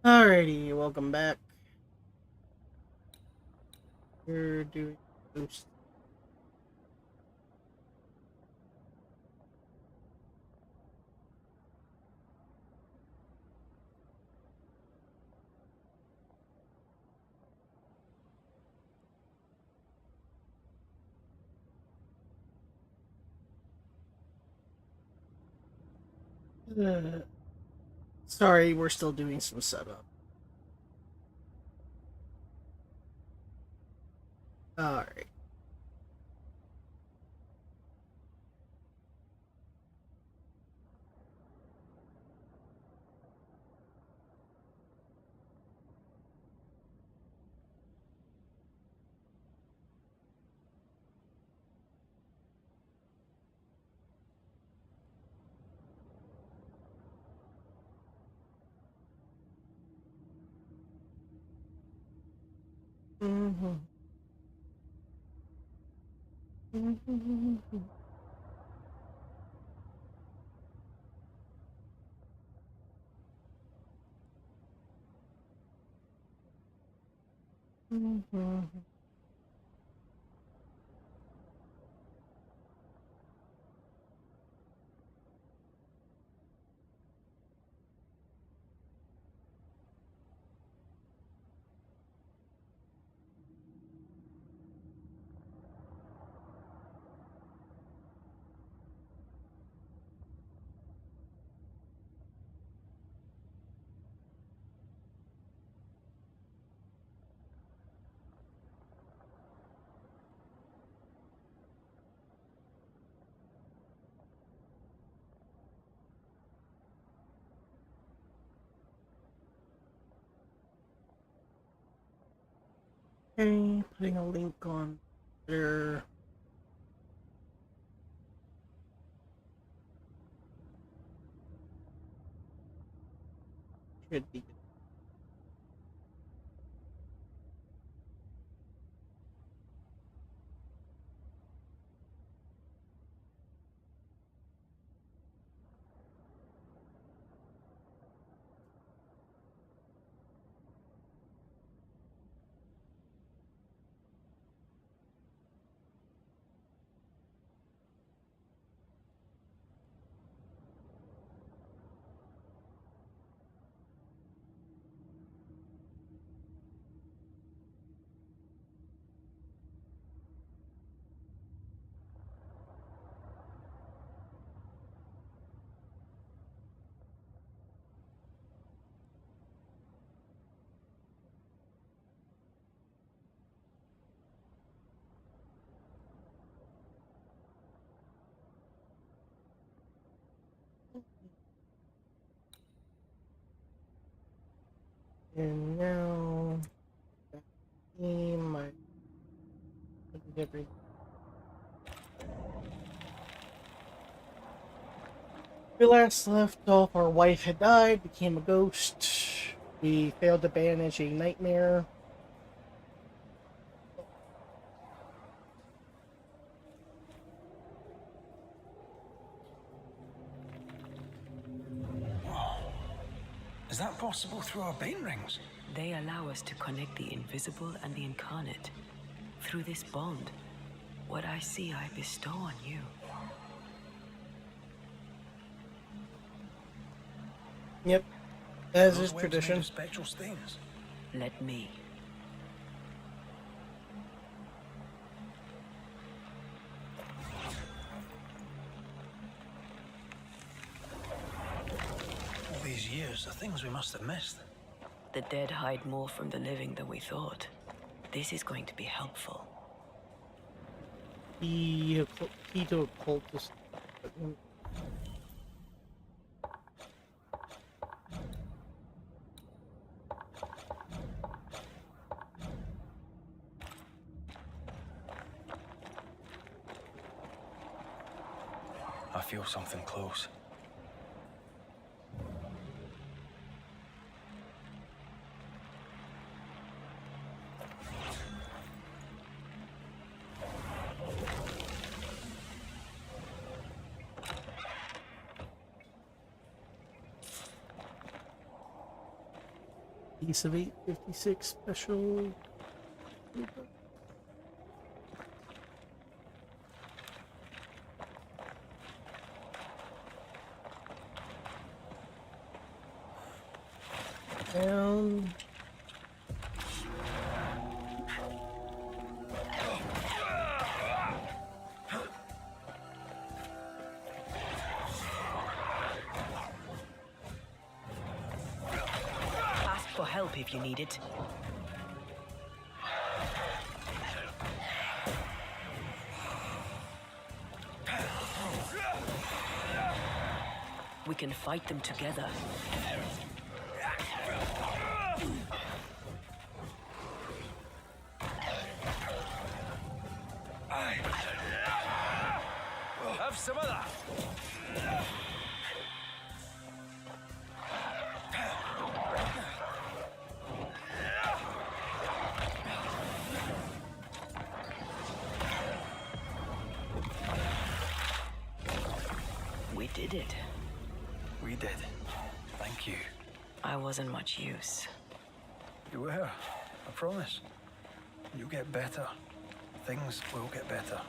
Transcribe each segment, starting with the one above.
Alrighty, welcome back. We're doing boost. Uh, Sorry, we're still doing some setup. Alright. Mm-hmm. Mm-hmm. Mm-hmm. Okay, putting a link on there. Should be good. And now, back to the game. I did everything. We last left off, our wife had died, became a ghost. We failed to banish a nightmare. Is that possible through our Bane rings? They allow us to connect the invisible and the incarnate. Through this bond, what I see I bestow on you. Yep, as Those is webs tradition. made of spectral stains. Let me. All these years, the things we must have missed. The dead hide more from the living than we thought. This is going to be helpful. Key to occultist. I feel something close. Piece of 856 special. Down. Ask for help if you need it. We can fight them together. Have some of that. We did it. We did. Thank you. I wasn't much use. You were. I promise. You'll get better. Things will get better.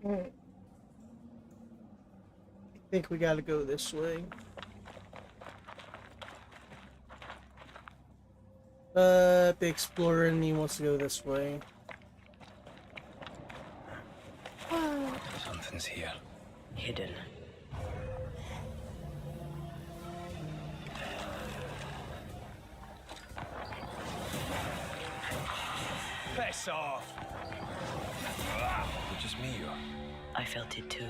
I think we gotta go this way. The explorer in me wants to go this way. Something's here. Hidden. Piss off! It's just me, or? I felt it too.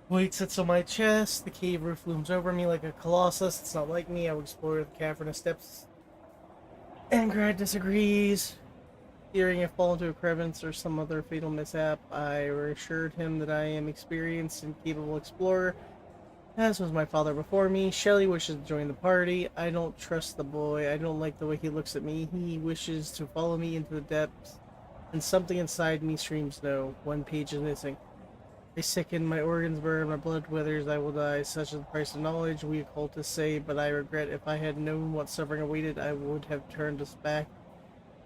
Weight sits on my chest. The cave roof looms over me like a colossus. It's not like me. I will explore the cavernous depths. Angrad disagrees. Fearing if fall into a crevice or some other fatal mishap, I assured him that I am experienced and capable explorer, as was my father before me. Shelley wishes to join the party. I don't trust the boy. I don't like the way he looks at me. He wishes to follow me into the depths, and something inside me screams no. One page is missing. I sicken, my organs burn, my blood withers, I will die. Such is the price of knowledge, we occultists say, but I regret if I had known what suffering awaited, I would have turned us back,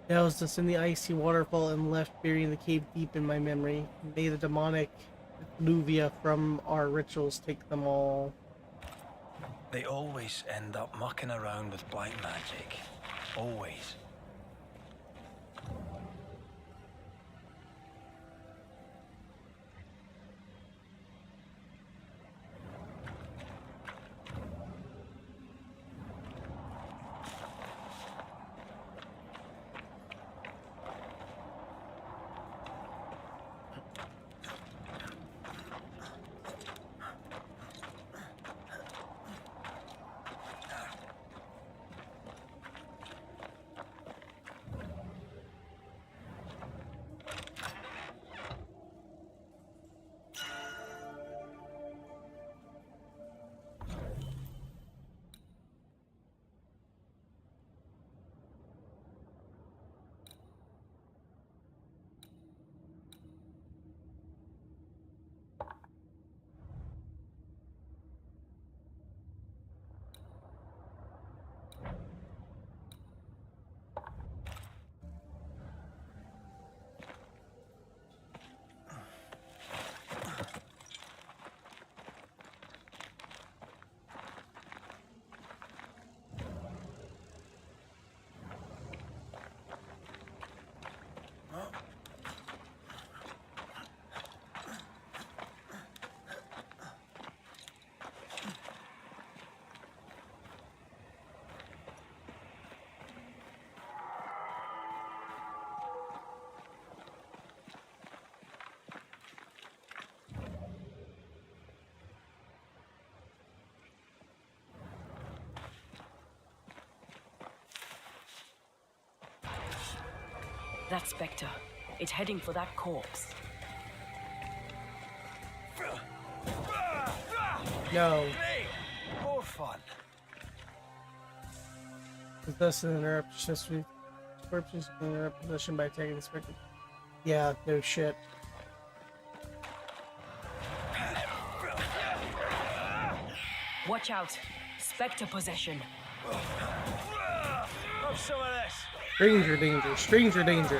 doused us in the icy waterfall, and left burying the cave deep in my memory. May the demonic effluvia from our rituals take them all. They always end up mucking around with black magic. Always. That specter. It's heading for that corpse. No. Great! More fun. Thus an interrupt history. Corpses can interrupt possession by attacking the specter. Yeah, no shit. Watch out! Specter possession. Have some of this. Stranger danger, stranger danger.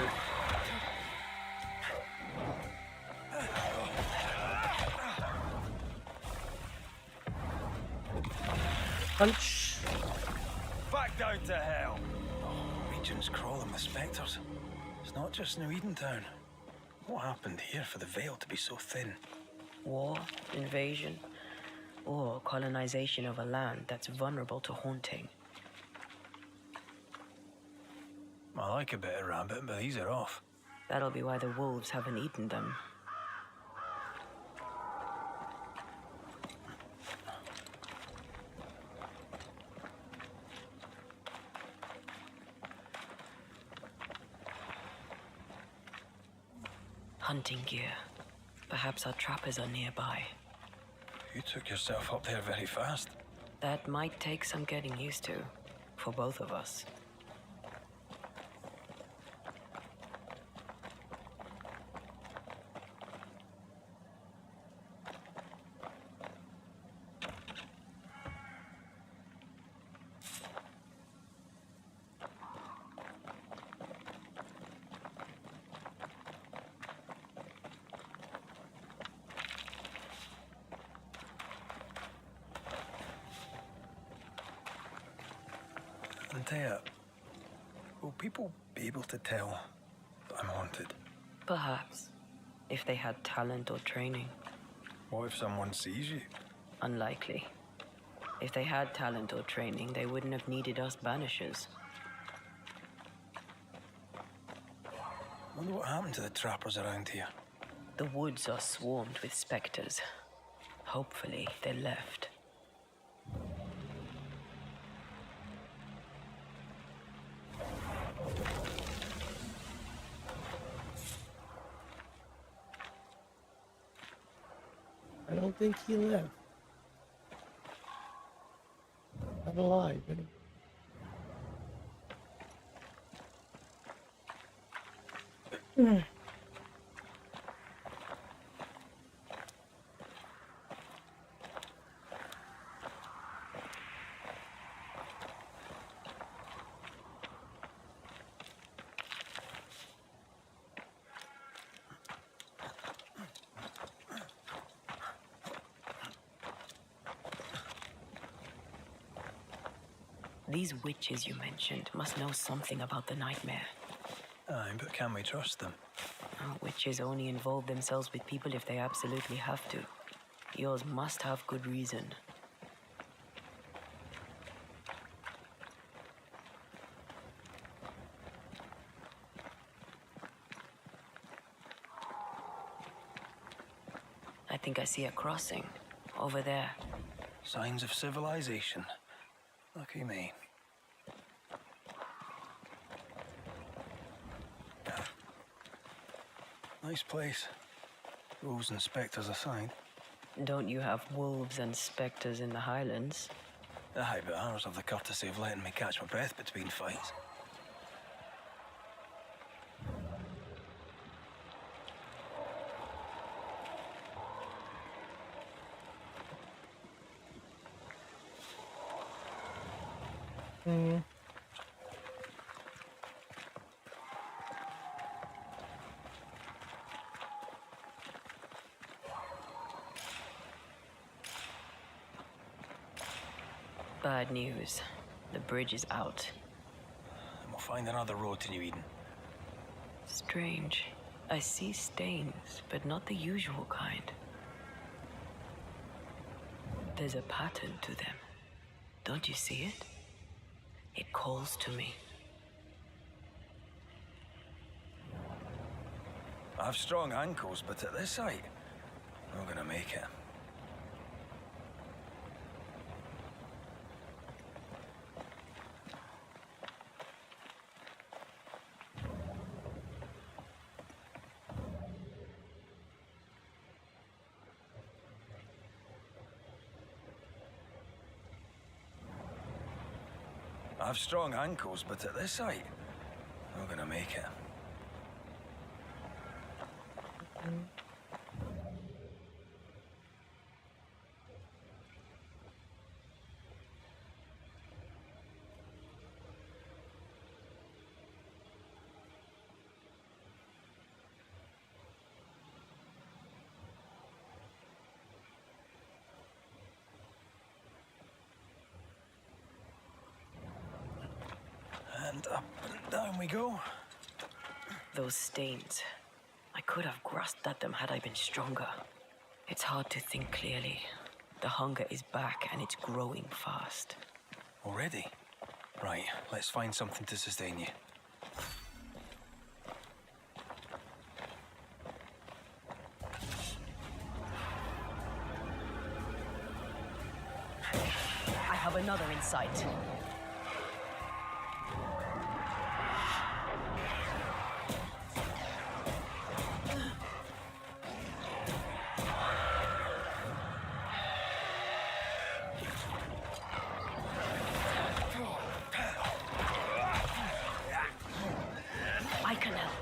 Punch. Back down to hell. Region's crawling with spectres. It's not just New Edentown. What happened here for the veil to be so thin? War, invasion, or colonization of a land that's vulnerable to haunting. I like a bit of rabbit, but these are off. That'll be why the wolves haven't eaten them. Hunting gear. Perhaps our trappers are nearby. You took yourself up there very fast. That might take some getting used to, for both of us. Antea, will people be able to tell that I'm haunted? Perhaps, if they had talent or training. What if someone sees you? Unlikely. If they had talent or training, they wouldn't have needed us Banishers. Wonder what happened to the trappers around here. The woods are swarmed with specters. Hopefully, they left. I don't think he left. Not alive, anyway. These witches you mentioned must know something about the nightmare. Aye, but can we trust them? Witches only involve themselves with people if they absolutely have to. Yours must have good reason. I think I see a crossing. Over there. Signs of civilization. Lucky me. Nice place. Wolves and spectres aside. Don't you have wolves and spectres in the Highlands? Aye, but ours have the courtesy of letting me catch my breath between fights. Bad news. The bridge is out. And we'll find another road to New Eden. Strange. I see stains, but not the usual kind. There's a pattern to them. Don't you see it? It calls to me. I have strong ankles, but at this height, we're not gonna make it. I've strong ankles, but at this height, I'm not gonna make it. And up and down we go. Those stains. I could have grasped at them had I been stronger. It's hard to think clearly. The hunger is back and it's growing fast. Already? Right, let's find something to sustain you. I have another in sight. I can help.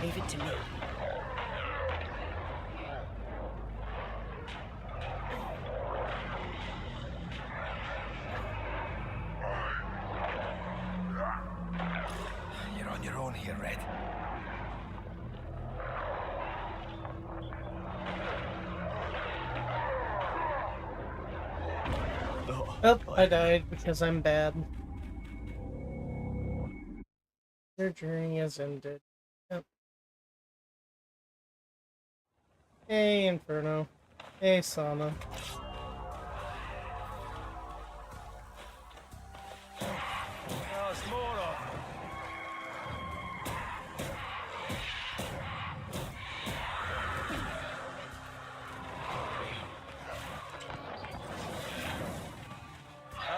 Leave it to me. You're on your own here, Red. Oh, I died because I'm bad. Their journey has ended. Yep. Hey, Inferno. Hey, Sama. Oh, it's more of them.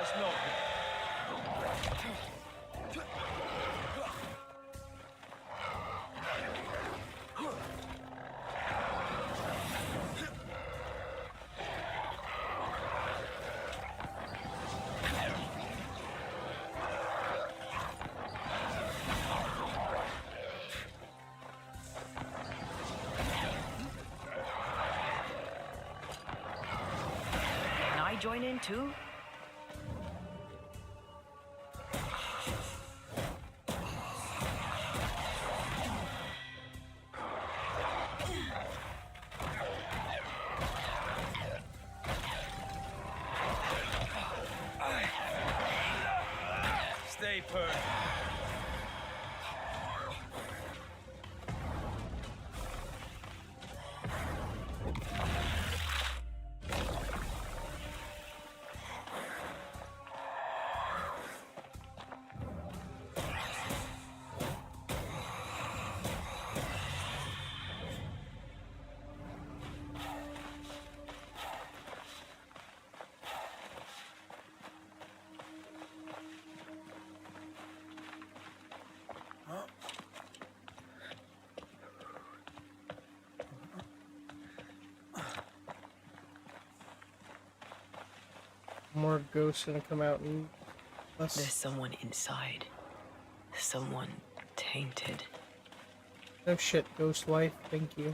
That's not Can I join in too? Stay put. More ghosts gonna come out and There's us. someone inside. Someone tainted. No shit, ghost wife. Thank you.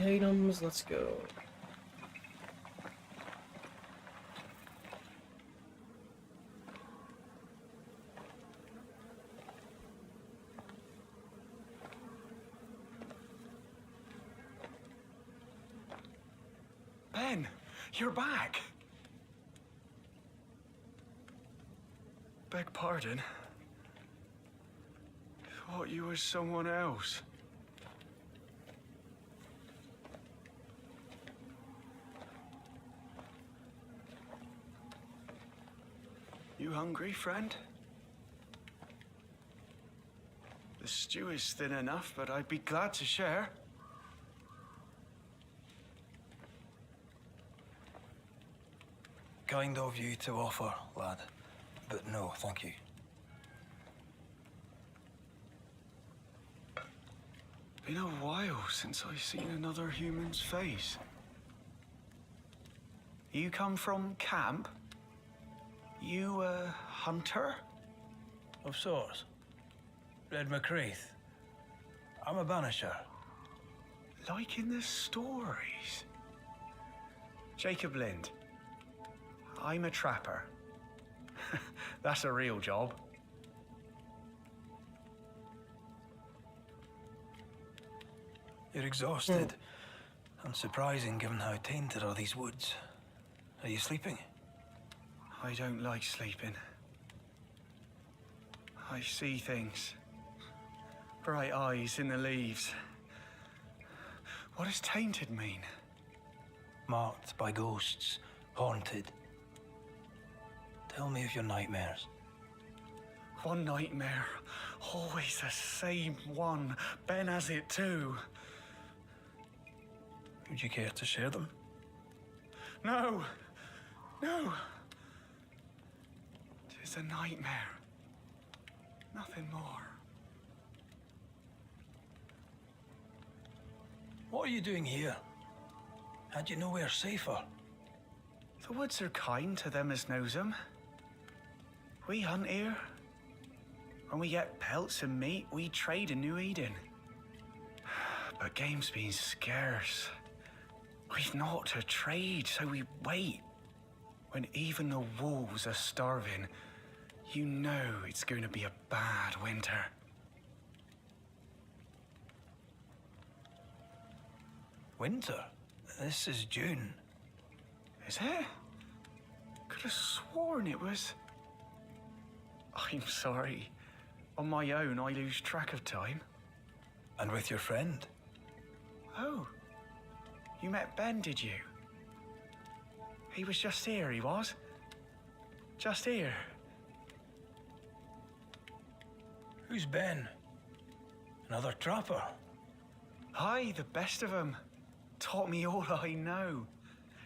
Items, let's go. Ben, you're back. Beg pardon. Thought you was someone else. You hungry, friend? The stew is thin enough, but I'd be glad to share. Kind of you to offer, lad. But no, thank you. Been a while since I've seen another human's face. You come from camp? You a hunter? Of sorts. Red McCraith. I'm a banisher. Like in the stories. Jacob Lind. I'm a trapper. That's a real job. You're exhausted. Unsurprising given how tainted are these woods. Are you sleeping? I don't like sleeping. I see things. Bright eyes in the leaves. What does tainted mean? Marked by ghosts. Haunted. Tell me of your nightmares. One nightmare. Always the same one. Ben has it too. Would you care to share them? No. No. Tis a nightmare. Nothing more. What are you doing here? Had you nowhere safer? The woods are kind to them as knows 'em. We hunt here. When we get pelts and meat, we trade in New Eden. But game's been scarce. We've naught to trade, so we wait. When even the wolves are starving, you know it's going to be a bad winter. Winter? This is June. Is it? Could have sworn it was... I'm sorry. On my own, I lose track of time. And with your friend? Oh. You met Ben, did you? He was just here, he was. Just here. Who's Ben? Another trapper? Aye, the best of 'em. Taught me all I know.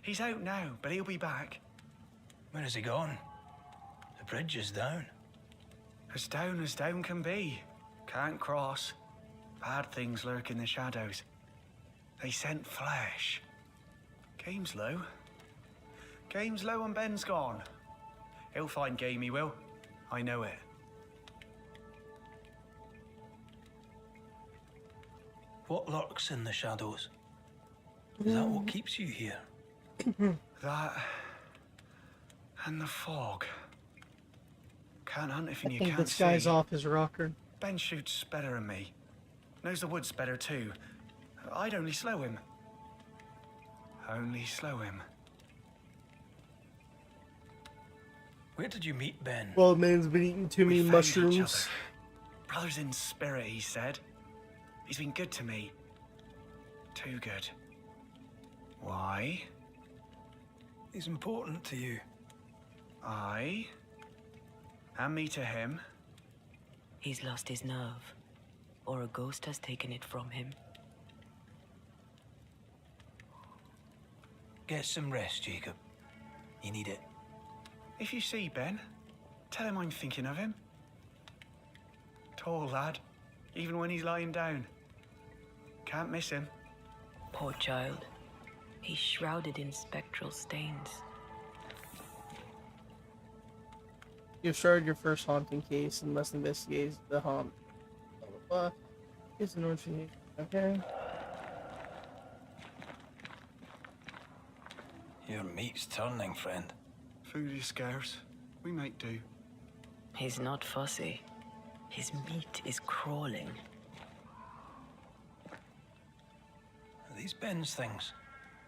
He's out now, but he'll be back. Where has he gone? The bridge is down. As down can be. Can't cross. Bad things lurk in the shadows. They scent flesh. Game's low. Game's low and Ben's gone. He'll find game, he will. I know it. What lurks in the shadows? Is that what keeps you here? That... and the fog. Can't hunt if I you think can't this guy's see. off his rocker. Ben shoots better than me. Knows the woods better too. I'd only slow him. Only slow him. Where did you meet Ben? Well, man's been eating too many We found each mushrooms. other. Brothers in spirit, he said. He's been good to me. Too good. Why? He's important to you. I? And me to him? He's lost his nerve, or a ghost has taken it from him. Get some rest, Jacob. You need it. If you see Ben, tell him I'm thinking of him. Tall lad, even when he's lying down. Can't miss him. Poor child. He's shrouded in spectral stains. You've started your first haunting case and must investigate the haunt. Blah, blah, blah. Here's an orphanage. Okay. Your meat's turning, friend. Food is scarce. We make do. He's not fussy. His meat is crawling. Are these Ben's things?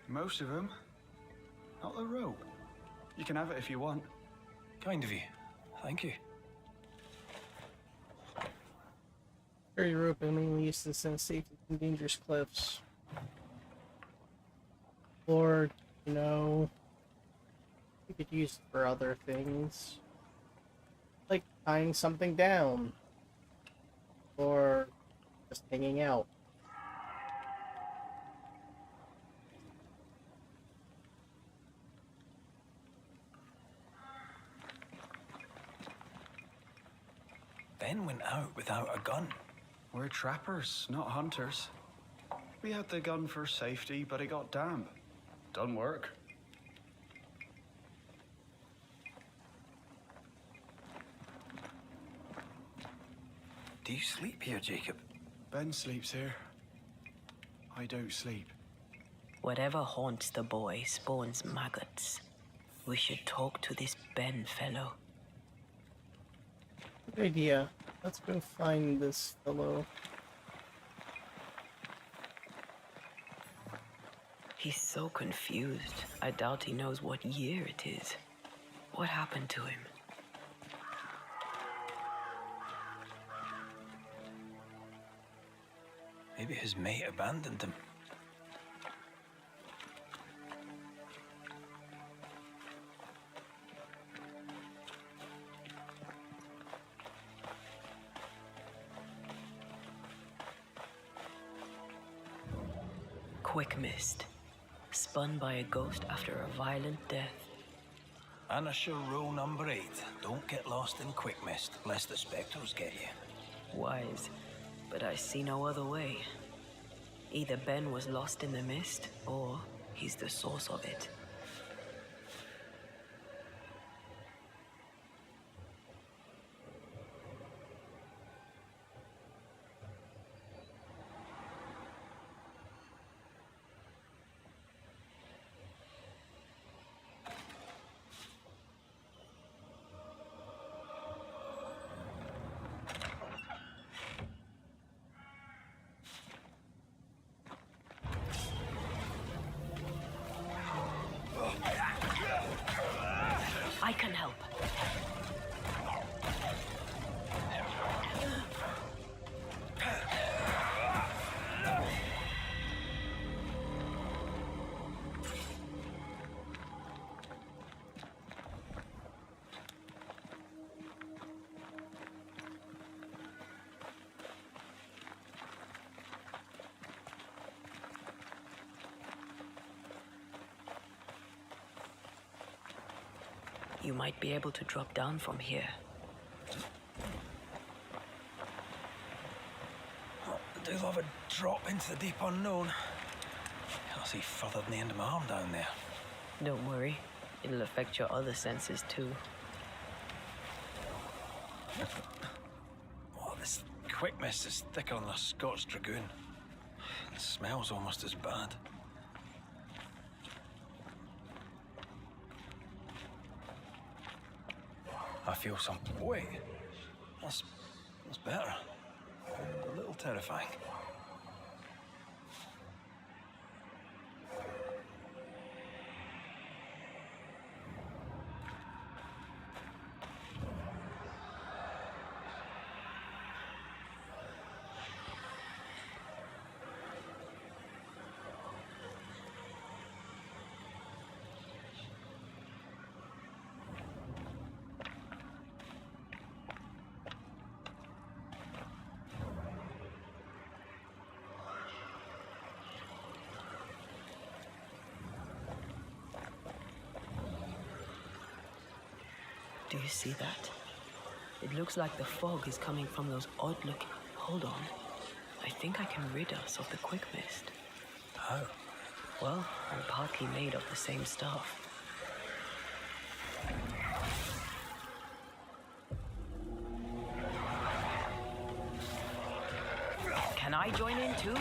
Most of them. Not the rope. You can have it if you want. Kind of you. Thank you. Carry rope and mainly used to send safety from dangerous cliffs. Or, you know, you could use it for other things. like tying something down or just hanging out. Ben went out without a gun. We're trappers, not hunters. We had the gun for safety, but it got damp. Doesn't work. Do you sleep here, Jacob? Ben sleeps here. I don't sleep. Whatever haunts the boy spawns maggots. We should talk to this Ben fellow. Good idea. Let's go find this fellow. He's so confused. I doubt he knows what year it is. What happened to him? Maybe his mate abandoned him. Quick mist. Spun by a ghost after a violent death. Banisher rule number 8. Don't get lost in quick mist, lest the spectres get you. Wise, but I see no other way. Either Ben was lost in the mist, or he's the source of it. I can help. You might be able to drop down from here. I do love a drop into the deep unknown. I'll see further than the end of my arm down there. Don't worry, it'll affect your other senses too. Oh, this quick mist is thicker than a Scots dragoon. It smells almost as bad. I feel something. Wait, that's better. A little terrifying. Do you see that? It looks like the fog is coming from those odd-looking... Hold on. I think I can rid us of the quick mist. How? Well, I'm partly made of the same stuff. Can I join in too?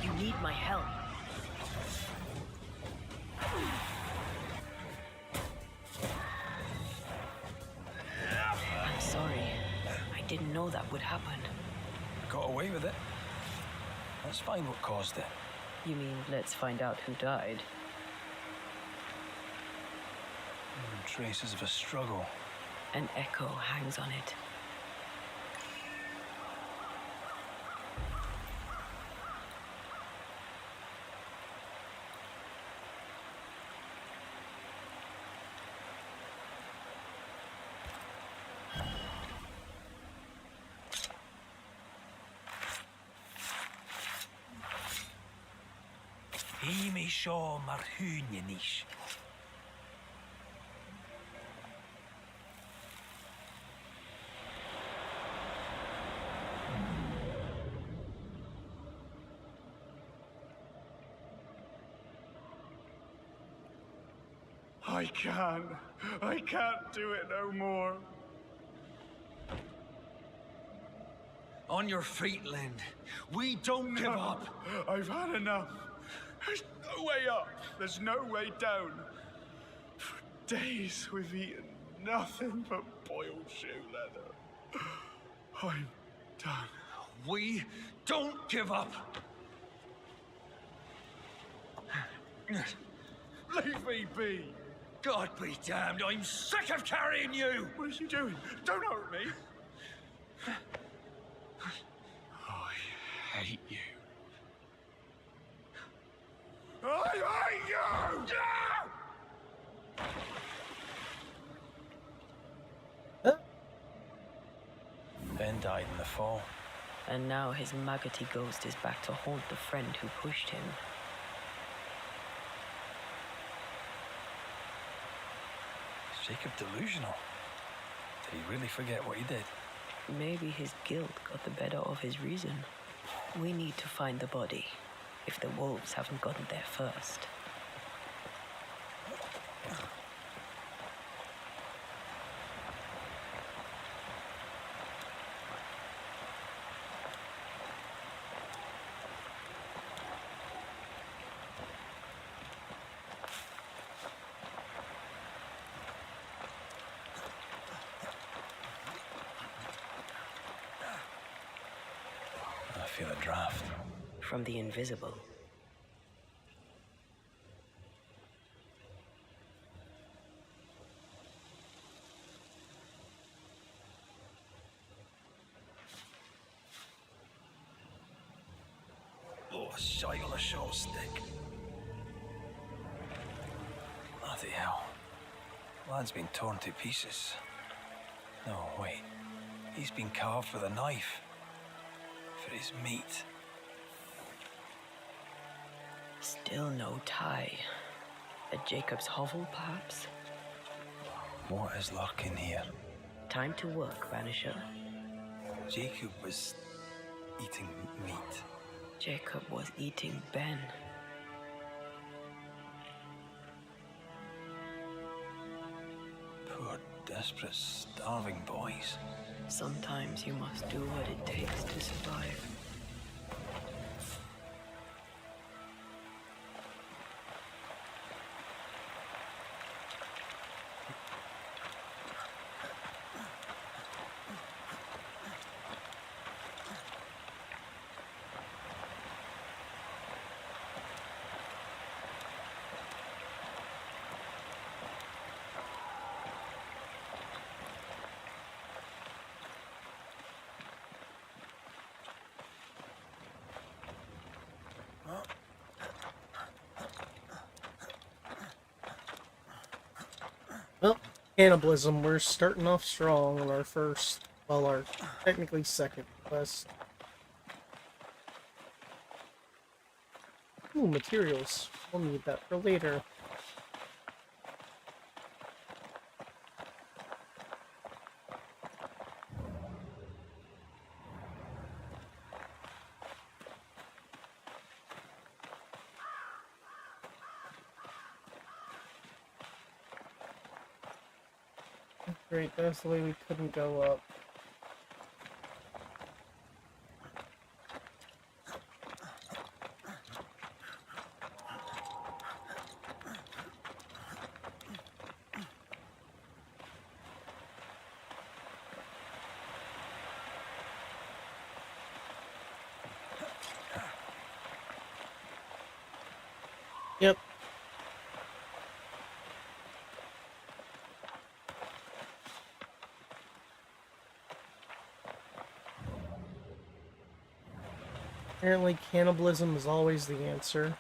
You need my help. I'm sorry. I didn't know that would happen. Got away with it. Let's find what caused it. You mean, let's find out who died? Traces of a struggle. An echo hangs on it. Imi Shaw Marhunianish. I can't do it no more. On your feet, Lind. We don't give up. I've had enough. There's no way up. There's no way down. For days we've eaten nothing but boiled shoe leather. I'm done. We don't give up. Leave me be. God be damned, I'm sick of carrying you! What are you doing? Don't hurt me. I hate you. I hate you! Ben died in the fall. And now his maggoty ghost is back to haunt the friend who pushed him. Is Jacob delusional? Did he really forget what he did? Maybe his guilt got the better of his reason. We need to find the body, if the wolves haven't gotten there first. I feel a draft. From the invisible. Oh, a shite on a short stick. Bloody hell. Lad's been torn to pieces. No, wait. He's been carved with a knife. For his meat. Still no tie. At Jacob's hovel, perhaps? What is lurking here? Time to work, Banisher. Jacob was eating meat. Jacob was eating Ben. Poor, desperate, starving boys. Sometimes you must do what it takes to survive. Well, cannibalism, we're starting off strong on our first, well, our technically second quest. Ooh, materials. We'll need that for later. Great, that's the way we couldn't go up. Yep. Apparently cannibalism is always the answer.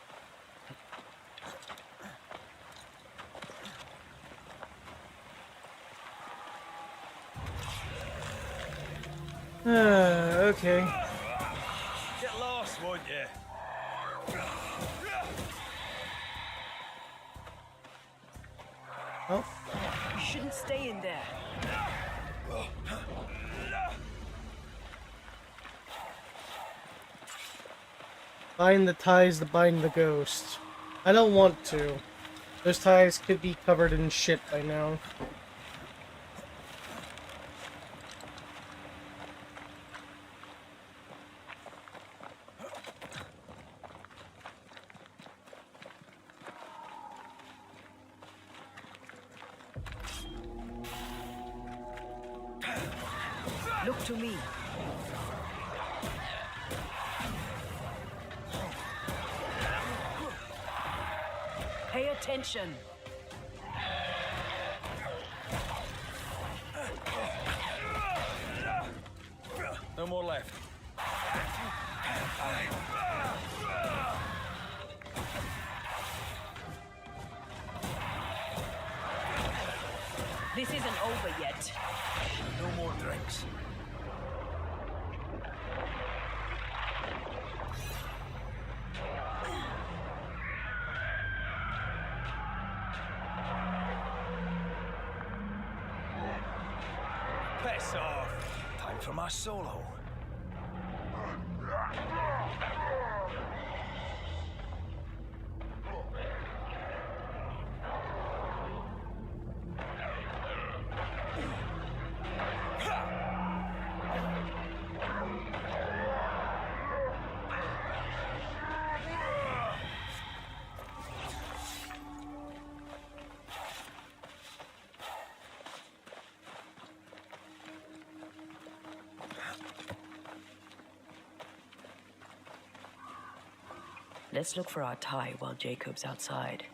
Okay. Get lost, won't you? Oh, You shouldn't stay in there. bind the ties to bind the ghost. I don't want to. Those ties could be covered in shit by now. Look to me. Pay attention. No more left. This isn't over yet. No more drinks. Piss off. Time for my solo. Let's look for our tie while Jacob's outside.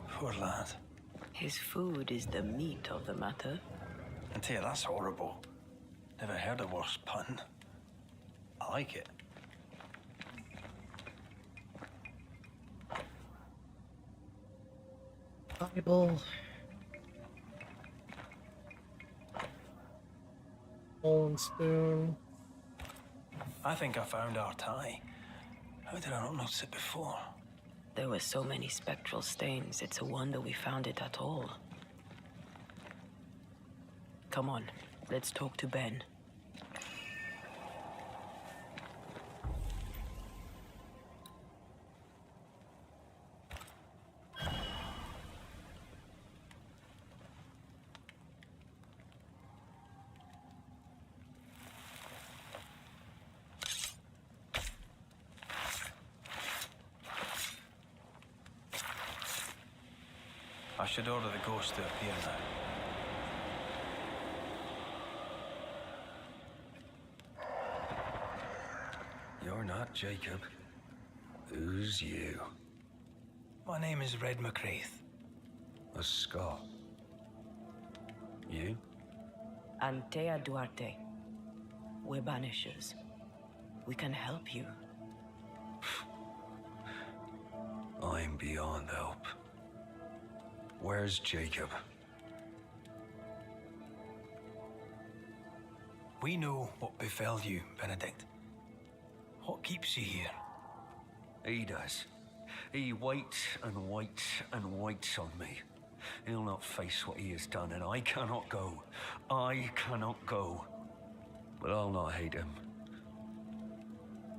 Poor lad. His food is the meat of the matter. I tell you, that's horrible. Never heard a worse pun. I like it. Bible. Bowl and spoon. I think I found our tie. How did I not notice it before? There were so many spectral stains, it's a wonder we found it at all. Come on, let's talk to Ben. I should order the ghost to appear now. You're not Jacob. Who's you? My name is Red McCraith. A Scot. You? Antea Duarte. We're Banishers. We can help you. I'm beyond help. Where's Jacob? We know what befell you, Benedict. What keeps you here? He does. He waits and waits and waits on me. He'll not face what he has done, and I cannot go. I cannot go. But I'll not hate him.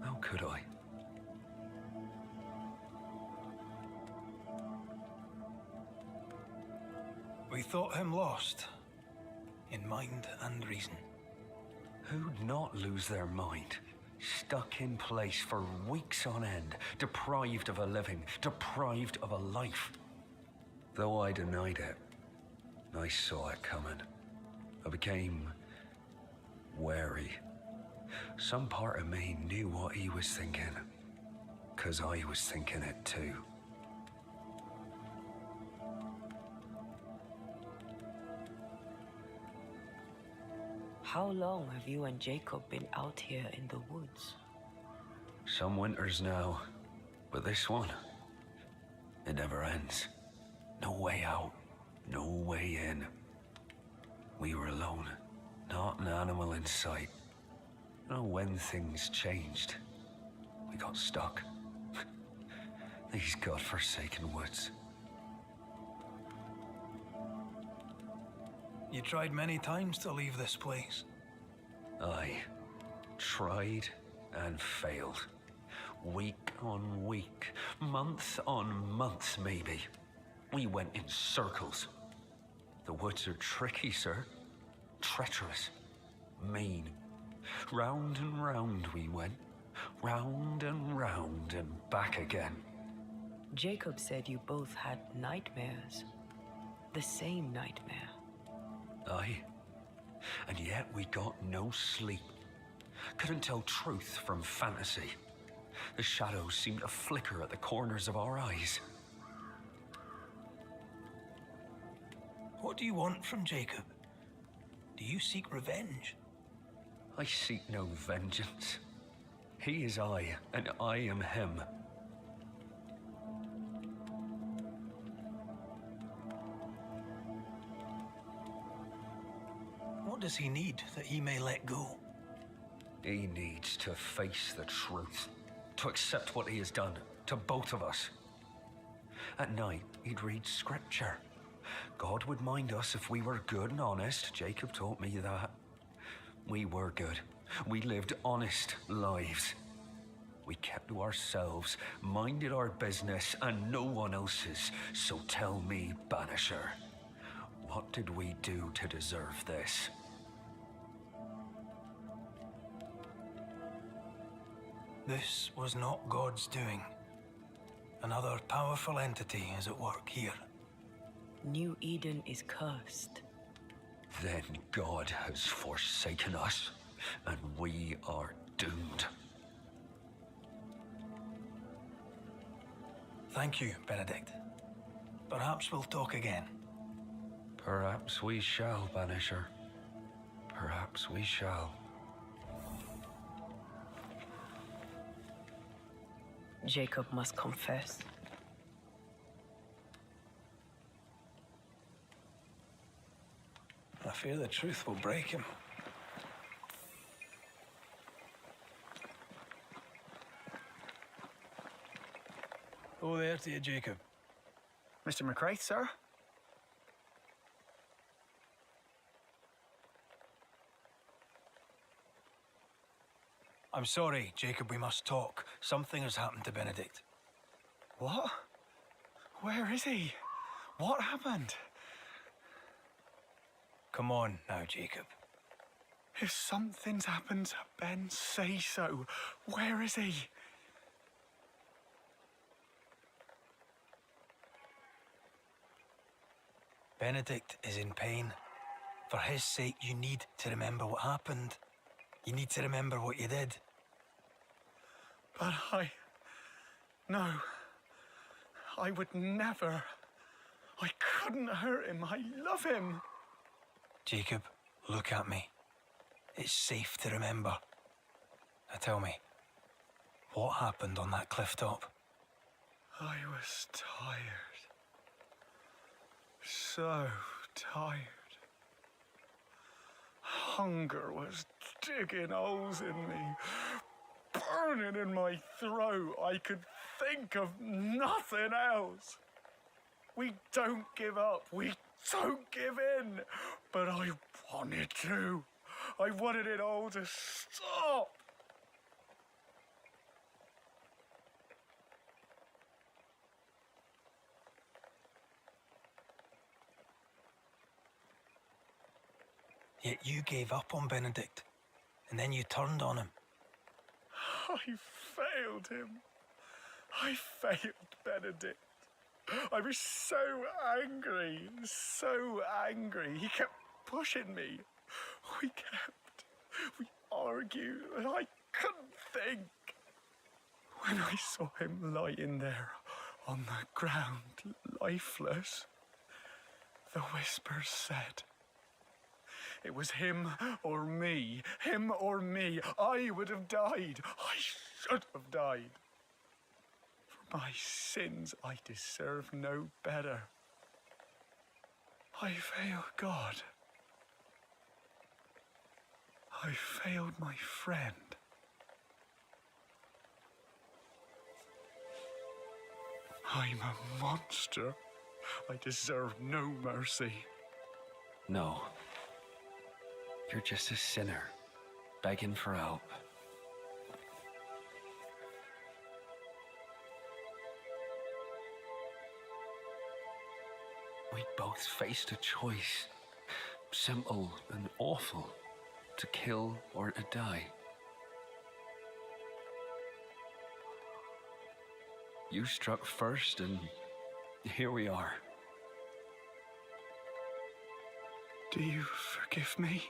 How could I? We thought him lost, in mind and reason. Who'd not lose their mind? Stuck in place for weeks on end, deprived of a living, deprived of a life. Though I denied it, I saw it coming. I became wary. Some part of me knew what he was thinking, 'cause I was thinking it too. How long have you and Jacob been out here in the woods? Some winters now, but this one, it never ends. No way out, no way in. We were alone, not an animal in sight. I don't know when things changed, We got stuck. These godforsaken woods. You tried many times to leave this place. I tried and failed. Week on week, month on month, maybe. We went in circles. The woods are tricky, sir. Treacherous. Mean. Round and round we went. Round and back again. Jacob said you both had nightmares. The same nightmare. Aye. And yet we got no sleep. Couldn't tell truth from fantasy. The shadows seemed to flicker at the corners of our eyes. What do you want from Jacob? Do you seek revenge? I seek no vengeance. He is I, and I am him. What does he need that he may let go? He needs to face the truth, to accept what he has done to both of us. At night, he'd read scripture. God would mind us if we were good and honest. Jacob taught me that. We were good. We lived honest lives. We kept to ourselves, minded our business and no one else's. So tell me, Banisher, what did we do to deserve this? This was not God's doing. Another powerful entity is at work here. New Eden is cursed. Then God has forsaken us, and we are doomed. Thank you, Benedict. Perhaps we'll talk again. Perhaps we shall, Banisher. Perhaps we shall. Jacob must confess. I fear the truth will break him. Oh, there to you, Jacob. Mr. McCraith, sir? I'm sorry, Jacob, we must talk. Something has happened to Benedict. What? Where is he? What happened? Come on now, Jacob. If something's happened to Ben, say so. Where is he? Benedict is in pain. For his sake, you need to remember what happened. You need to remember what you did. But No. I would never. I couldn't hurt him. I love him. Jacob, look at me. It's safe to remember. Now tell me, what happened on that cliff top? I was tired. So tired. Hunger was digging holes in me, burning in my throat. I could think of nothing else. We don't give up. We don't give in. But I wanted to. I wanted it all to stop. Yet you gave up on Benedict, and then you turned on him. I failed him. I failed Benedict. I was so angry, so angry. He kept pushing me. We argued, and I couldn't think. When I saw him lying there on the ground, lifeless, the whispers said, it was him or me, him or me. I would have died. I should have died. For my sins, I deserve no better. I failed God. I failed my friend. I'm a monster. I deserve no mercy. No. You're just a sinner, begging for help. We both faced a choice, simple and awful, to kill or to die. You struck first, and here we are. Do you forgive me?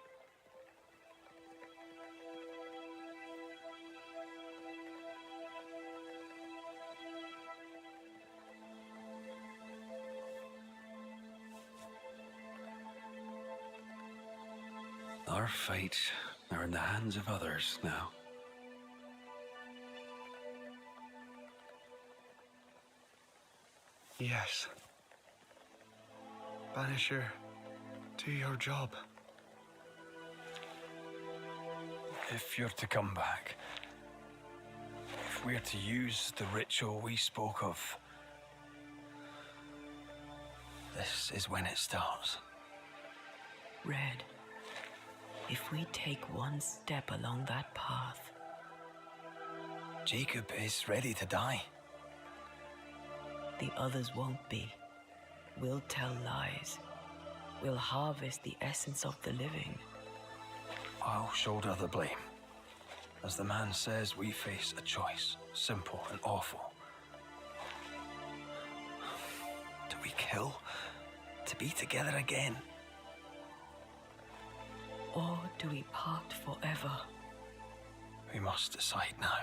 Our fates are in the hands of others now. Yes. Banisher, do your job. If you're to come back, if we're to use the ritual we spoke of, this is when it starts. Red, if we take one step along that path, Jacob is ready to die. the others won't be. We'll tell lies. We'll harvest the essence of the living. I'll shoulder the blame. As the man says, we face a choice, simple and awful. Do we kill to be together again? Or do we part forever? We must decide now.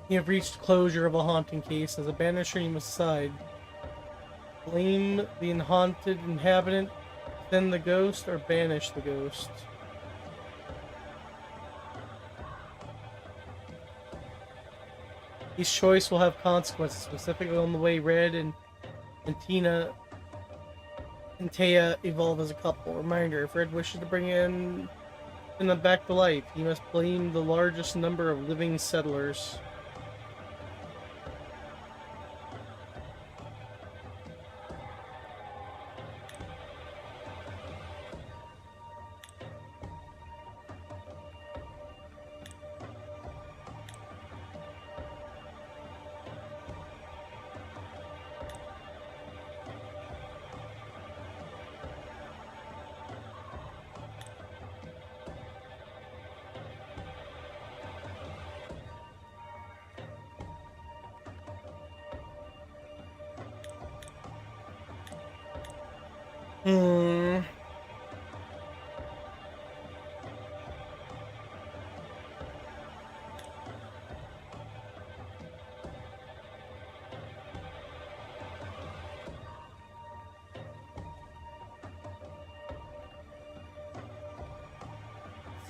You have reached closure of a haunting case. As a banisher, you must decide. Blame the haunted inhabitant, send the ghost, or banish the ghost. Each choice will have consequences, specifically on the way Red and Tina and Taya evolve as a couple. Reminder, if Red wishes to bring in them back to life, he must blame the largest number of living settlers.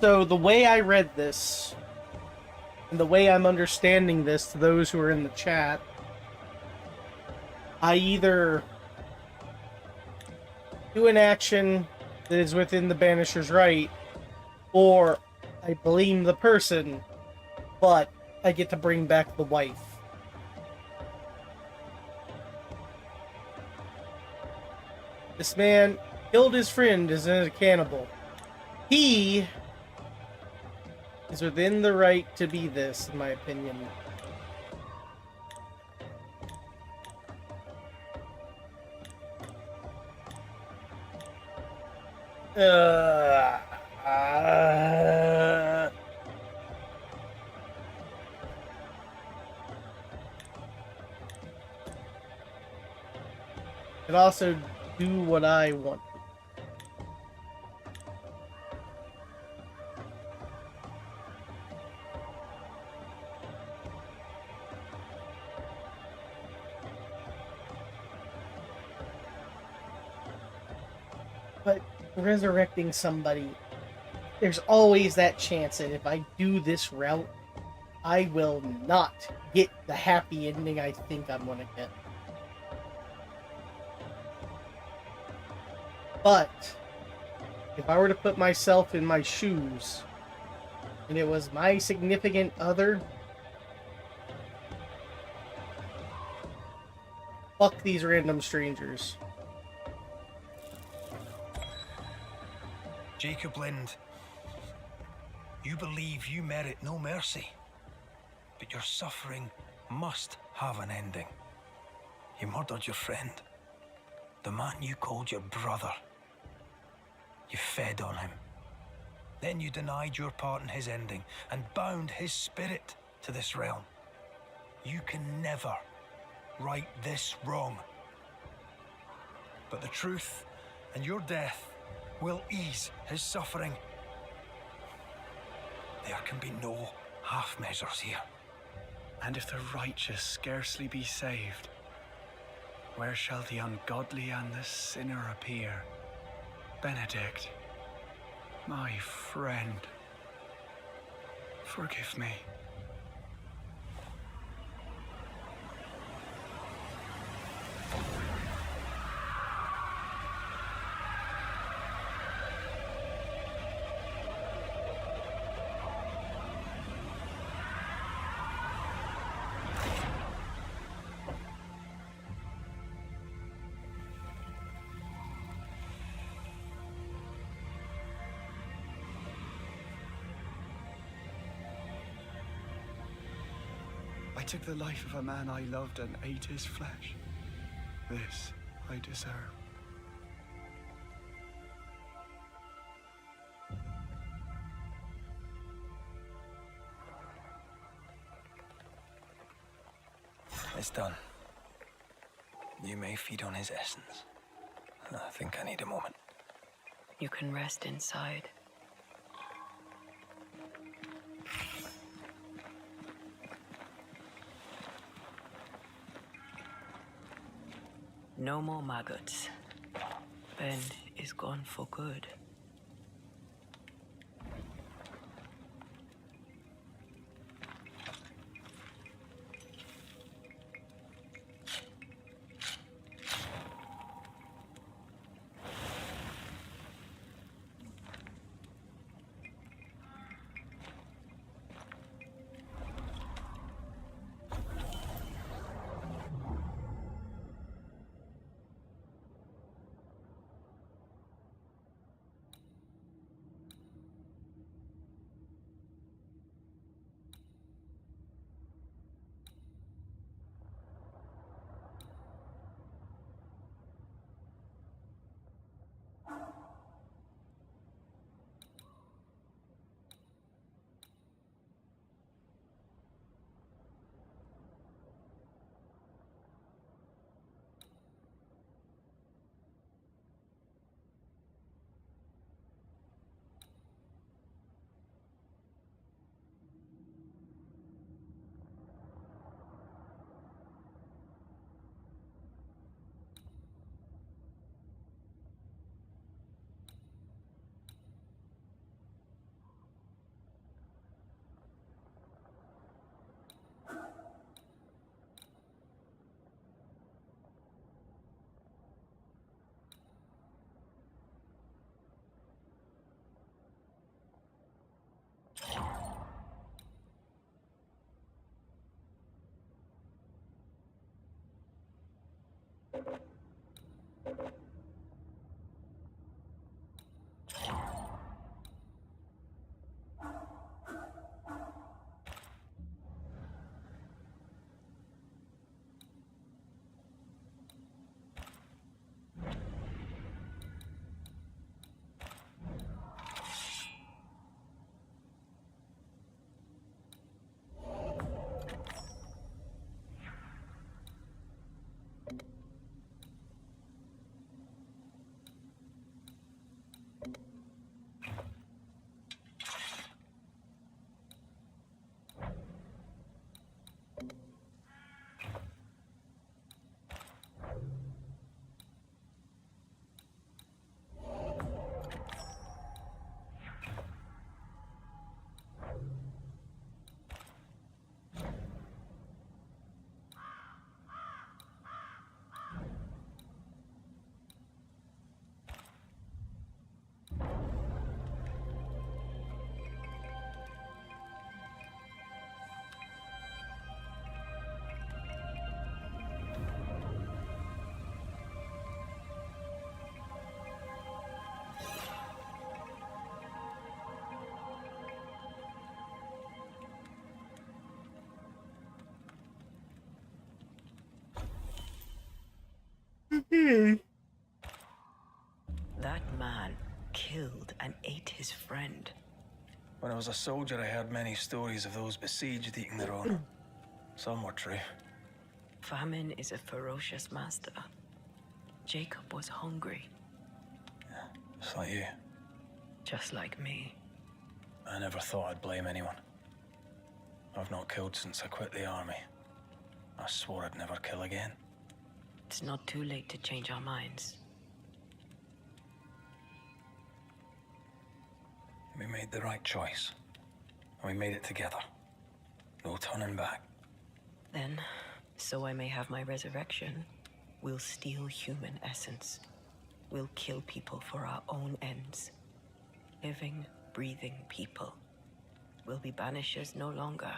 So the way I read this, and the way I'm understanding this to those who are in the chat, I either do an action that is within the Banisher's right, or I blame the person, but I get to bring back the wife. This man killed his friend as a cannibal. He is within the right to be this, in my opinion. And also do what I want. But resurrecting somebody, there's always that chance that if I do this route, I will not get the happy ending I think I'm gonna get. But if I were to put myself in my shoes, and it was my significant other, Fuck these random strangers. Jacob Lind, you believe you merit no mercy, but your suffering must have an ending. You murdered your friend, the man you called your brother. You fed on him. Then you denied your part in his ending and bound his spirit to this realm. You can never right this wrong. But the truth and your death will ease his suffering. There can be no half measures here. And if the righteous scarcely be saved, where shall the ungodly and the sinner appear? Benedict, my friend, forgive me. I took the life of a man I loved and ate his flesh. This I deserve. It's done. You may feed on his essence. I think I need a moment. You can rest inside. No more maggots. Ben is gone for good. killed and ate his friend. When I was a soldier, I heard many stories of those besieged eating their own. Some were true. Famine is a ferocious master. Jacob was hungry, Just like you. just like me. I never thought I'd blame anyone. I've not killed since I quit the army. I swore I'd never kill again. It's not too late to change our minds. We made the right choice. And we made it together. No turning back. Then, so I may have my resurrection, we'll steal human essence. We'll kill people for our own ends. Living, breathing people. We'll be banishers no longer.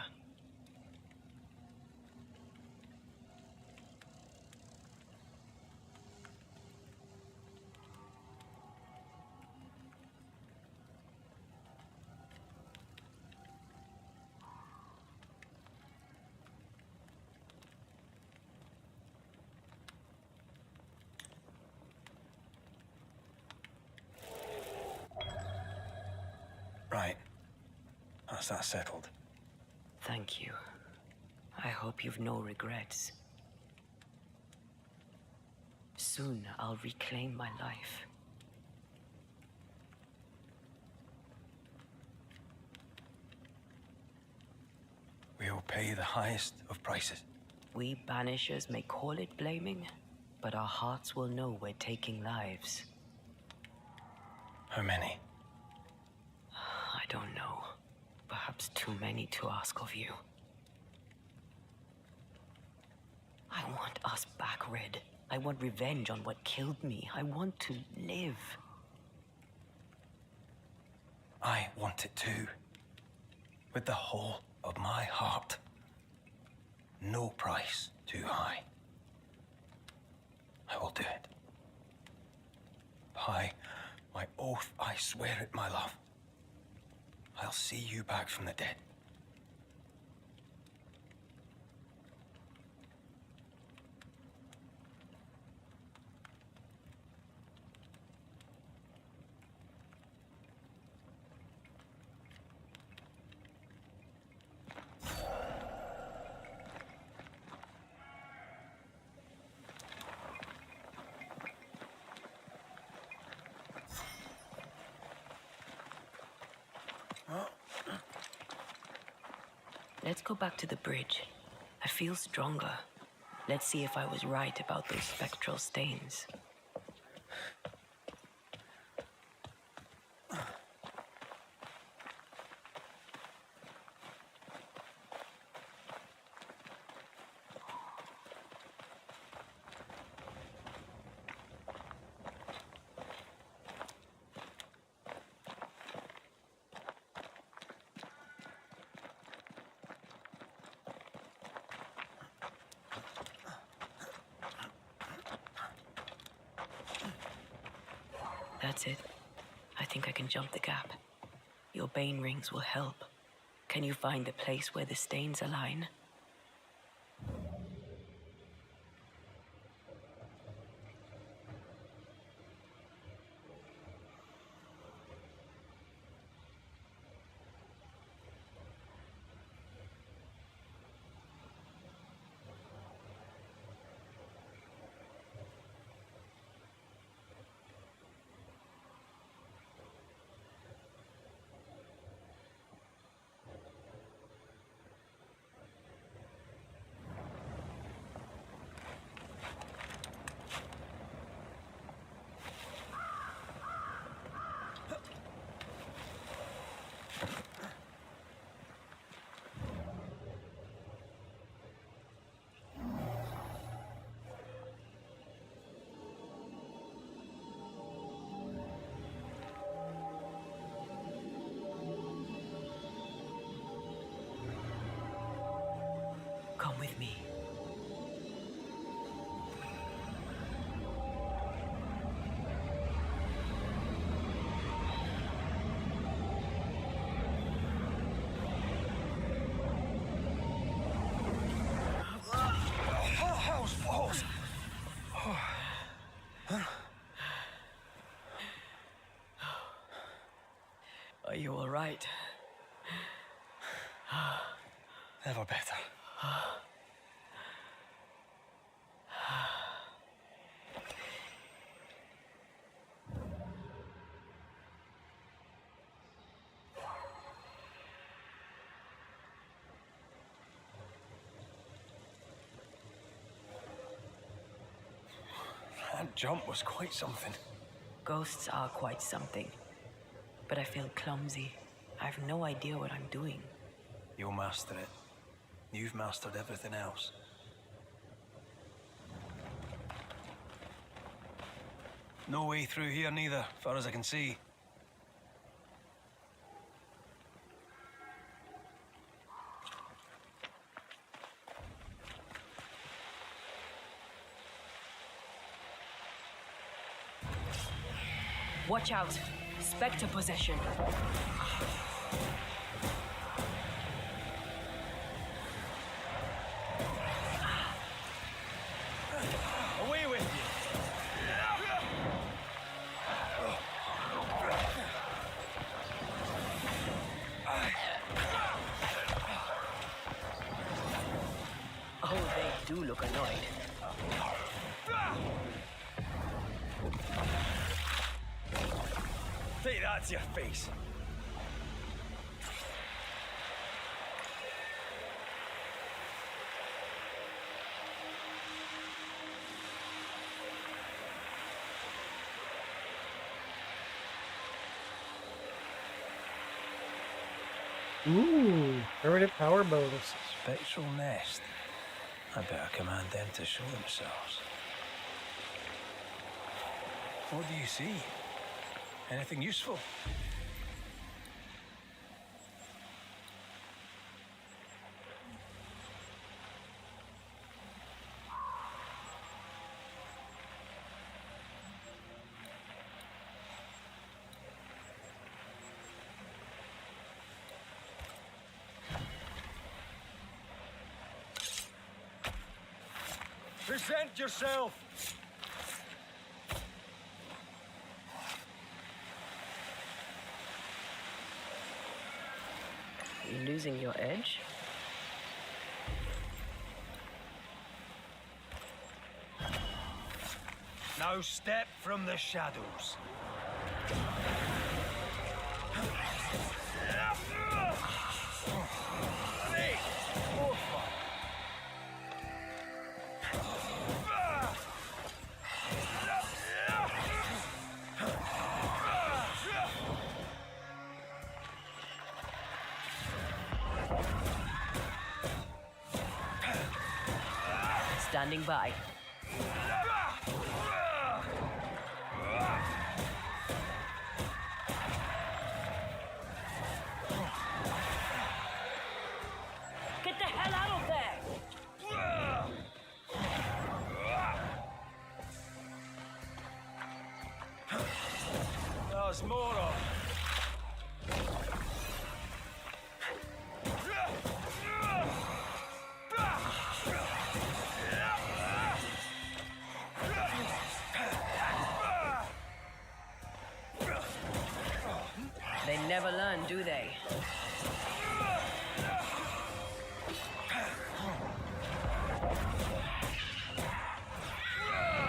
Right. That's that settled. Thank you. I hope you've no regrets. Soon I'll reclaim my life. We'll pay the highest of prices. We banishers may call it blaming, but our hearts will know we're taking lives. How many? I don't know. Perhaps too many to ask of you. I want us back, Red. I want revenge on what killed me. I want to live. I want it too. With the whole of my heart. No price too high. I will do it. By my oath, I swear it, my love. I'll see you back from the dead. Let's go back to the bridge. I feel stronger. Let's see if I was right about those spectral stains. That's it. I think I can jump the gap. Your bane rings will help. Can you find the place where the stains align? Come with me. Balls! Are you all right? Never better. That jump was quite something. Ghosts are quite something. But I feel clumsy. I have no idea what I'm doing. You'll master it. You've mastered everything else. No way through here neither, far as I can see. Watch out! Spectre possession. Away with you! Oh, they do look annoyed. Take that to your face. Ooh, primitive power bonus. Spectral nest. I better command them to show themselves. What do you see? Anything useful? Present yourself! You losing your edge? Now step from the shadows. Standing by. Get the hell out of there! There's more of. They never learn, do they?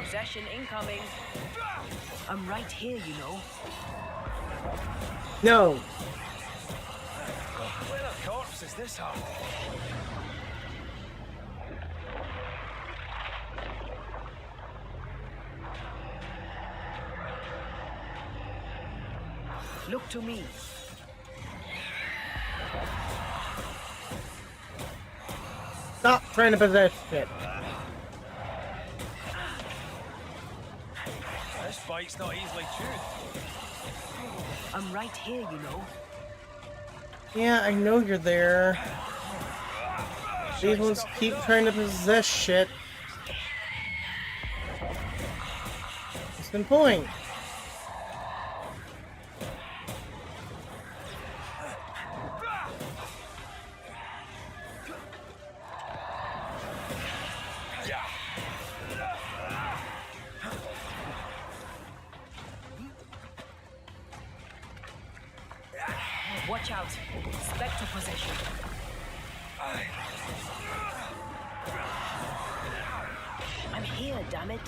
Possession incoming. I'm right here, you know. No. Where a corpse is this happening? Look to me. Stop trying to possess shit. This bite's not easily chewed. I'm right here, you know. Yeah, I know you're there. These ones keep trying to possess shit. What's the point? Watch out. Spectre possession. I'm here, damn it.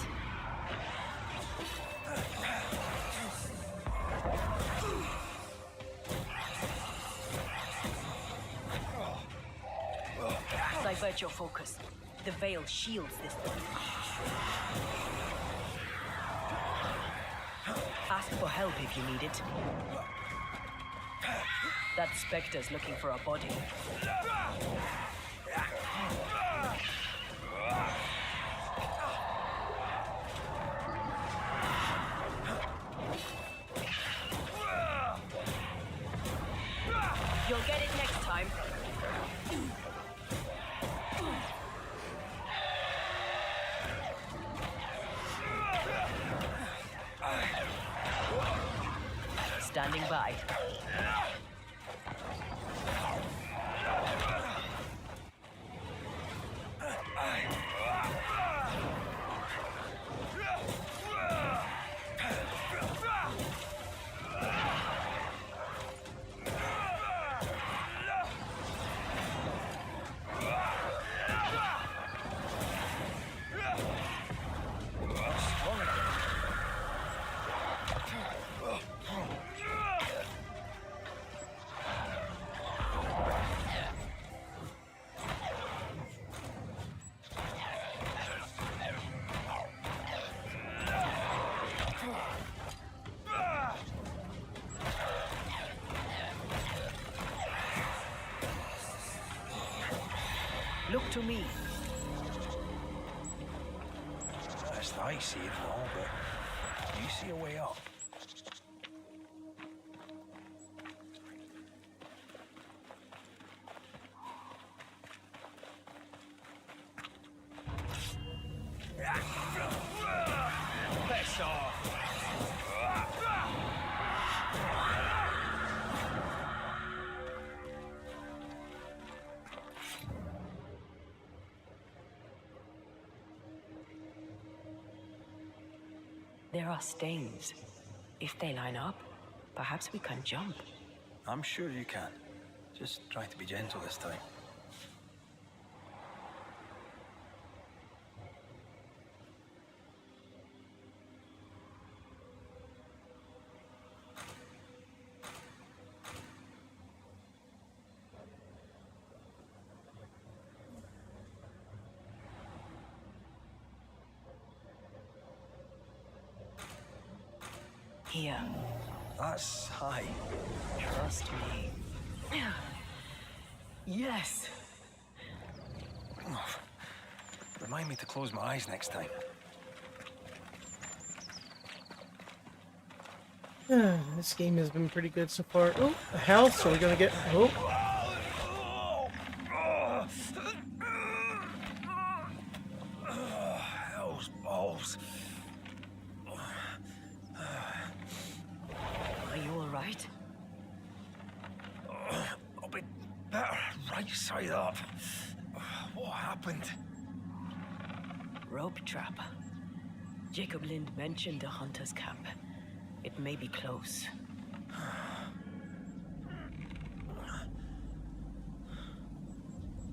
Divert your focus. The veil shields this one. Ask for help if you need it. That Spectre's looking for a body. You'll get it next time. Standing by. Look to me. Best I see it and all, but you see a way up. Piss off! There are stains. If they line up, perhaps we can jump. I'm sure you can. Just try to be gentle this time. Here, That's high. trust me. Yes! Remind me to close my eyes next time. This game has been pretty good so far. Oh, a house. Are we gonna get... Oh. Hell's balls. Are you alright? I'll be better right side up. What happened? Rope trap. Jacob Lind mentioned a hunter's camp. It may be close.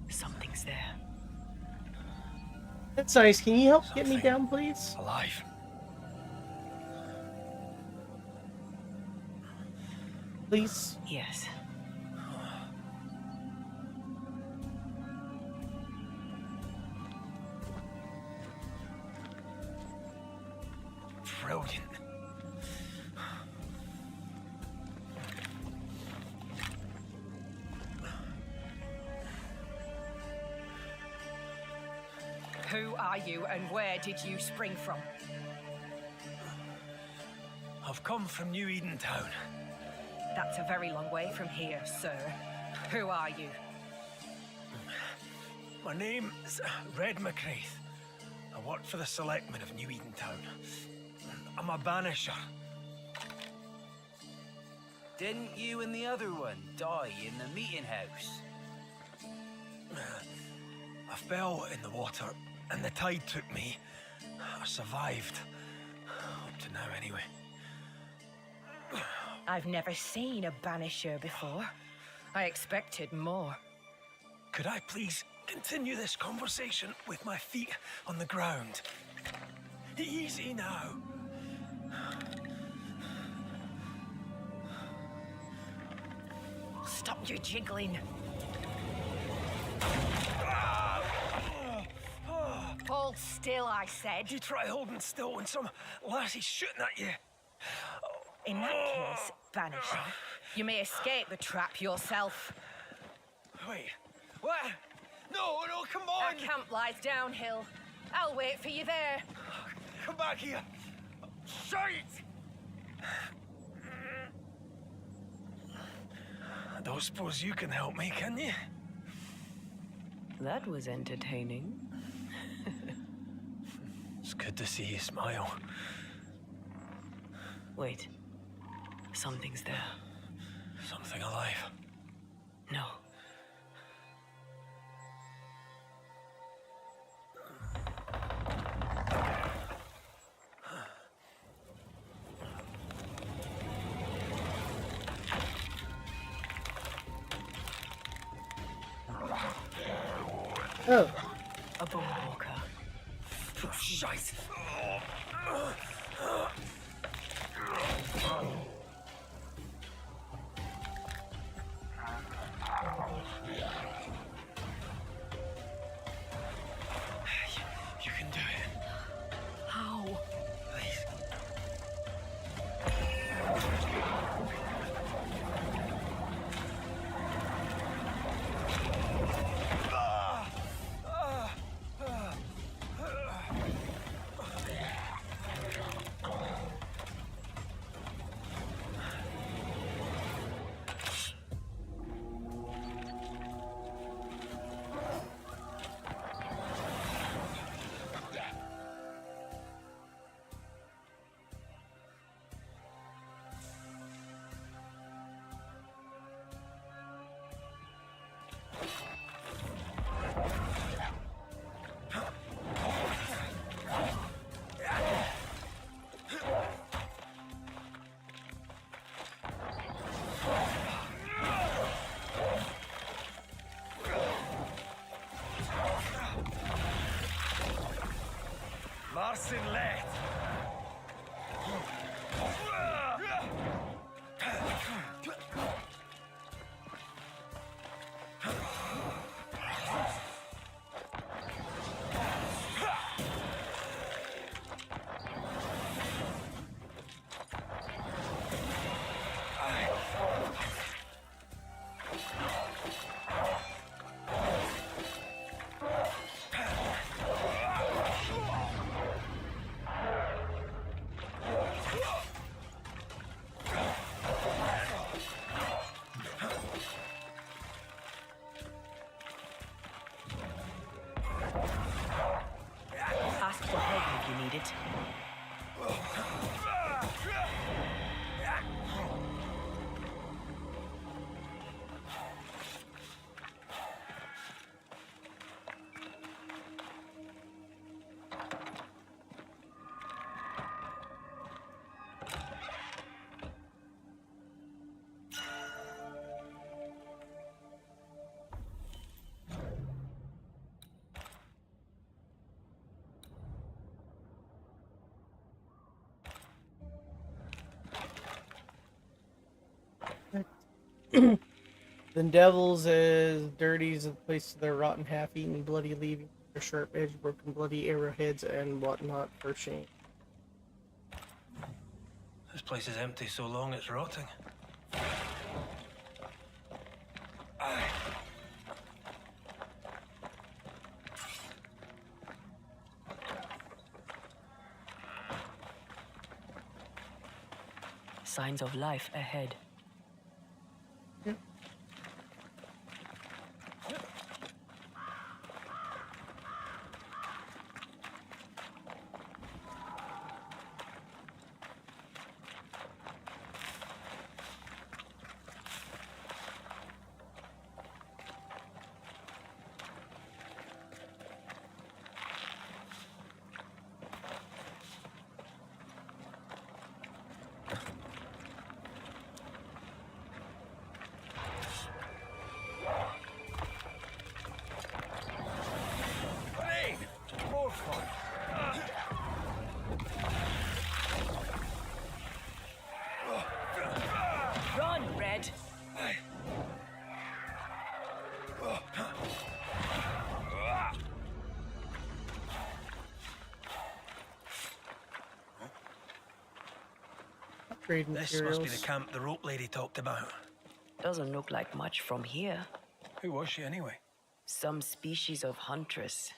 Something's there. That's nice. Can you help get me Something. down, please? Alive. Please? Yes. Brilliant. Who are you and where did you spring from? I've come from New Eden Town. That's a very long way from here, sir. Who are you? My name's Red McCraith. I work for the selectmen of New Eden Town. I'm a banisher. Didn't you and the other one die in the meeting house? I fell in the water and the tide took me. I survived. Up to now, anyway. I've never seen a Banisher before. I expected more. Could I please continue this conversation with my feet on the ground? Easy now. Stop your jiggling. Hold still, I said. You try holding still when some lassie's shooting at you. In that case, Banisher, you may escape the trap yourself. Wait, what? No, no, come on! Our camp lies downhill. I'll wait for you there. Come back here! Shite! I don't suppose you can help me, can you? That was entertaining. It's good to see you smile. Wait. Something's there. Something alive. No. Oh. A bone walker. Shite! You can do it. How? Please. Marcin left. Ask for help if you need it. The devils as dirty as the place of their rotten, half-eaten, bloody, leaving their sharp-edged, broken, bloody arrowheads and whatnot for shame. This place is empty so long it's rotting. Signs of life ahead. trade This materials. must be the camp the rope lady talked about. Doesn't look like much from here. Who was she anyway? Some species of huntress.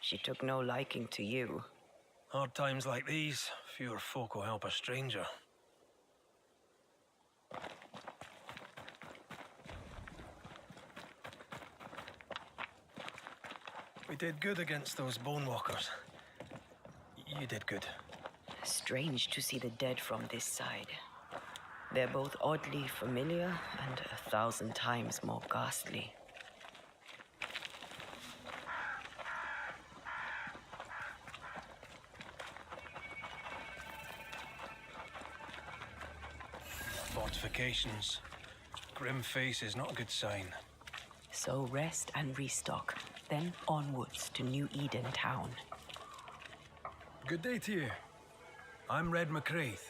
She took no liking to you. Hard times like these, fewer folk will help a stranger. We did good against those bone walkers. You did good. Strange to see the dead from this side. They're both oddly familiar and 1,000 times more ghastly. Fortifications. Grim face is not a good sign. So rest and restock, then onwards to New Eden town. Good day to you. I'm Red McCraith.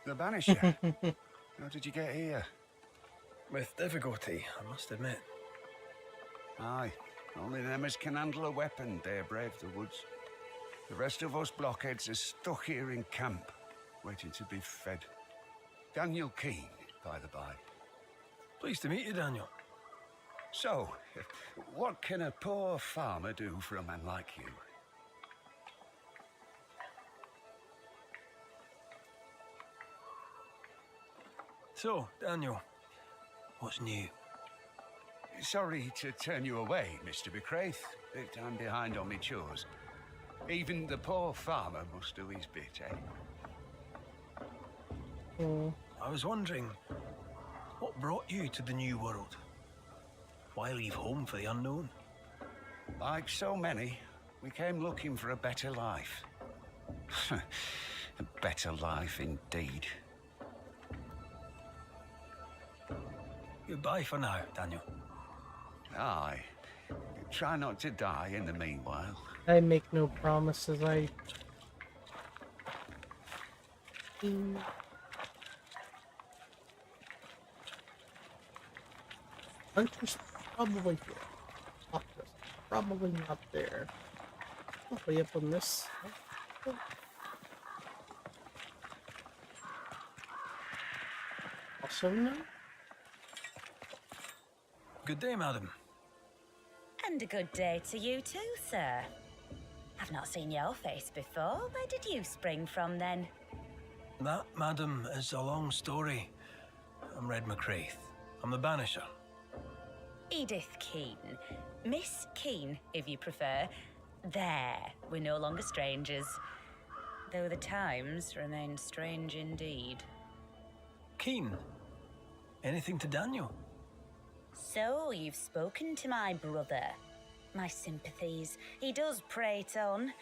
The Banisher? How did you get here? With difficulty, I must admit. Aye, only them as can handle a weapon dare brave the woods. The rest of us blockheads are stuck here in camp, waiting to be fed. Daniel Keane, by the by. Pleased to meet you, Daniel. So, what can a poor farmer do for a man like you? So, Daniel, what's new? Sorry to turn you away, Mr. McCraith, but I'm behind on my chores. Even the poor farmer must do his bit, eh? I was wondering, what brought you to the New World? Why leave home for the unknown? Like so many, we came looking for a better life. A better life indeed. Goodbye for now, Daniel. Aye. Try not to die in the meanwhile. I make no promises. Hunter's probably here. Octopus probably not there. Probably up on this. Also no. Good day, madam. And a good day to you too, sir. I've not seen your face before. Where did you spring from then? That, madam, is a long story. I'm Red McCraith. I'm the Banisher. Edith Keane. Miss Keane, if you prefer. There, we're no longer strangers. Though the times remain strange indeed. Keen. Anything to Daniel? So, you've spoken to my brother. My sympathies. He does prate on.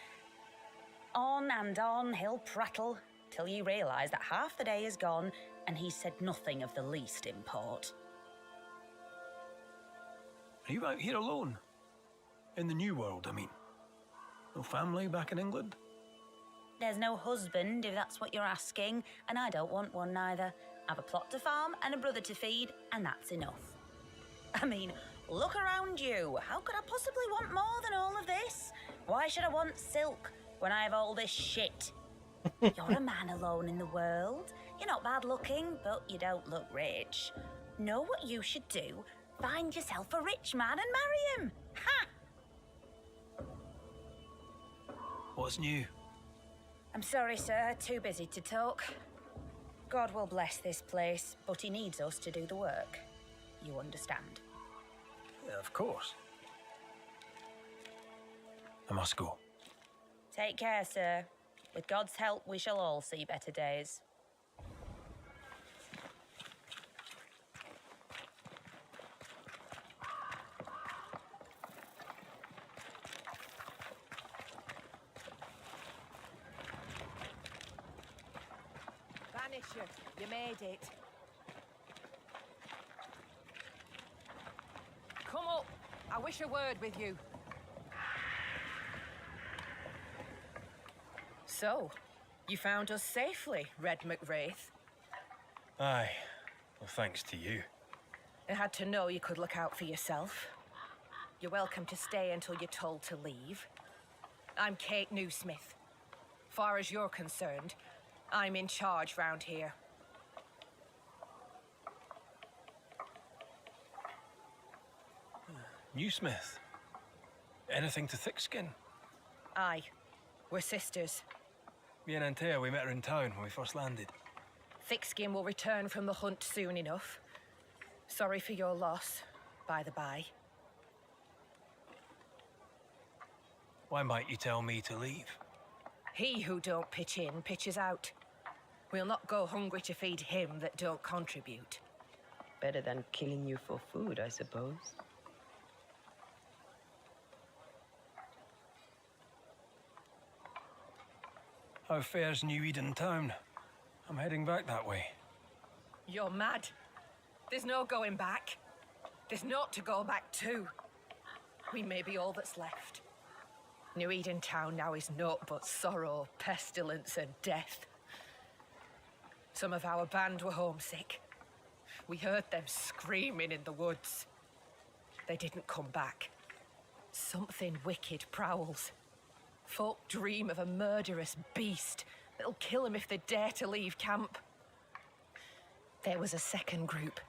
On and on he'll prattle, till you realise that half the day is gone, and he's said nothing of the least import. Are you out here alone? In the New World, I mean. No family back in England? There's no husband, if that's what you're asking, and I don't want one neither. I've a plot to farm and a brother to feed, and that's enough. I mean, look around you. How could I possibly want more than all of this? Why should I want silk when I have all this shit? You're a man alone in the world. You're not bad looking, but you don't look rich. Know what you should do? Find yourself a rich man and marry him. Ha! What's new? I'm sorry, sir. Too busy to talk. God will bless this place, but he needs us to do the work. You understand? Yeah, of course. I must go. Take care, sir. With God's help, we shall all see better days. Banisher, you made it. Come up. I wish a word with you. So, you found us safely, Red McWraith. Aye. Well, thanks to you. I had to know you could look out for yourself. You're welcome to stay until you're told to leave. I'm Kate Newsmith. Far as you're concerned, I'm in charge round here. New Smith. Anything to Thickskin? Aye. We're sisters. Me and Antea, we met her in town when we first landed. Thickskin will return from the hunt soon enough. Sorry for your loss, by the by. Why might you tell me to leave? He who don't pitch in, pitches out. We'll not go hungry to feed him that don't contribute. Better than killing you for food, I suppose. How fares New Eden town? I'm heading back that way. You're mad. There's no going back. There's naught to go back to. We may be all that's left. New Eden town now is naught but sorrow, pestilence and death. Some of our band were homesick. We heard them screaming in the woods. They didn't come back. Something wicked prowls. Folk dream of a murderous beast that'll kill them if they dare to leave camp. There was a second group.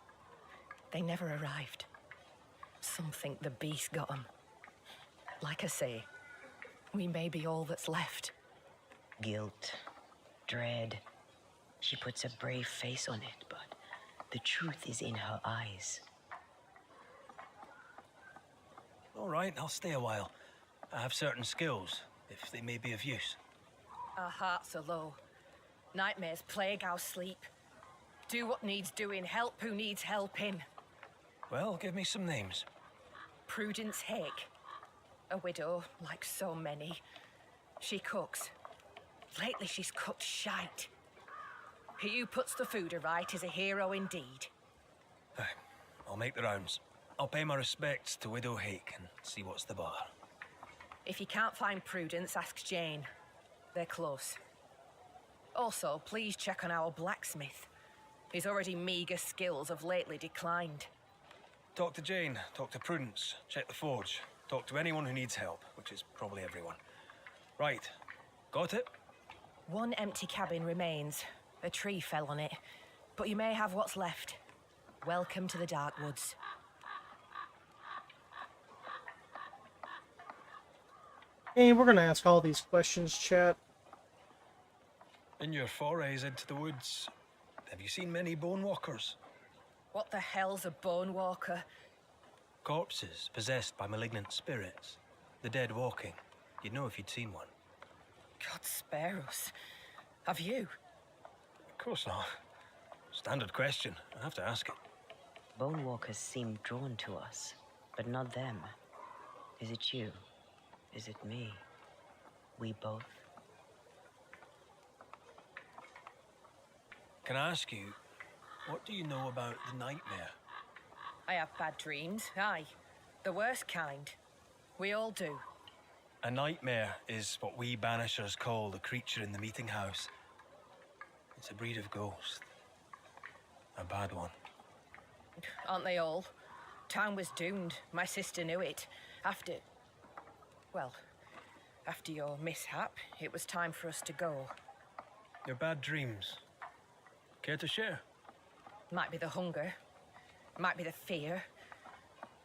They never arrived. Some think the beast got them. Like I say, we may be all that's left. Guilt, dread. She puts a brave face on it, but the truth is in her eyes. All right, I'll stay a while. I have certain skills, if they may be of use. Our hearts are low. Nightmares plague our sleep. Do what needs doing, help who needs helping. Well, give me some names. Prudence Hake. A widow, like so many. She cooks. Lately she's cooked shite. He who puts the food aright is a hero indeed. Aye, I'll make the rounds. I'll pay my respects to Widow Hake and see what's the bar. If you can't find Prudence, ask Jane. They're close. Also, please check on our blacksmith. His already meagre skills have lately declined. Talk to Jane, talk to Prudence, check the forge. Talk to anyone who needs help, which is probably everyone. Right, got it? One empty cabin remains. A tree fell on it, but you may have what's left. Welcome to the Dark Woods. Hey, we're gonna ask all these questions, chat. In your forays into the woods, have you seen many bone walkers? What the hell's a bone walker? Corpses possessed by malignant spirits. The dead walking. You'd know if you'd seen one. God spare us. Have you? Of course not. Standard question. I have to ask it. Bone walkers seem drawn to us, but not them. Is it you? Is it me? We both? Can I ask you, what do you know about the nightmare? I have bad dreams, aye. The worst kind. We all do. A nightmare is what we Banishers call the creature in the meeting house. It's a breed of ghost. A bad one. Aren't they all? Town was doomed. My sister knew it. After your mishap, it was time for us to go. Your bad dreams. Care to share? Might be the hunger. Might be the fear.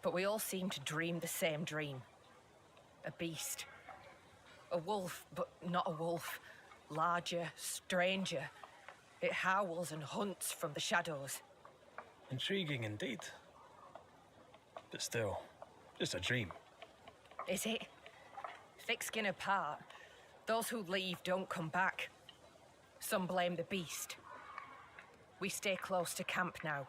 But we all seem to dream the same dream. A beast. A wolf, but not a wolf. Larger, stranger. It howls and hunts from the shadows. Intriguing indeed. But still, just a dream. Is it? Thick skin apart, those who leave don't come back. Some blame the beast. We stay close to camp now.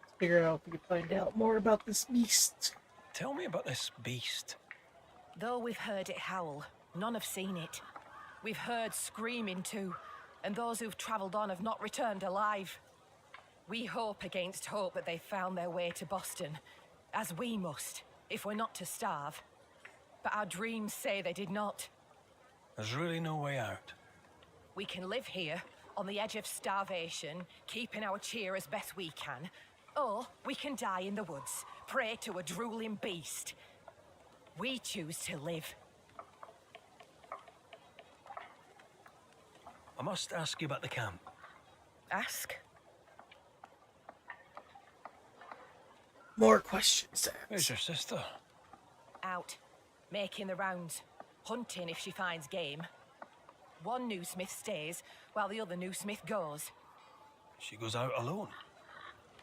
Let's figure out if we can find out more about this beast. Tell me about this beast. Though we've heard it howl, none have seen it. We've heard screaming too, and those who've travelled on have not returned alive. We hope against hope that they found their way to Boston, as we must, if we're not to starve. But our dreams say they did not. There's really no way out. We can live here, on the edge of starvation, keeping our cheer as best we can. Or we can die in the woods, prey to a drooling beast. We choose to live. I must ask you about the camp. Ask. More questions Where's asked. your sister? Out, making the rounds, hunting if she finds game. One new smith stays, while the other new smith goes. She goes out alone.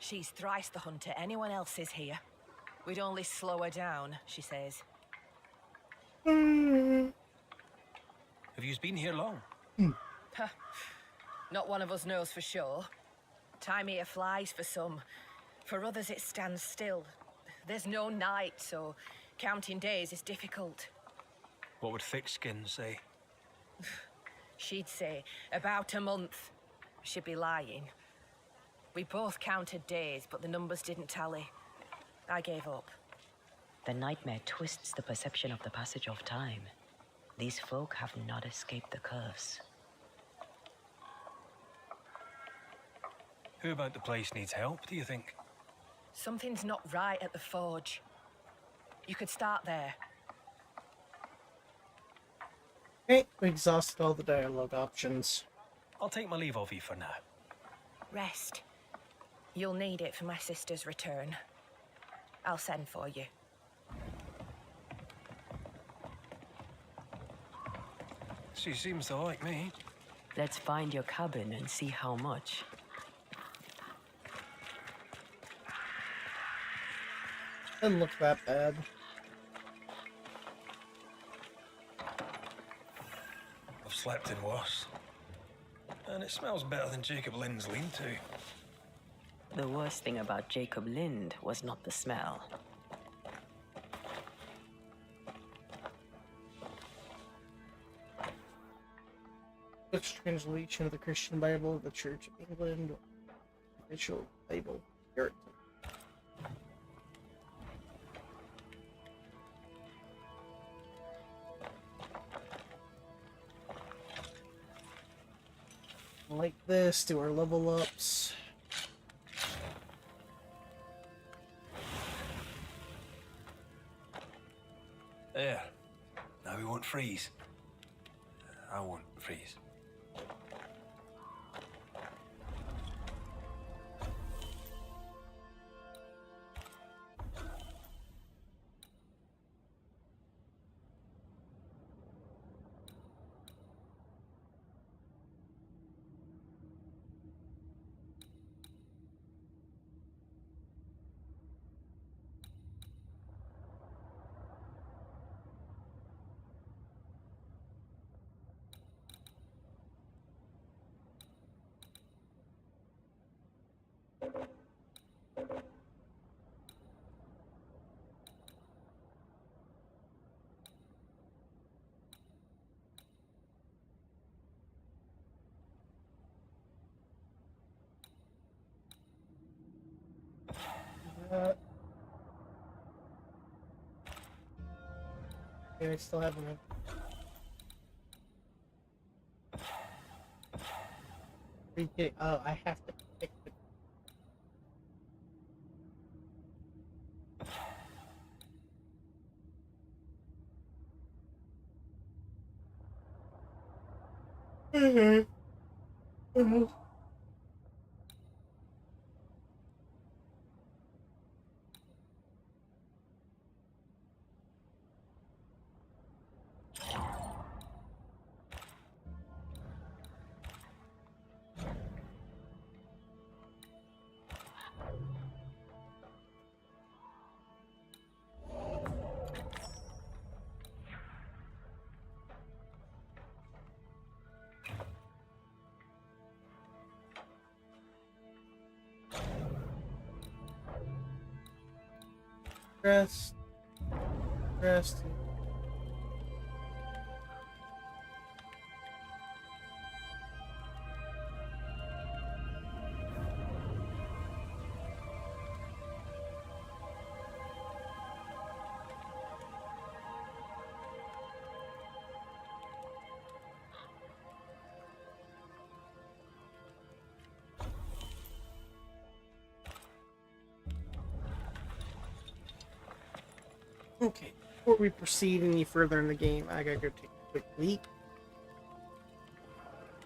She's thrice the hunter anyone else is here. We'd only slow her down, she says. Have you been here long? Not one of us knows for sure. Time here flies for some. For others it stands still. There's no night, so counting days is difficult. What would thick skin say? She'd say about a month. She'd be lying. We both counted days, but the numbers didn't tally. I gave up. The nightmare twists the perception of the passage of time. These folk have not escaped the curse. Who about the place needs help, do you think? Something's not right at the forge. You could start there. Okay, we exhausted all the dialogue options. I'll take my leave of you for now. Rest. You'll need it for my sister's return. I'll send for you. She seems to like me. Let's find your cabin and see how much. Doesn't look that bad. I've slept in worse. And it smells better than Jacob Lynn's lean-to. The worst thing about Jacob Lind was not the smell. Which translation of the Christian Bible of the Church of England? Official Bible. Here. Like this, do our level ups. There. Now we won't freeze. I won't freeze. Okay, I still have them. Okay, oh, I have to pick the... Rest. Rest. Okay, before we proceed any further in the game, I gotta go take a quick leak.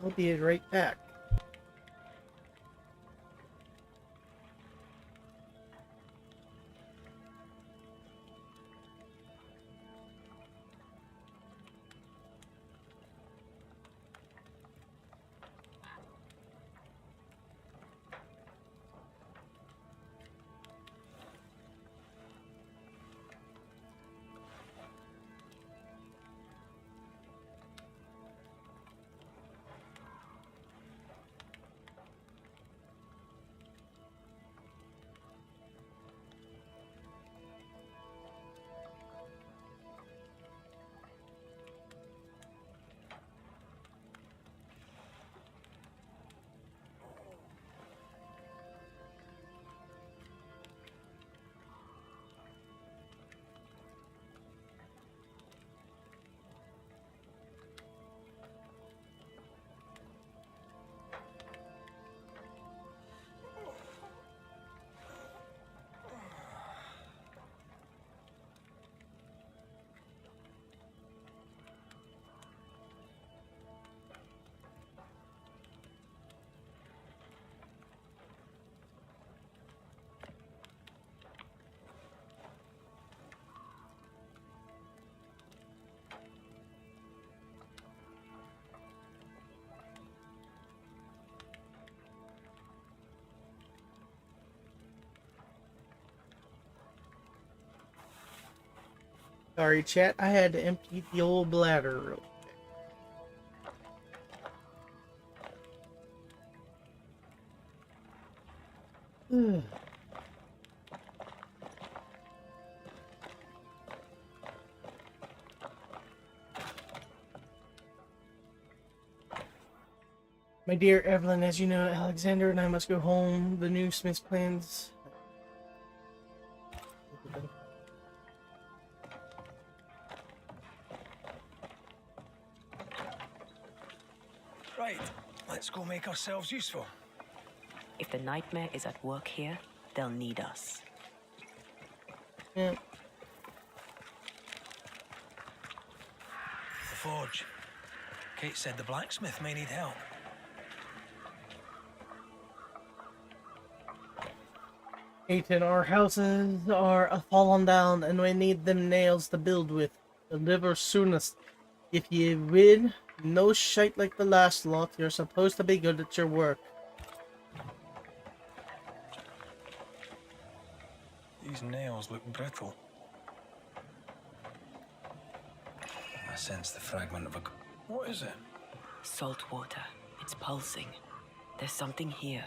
I'll be right back. Sorry, chat. I had to empty the old bladder real quick. My dear Evelyn, as you know, Alexander and I must go home. The new Smith's plans. Right, let's go make ourselves useful. If the nightmare is at work here, they'll need us. Yeah. The forge. Kate said the blacksmith may need help. Aiton, our houses are fallen down and we need them nails to build with. Deliver soonest. If ye win, no shite like the last lot, you're supposed to be good at your work. These nails look brittle. I sense the fragment of a... What is it? Salt water. It's pulsing. There's something here.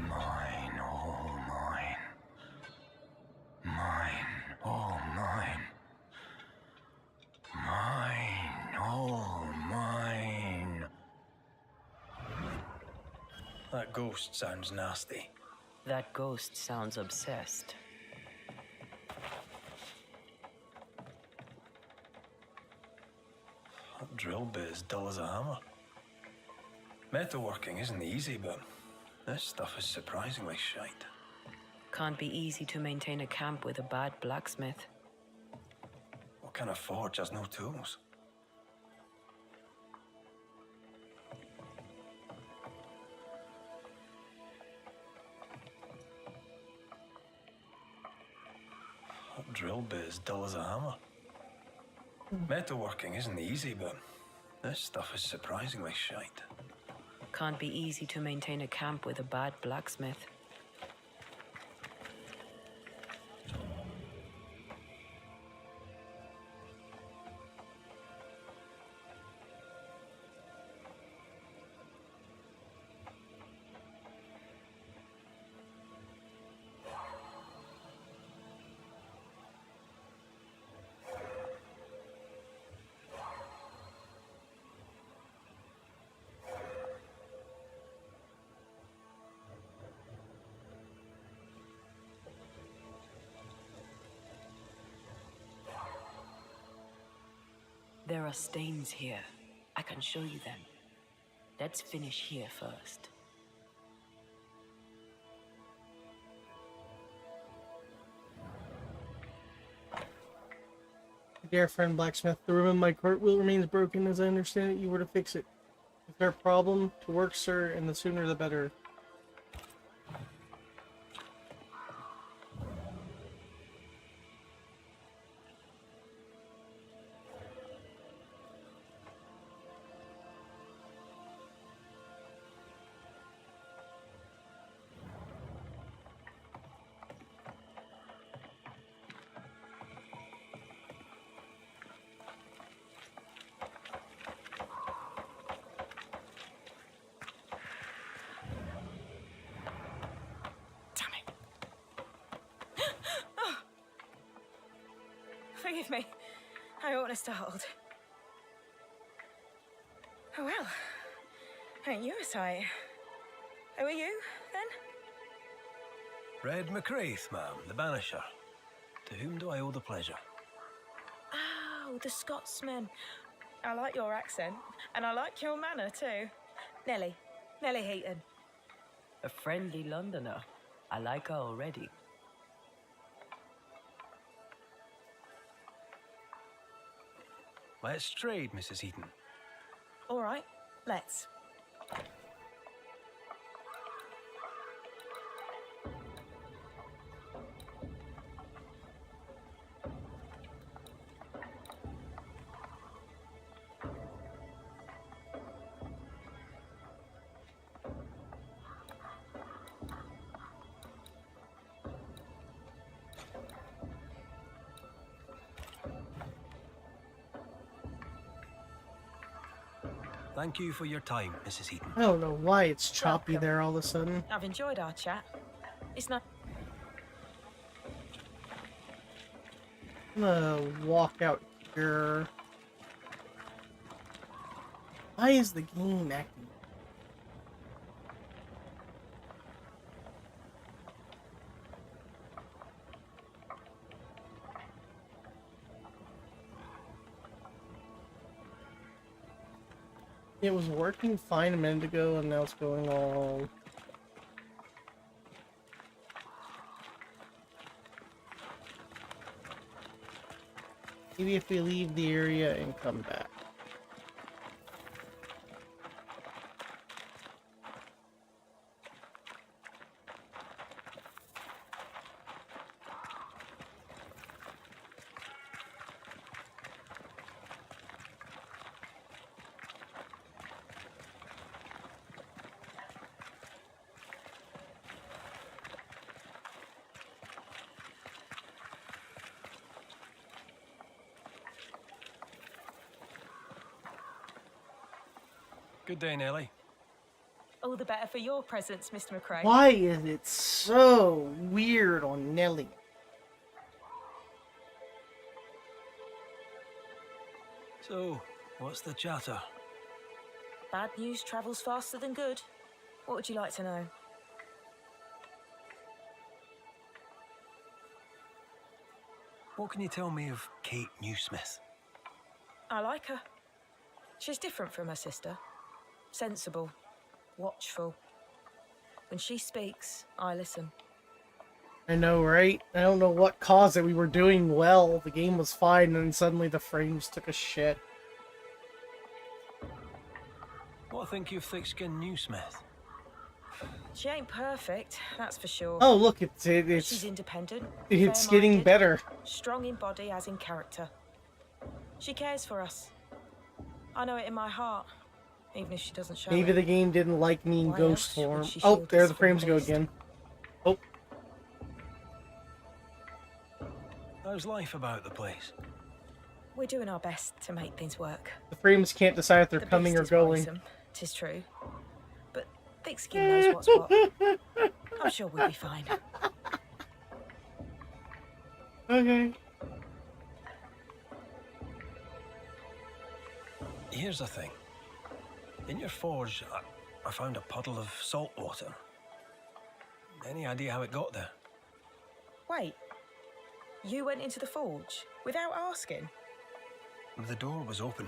Mine, all mine. Mine, all mine. Mine, all mine. That ghost sounds nasty. That ghost sounds obsessed. That drill bit is dull as a hammer. Metalworking isn't easy, but this stuff is surprisingly shite. Can't be easy to maintain a camp with a bad blacksmith. What kind of forge has no tools? That drill bit is dull as a hammer. Metalworking isn't easy, but this stuff is surprisingly shite. Can't be easy to maintain a camp with a bad blacksmith. There are stains here. I can show you them. Let's finish here first. Dear friend blacksmith, the room in my cartwheel remains broken. As I understand it, you were to fix it. If there a problem, to work, sir, and the sooner the better. Forgive me. I oughtn't have startled. Oh well. Ain't you a sight? Who are you, then? Red McCraith, ma'am, the Banisher. To whom do I owe the pleasure? Oh, the Scotsman. I like your accent, and I like your manner too. Nellie Heaton. A friendly Londoner. I like her already. Let's trade, Mrs. Heaton. All right, let's. Thank you for your time, Mrs. Eden. I don't know why it's choppy Welcome. there all of a sudden. I've enjoyed our chat. It's not. I'm gonna walk out here. Why is the game acting? It was working fine a minute ago, and now it's going all... Maybe if we leave the area and come back. Good day, Nellie. All the better for your presence, Mr. McRae. Why is it so weird on Nelly? So, what's the chatter? Bad news travels faster than good. What would you like to know? What can you tell me of Kate Newsmith? I like her. She's different from her sister. Sensible, watchful. When she speaks, I listen. I know, right? I don't know what caused it. We were doing well, the game was fine, and then suddenly the frames took a shit. What think you of thick-skinned Newsmith? She ain't perfect, that's for sure. Oh, look, She's it's independent. it's getting fair-minded, better. Strong in body as in character. She cares for us. I know it in my heart, even if she doesn't show Maybe it. the game didn't like me in Why ghost else would form. she Oh, shield there us the from frames go beast? again. Oh, How's life about the place? We're doing our best to make things work. the frames can't decide if they're The coming beast or is going. worrisome, 'tis true. But thick skin knows what's what. I'm sure we'll be fine. Okay. Here's the thing. In your forge, I found a puddle of salt water. Any idea how it got there? Wait, you went into the forge without asking? The door was open.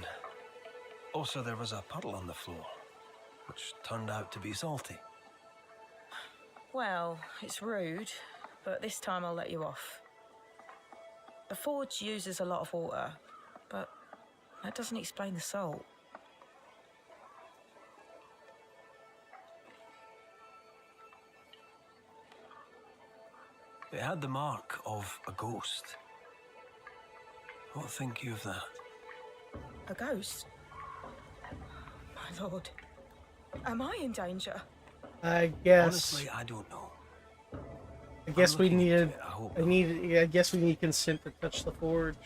Also, there was a puddle on the floor, which turned out to be salty. Well, it's rude, but this time I'll let you off. The forge uses a lot of water, but that doesn't explain the salt. It had the mark of a ghost. What think you of that? A ghost? My lord, am I in danger? I guess. Honestly, I don't know. I guess we looking into needed. it, I hope I not. needed. Yeah, I guess we need consent to touch the forge.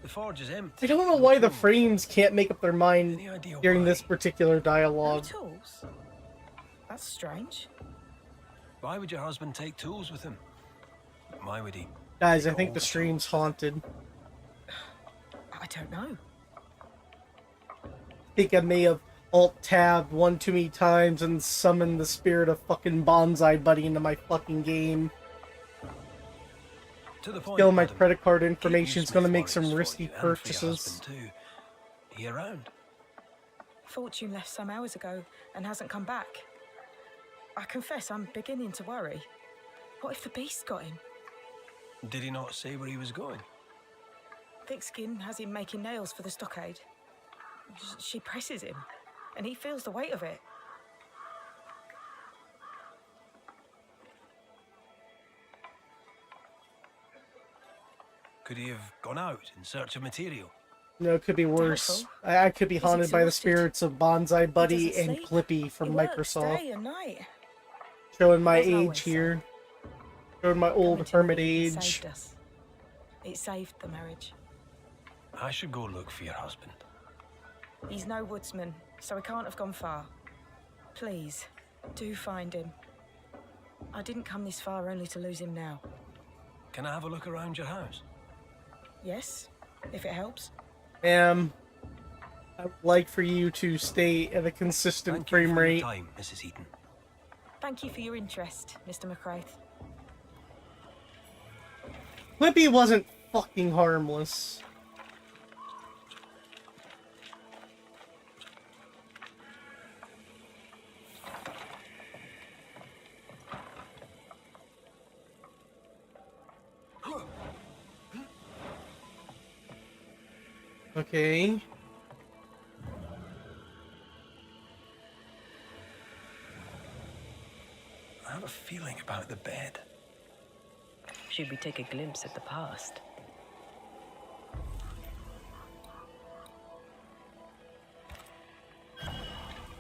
The forge is empty. I don't know No why the tools. frames can't make up their mind Any idea during why? this particular No dialogue. tools? That's strange. Why would your husband take tools with him? Why would he? Guys, I take think all the the stream's tools? haunted. I don't know. I think I may have alt-tabbed one too many times and summoned the spirit of fucking Bonsai Buddy into my fucking game. To the point, Still, my madam, credit card Kate information's Newsmith gonna make worries some for risky you and for your purchases. husband too. He around? Fortune left some hours ago and hasn't come back. I confess I'm beginning to worry. What if the beast got him? Did he not say where he was going? Thick Skin has him making nails for the stockade. She presses him, and he feels the weight of it. Could he have gone out in search of material? No, it could be worse. Doubtful. I could be He's haunted by the exhausted. spirits of Bonsai Buddy doesn't and sleep. Clippy He from works Microsoft. day and night. Showing my Wasn't age always so. here. Showing my old Coming to hermit me, it age. saved us. It saved the marriage. I should go look for your husband. He's no woodsman, so he can't have gone far. Please, do find him. I didn't come this far only to lose him now. Can I have a look around your house? Yes, if it helps. I would like for you to stay at a consistent Thank frame you for your rate. time, Mrs. Eaton. Thank you for your interest, Mr. McCraith. Clippy wasn't fucking harmless. Okay. I have a feeling about the bed. Should we take a glimpse at the past?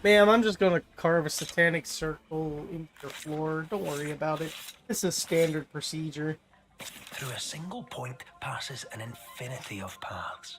Ma'am, I'm just gonna carve a satanic circle into your floor. Don't worry about it. This is standard procedure. Through a single point passes an infinity of paths.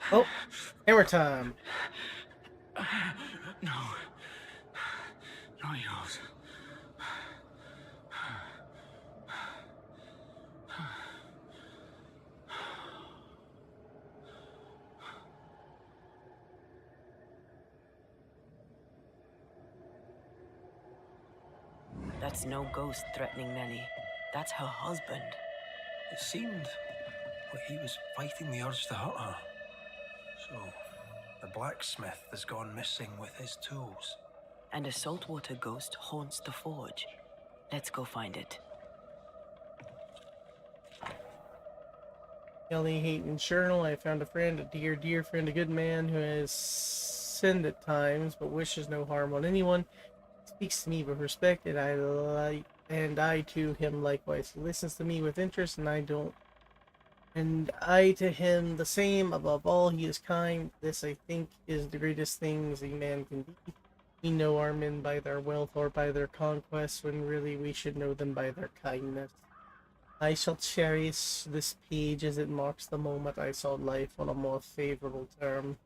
Oh, hammer time. No. Not yours. That's no ghost threatening Nellie. That's her husband. It seemed like he was fighting the urge to hurt her. So, the blacksmith has gone missing with his tools. And a saltwater ghost haunts the forge. Let's go find it. Kelly Hayton's journal. I found a friend, a dear, dear friend, a good man who has sinned at times, but wishes no harm on anyone. He speaks to me with respect, and I to him likewise. He listens to me with interest, and I to him the same. Above all, he is kind. This, I think, is the greatest things a man can be. We know our men by their wealth or by their conquests, when really we should know them by their kindness. I shall cherish this page as it marks the moment I saw life on a more favorable term.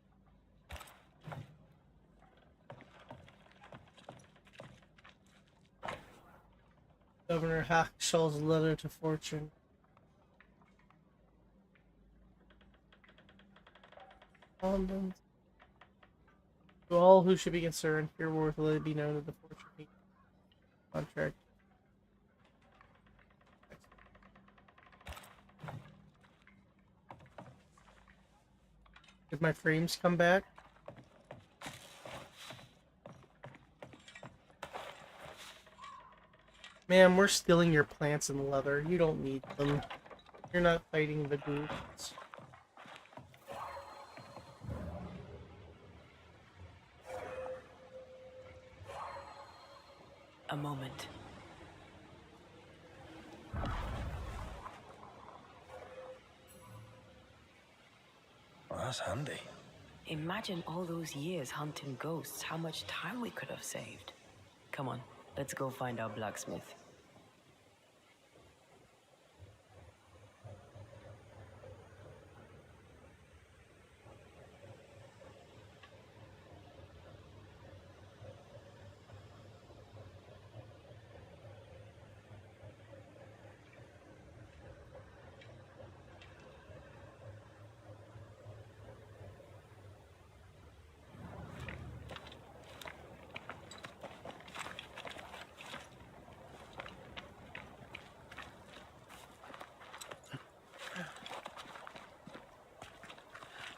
Governor Hackshaw's letter to Fortune. To all who should be concerned, hereforth let it be known that the Fortune contract. Did my frames come back? Ma'am, we're stealing your plants and leather. You don't need them. You're not fighting the ghosts. A moment. Well, that's handy. Imagine all those years hunting ghosts, how much time we could have saved. Come on, let's go find our blacksmith.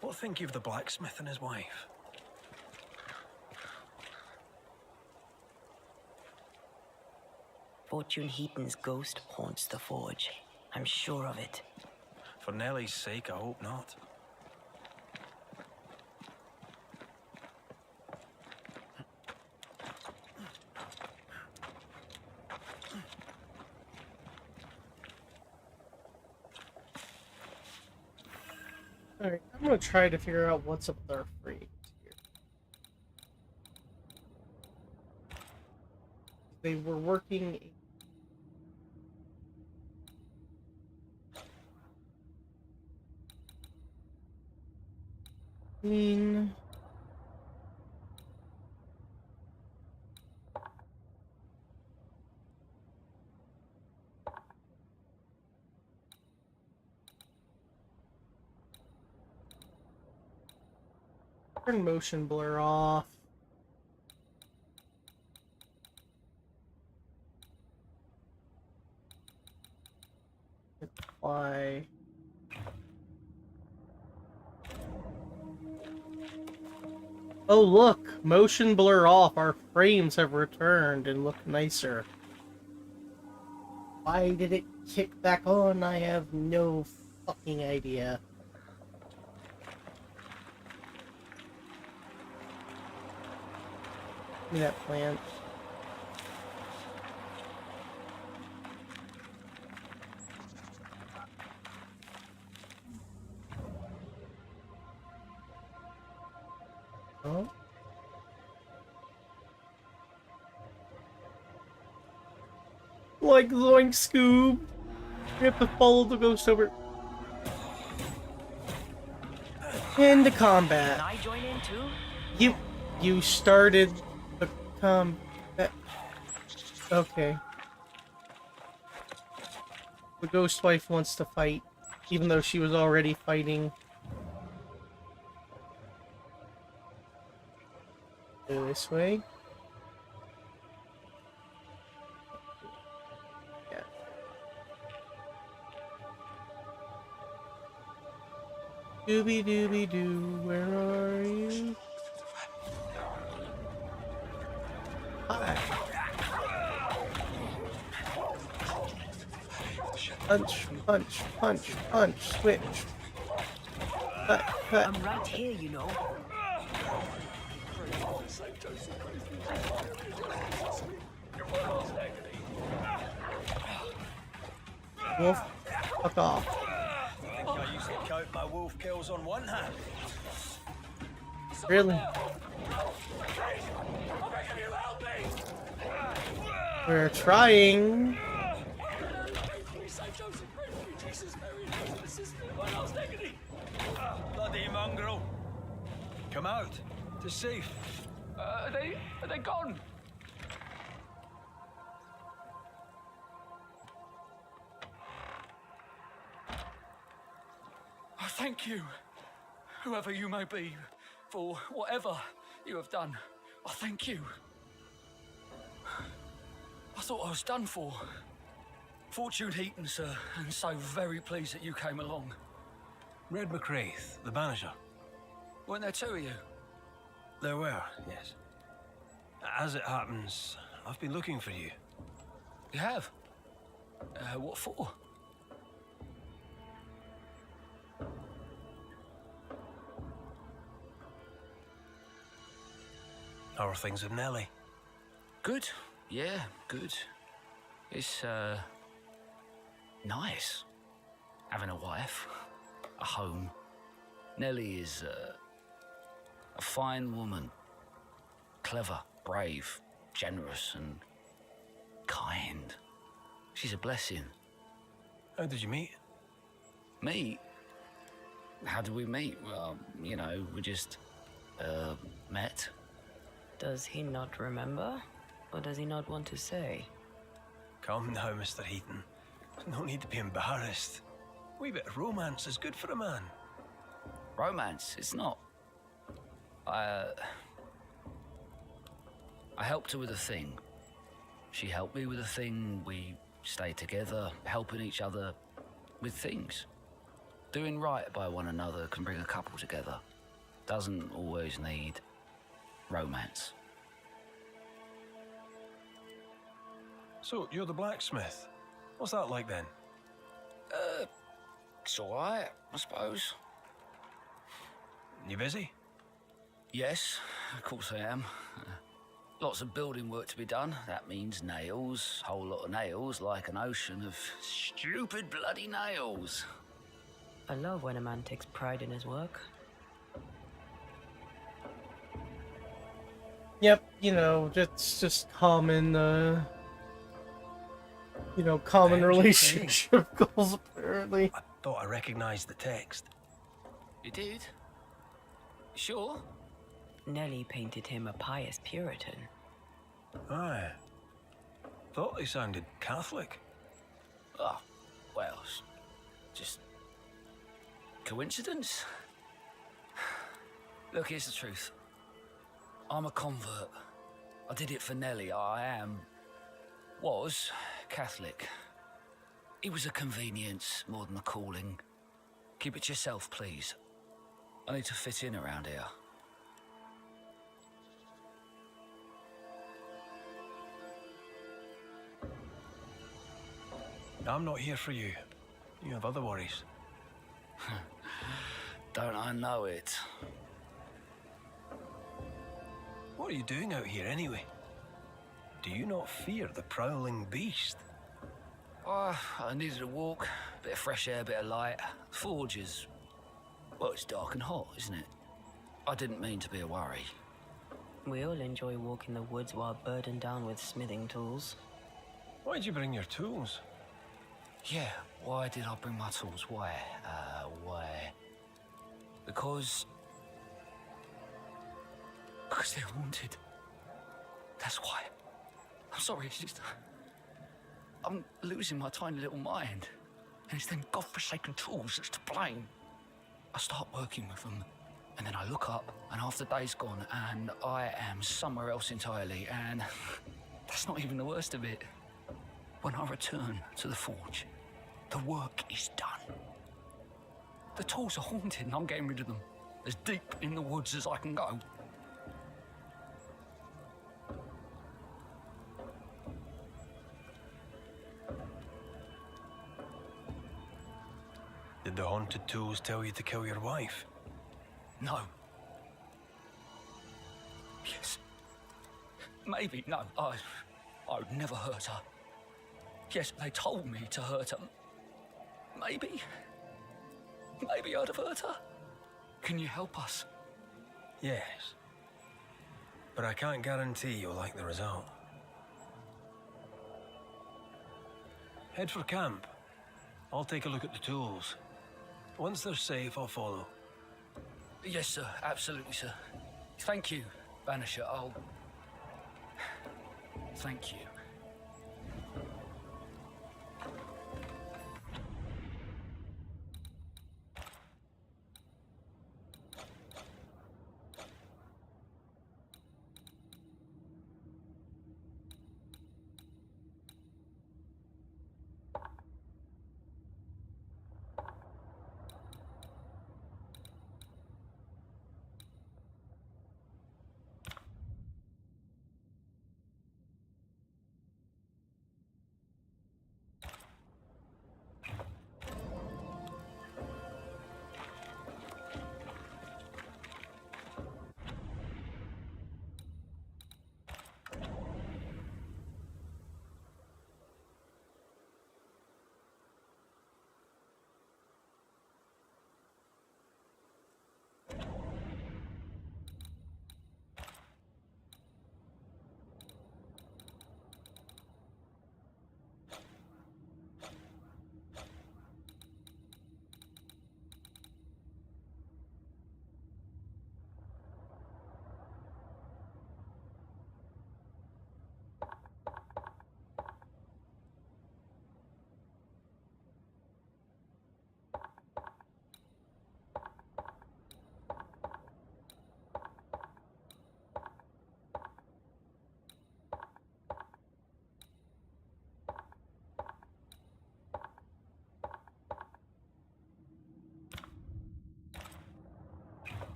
What think you of the blacksmith and his wife? Fortune Heaton's ghost haunts the forge. I'm sure of it. For Nellie's sake, I hope not. Alright, I'm gonna try to figure out what's up with our frames here. They were working. Turn motion blur off. Why? Oh look! Motion blur off. Our frames have returned and look nicer. Why did it kick back on? I have no fucking idea. Give me that plant. Oh. Like Zoink Scoob. We have to follow the ghost over. Into combat. Can I join in too? You started the combat. Okay. The ghost wife wants to fight, even though she was already fighting. Go this way. Yeah. Dooby dooby doo, where are you? Hi. Punch, punch, punch, punch, switch. Cut, cut. I'm right here, you know. Wolf, fuck off. I think I used to count my wolf kills on one hand. Really? We're trying. Bloody mongrel. Come out. It's safe. Are they gone? Oh, thank you, whoever you may be, for whatever you have done. Oh, thank you. I thought I was done for. Fortune Heaton, sir, and so very pleased that you came along. Red McCraith, the Banisher. Weren't there two of you? There were, yes. As it happens, I've been looking for you. You have? What for? How are things with Nellie? Good. Yeah, good. It's, nice. Having a wife, a home. Nellie is, a fine woman. Clever, brave, generous, and kind. She's a blessing. How did you meet? Meet? How did we meet? Well, you know, we just, met. Does he not remember? Or does he not want to say? Calm now, Mr. Heaton. No need to be embarrassed. A wee bit of romance is good for a man. Romance? It's not. I helped her with a thing. She helped me with a thing. We stayed together, helping each other with things. Doing right by one another can bring a couple together. Doesn't always need romance. So, you're the blacksmith. What's that like then? It's all right, I suppose. You busy? Yes, of course I am. Lots of building work to be done. That means nails, whole lot of nails, like an ocean of stupid bloody nails. I love when a man takes pride in his work. Yep, you know, that's just common, you know, common I heard you praying. relationship goals, apparently. I thought I recognized the text. You did? Sure? Nellie painted him a pious Puritan. Aye. Thought he sounded Catholic. Oh, well, just coincidence? Look, here's the truth. I'm a convert. I did it for Nellie. Was Catholic. It was a convenience more than a calling. Keep it to yourself, please. I need to fit in around here. I'm not here for you. You have other worries. Don't I know it? What are you doing out here anyway? Do you not fear the prowling beast? Oh, I needed a walk, bit of fresh air, bit of light. Forge is... well, it's dark and hot, isn't it? I didn't mean to be a worry. We all enjoy walking the woods while burdened down with smithing tools. Why'd you bring your tools? Yeah, why did I bring my tools? Why? Because they're haunted. That's why. I'm sorry, it's just... I'm losing my tiny little mind. And it's them godforsaken tools that's to blame. I start working with them, and then I look up, and half the day's gone, and I am somewhere else entirely, and that's not even the worst of it. When I return to the forge, the work is done. The tools are haunted, and I'm getting rid of them. As deep in the woods as I can go. Did the haunted tools tell you to kill your wife? No. Yes. Maybe, no. I would never hurt her. Yes, they told me to hurt her. Maybe I'd have hurt her. Can you help us? Yes. But I can't guarantee you'll like the result. Head for camp. I'll take a look at the tools. Once they're safe, I'll follow. Yes, sir. Absolutely, sir. Thank you, Banisher. Thank you.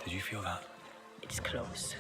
Did you feel that? It's close.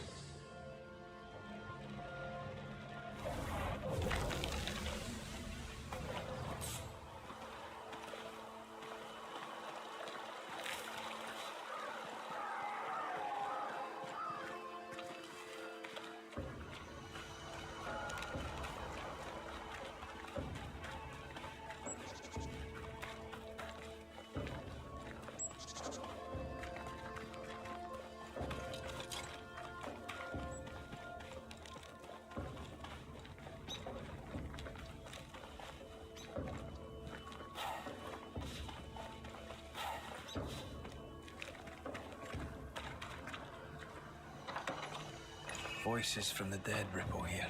voices from the dead ripple here.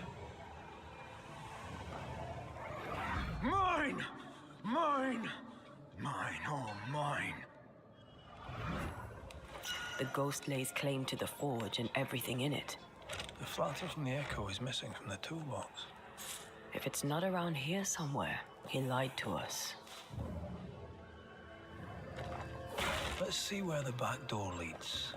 Mine! Mine! Mine, oh mine. The ghost lays claim to the forge and everything in it. The flatter from the echo is missing from the toolbox. If it's not around here somewhere, he lied to us. Let's see where the back door leads.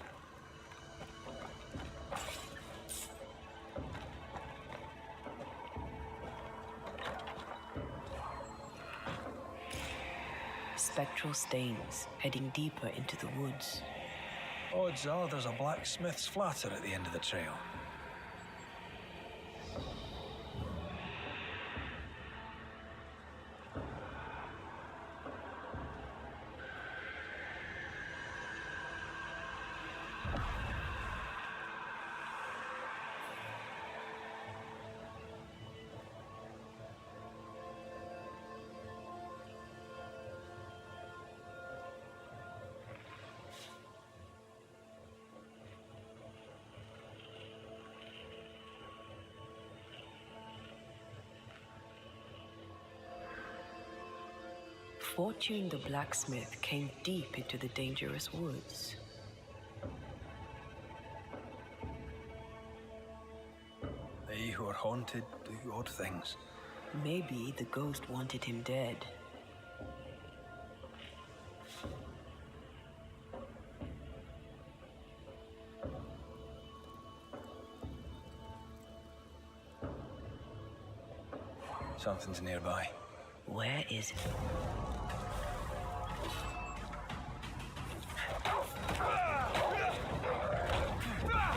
Spectral stains heading deeper into the woods. Odds are there's a blacksmith's flatter at the end of the trail. Fortune the blacksmith came deep into the dangerous woods. They who are haunted do odd things. Maybe the ghost wanted him dead. Something's nearby. Where is it?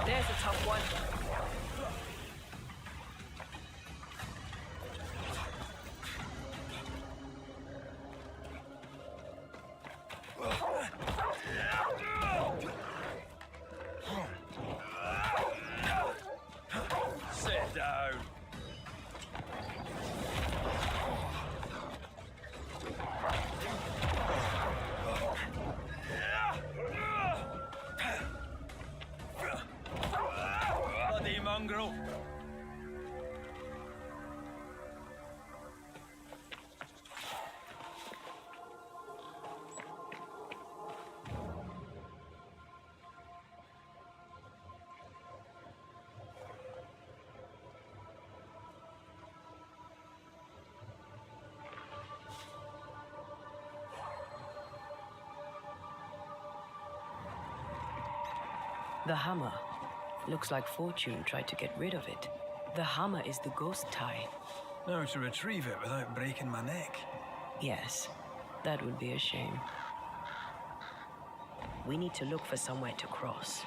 There's a tough one. Sit down. Bloody mongrel. The hammer. Looks like Fortune tried to get rid of it. The hammer is the ghost tie. Now to retrieve it without breaking my neck. Yes, that would be a shame. We need to look for somewhere to cross.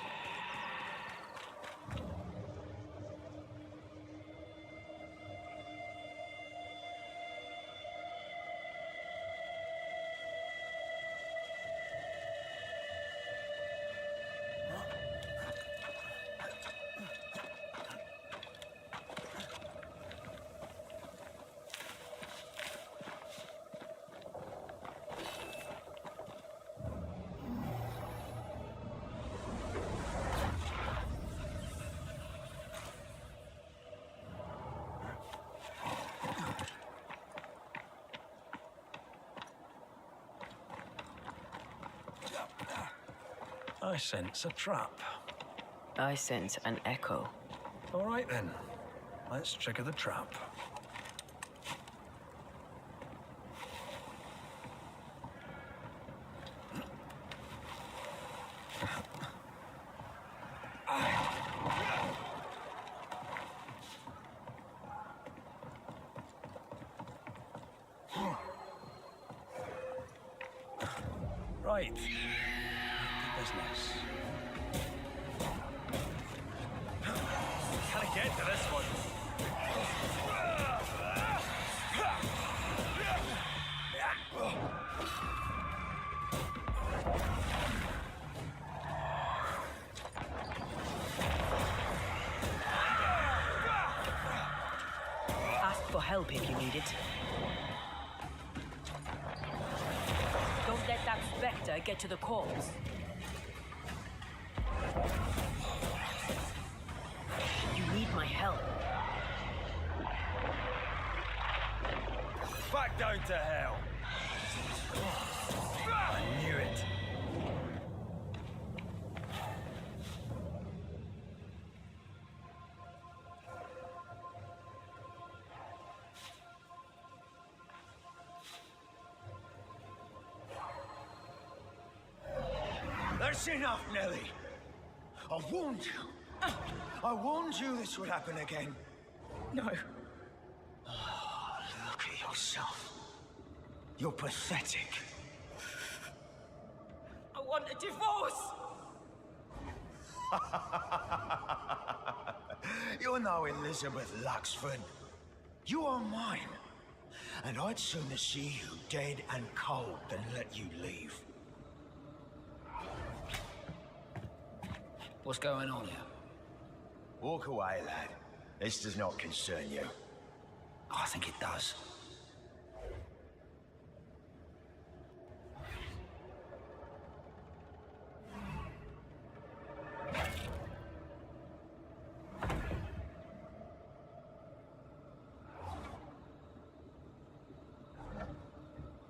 I sense a trap. I sense an echo. All right then, let's trigger the trap. Right. Business. Can I get to this one? Ask for help if you need it. Don't let that spectre get to the corpse. You need my help. Back down to hell. I knew it. That's enough, Nellie. I warned you. I warned you this would happen again. No. Look at yourself. You're pathetic. I want a divorce! You're no Elizabeth Luxford. You are mine. And I'd sooner see you dead and cold than let you leave. What's going on here? Walk away, lad. This does not concern you. I think it does.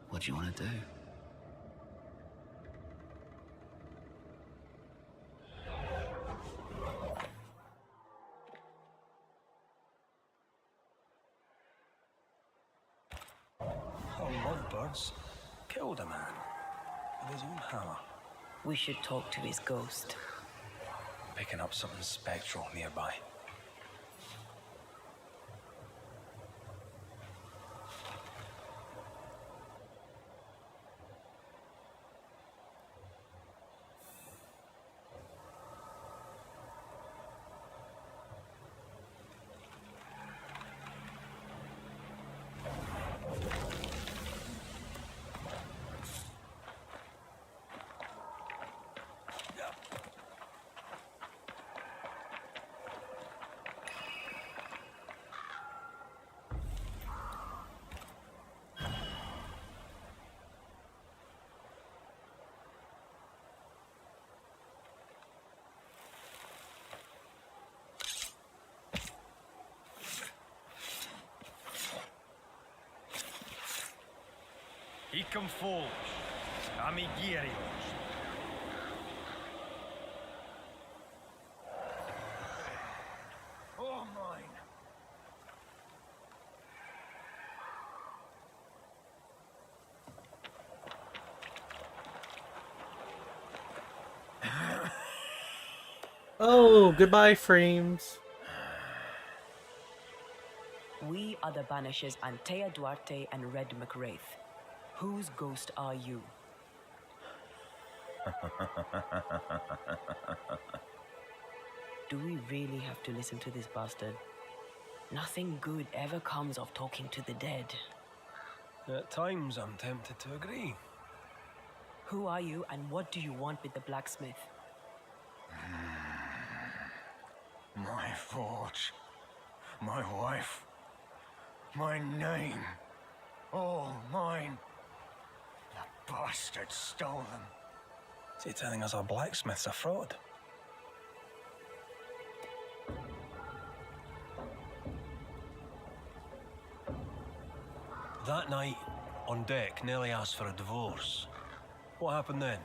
What do you want to do? Oh, Mudbirds killed a man with his own hammer. We should talk to his ghost. Picking up something spectral nearby. Icum Fols, Amigirios. Oh, mine. Oh, goodbye, frames. We are the Banishers Antea Duarte and Red McWraith. Whose ghost are you? Do we really have to listen to this bastard? Nothing good ever comes of talking to the dead. At times, I'm tempted to agree. Who are you and what do you want with the blacksmith? My forge. My wife. My name. All mine. The bastard stole them. Is he telling us our blacksmith's a fraud? That night, on deck, Nellie asked for a divorce. What happened then?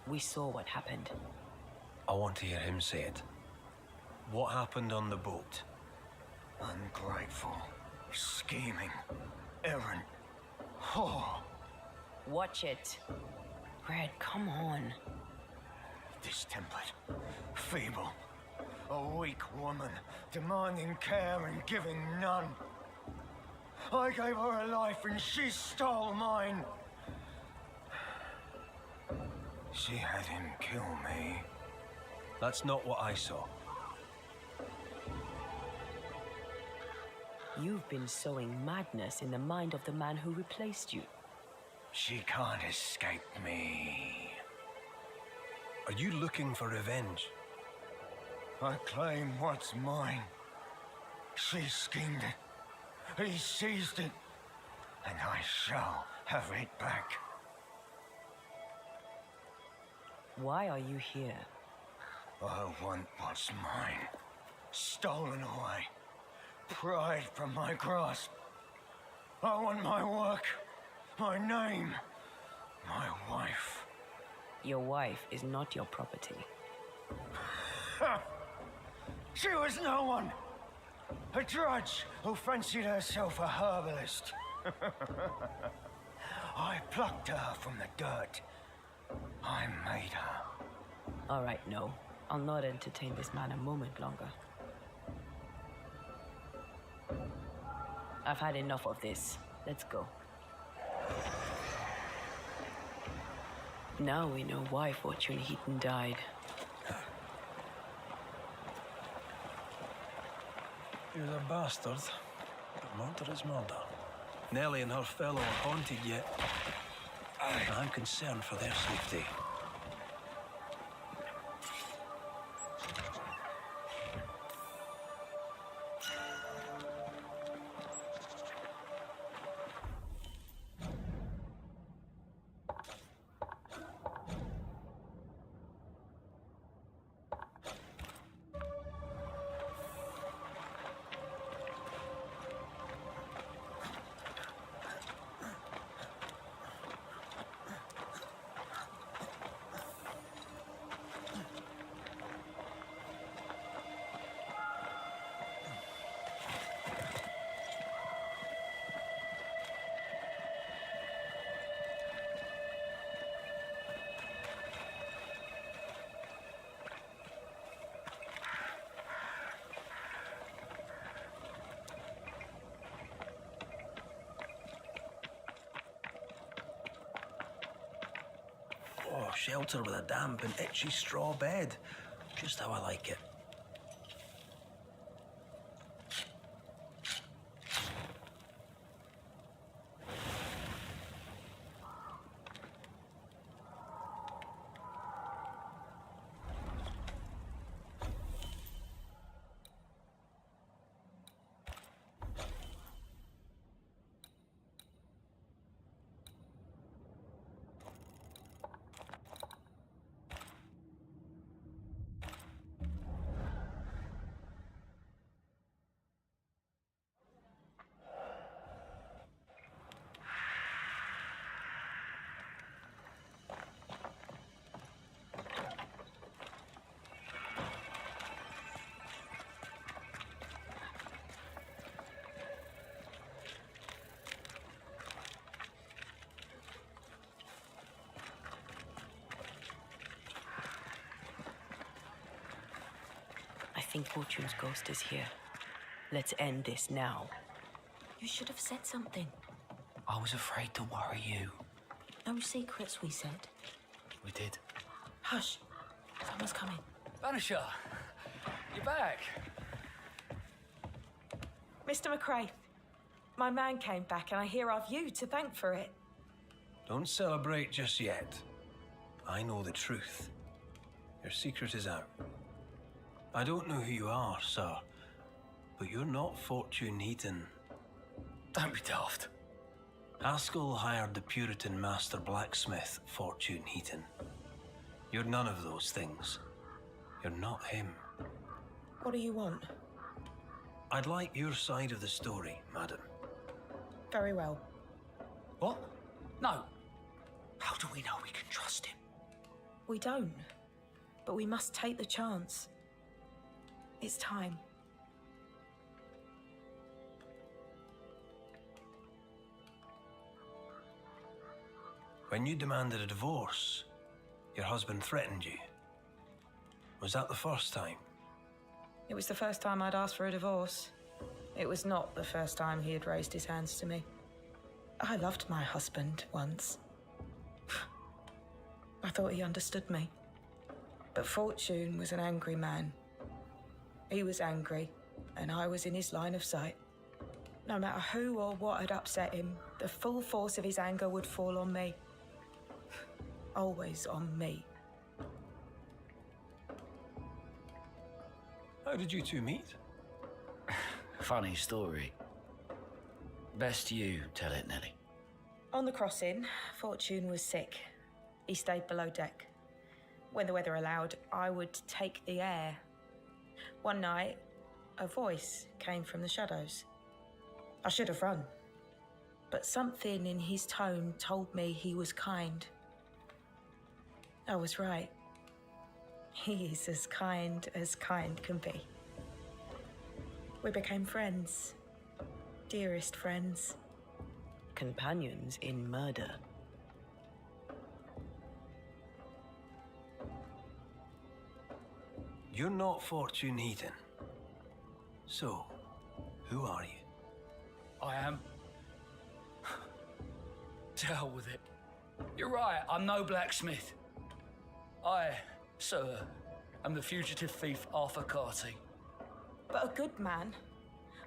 We saw what happened. I want to hear him say it. What happened on the boat? Ungrateful. Scheming. Errant. Whore. Watch it. Red, come on. Distempered. Feeble. A weak woman. Demanding care and giving none. I gave her a life and she stole mine. She had him kill me. That's not what I saw. You've been sowing madness in the mind of the man who replaced you. She can't escape me. Are you looking for revenge? I claim what's mine. She schemed it. He seized it. And I shall have it back. Why are you here? I want what's mine. stolen away. Pride from my grasp. I want my work, my name, my wife. Your wife is not your property. She was no one. A drudge who fancied herself a herbalist. I plucked her from the dirt. I made her. All right, no. I'll not entertain this man a moment longer. I've had enough of this. Let's go. Now we know why Fortune Heaton died. He was a bastard, but murder is murder. Nellie and her fellow are haunted yet. I'm concerned for their safety. Oh, shelter with a damp and itchy straw bed. Just how I like it. I think Fortune's ghost is here. Let's end this now. You should have said something. I was afraid to worry you. No secrets, we said. We did. Hush. Someone's coming. Banisher, you're back. Mr. McCrae, my man came back and I hear I've you to thank for it. Don't celebrate just yet. I know the truth. Your secret is out. I don't know who you are, sir, but you're not Fortune Heaton. Don't be daft. Haskell hired the Puritan master blacksmith, Fortune Heaton. You're none of those things. You're not him. What do you want? I'd like your side of the story, madam. Very well. What? No. How do we know we can trust him? We don't. But we must take the chance. It's time. When you demanded a divorce, your husband threatened you. Was that the first time? It was the first time I'd asked for a divorce. It was not the first time he had raised his hands to me. I loved my husband once. I thought he understood me. But Fortune was an angry man. He was angry, and I was in his line of sight. No matter who or what had upset him, the full force of his anger would fall on me. Always on me. How did you two meet? Funny story. Best you tell it, Nellie. On the crossing, Fortune was sick. He stayed below deck. When the weather allowed, I would take the air. One night, A voice came from the shadows. I should have run, but something in his tone told me he was kind. I was right. He is as kind can be. We became friends, dearest friends. Companions in murder. You're not Fortune Heaton. So, who are you? I am. To hell with it. You're right, I'm no blacksmith. I, sir, am the fugitive thief Arthur Carty. But a good man.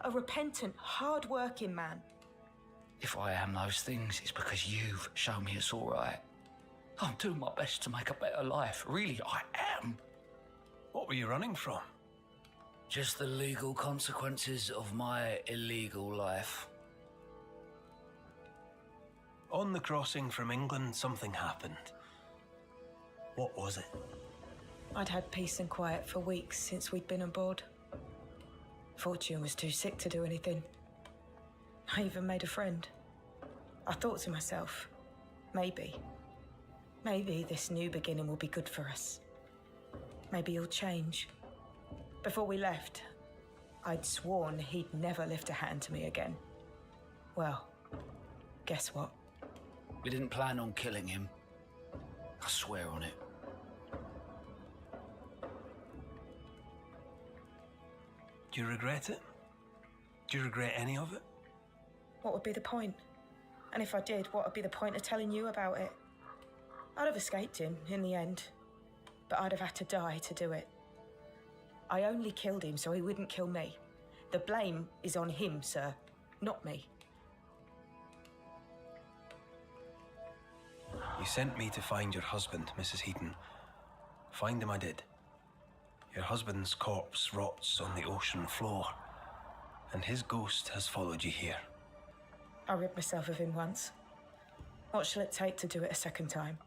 A repentant, hard-working man. If I am those things, it's because you've shown me it's all right. I'm doing my best to make a better life. Really, I am. What were you running from? Just the legal consequences of my illegal life. On the crossing from England, something happened. What was it? I'd had peace and quiet for weeks since we'd been on board. Fortune was too sick to do anything. I even made a friend. I thought to myself, maybe this new beginning will be good for us. Maybe he'll change. Before we left, I'd sworn he'd never lift a hand to me again. Well, guess what? We didn't plan on killing him. I swear on it. Do you regret it? Do you regret any of it? What would be the point? And if I did, what would be the point of telling you about it? I'd have escaped him in the end, but I'd have had to die to do it. I only killed him so he wouldn't kill me. The blame is on him, sir, not me. You sent me to find your husband, Mrs. Heaton. Find him I did. Your husband's corpse rots on the ocean floor, and his ghost has followed you here. I rid myself of him once. What shall it take to do it a second time?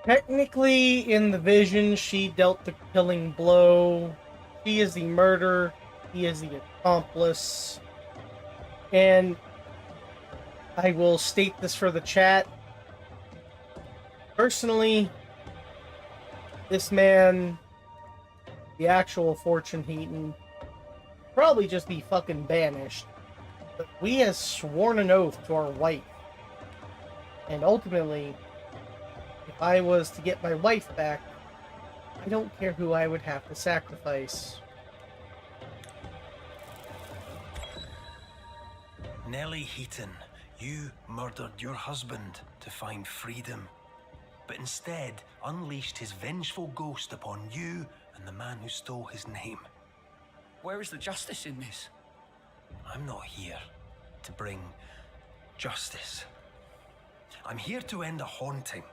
Technically, in the vision, she dealt the killing blow. She is the murderer. He is the accomplice. And I will state this for the chat. Personally, this man, the actual Fortune Heaton, probably just be fucking banished. But we have sworn an oath to our wife. And ultimately, if I was to get my wife back, I don't care who I would have to sacrifice. Nellie Heaton, you murdered your husband to find freedom, but instead unleashed his vengeful ghost upon you and the man who stole his name. Where is the justice in this? I'm not here to bring justice. I'm here to end a haunting.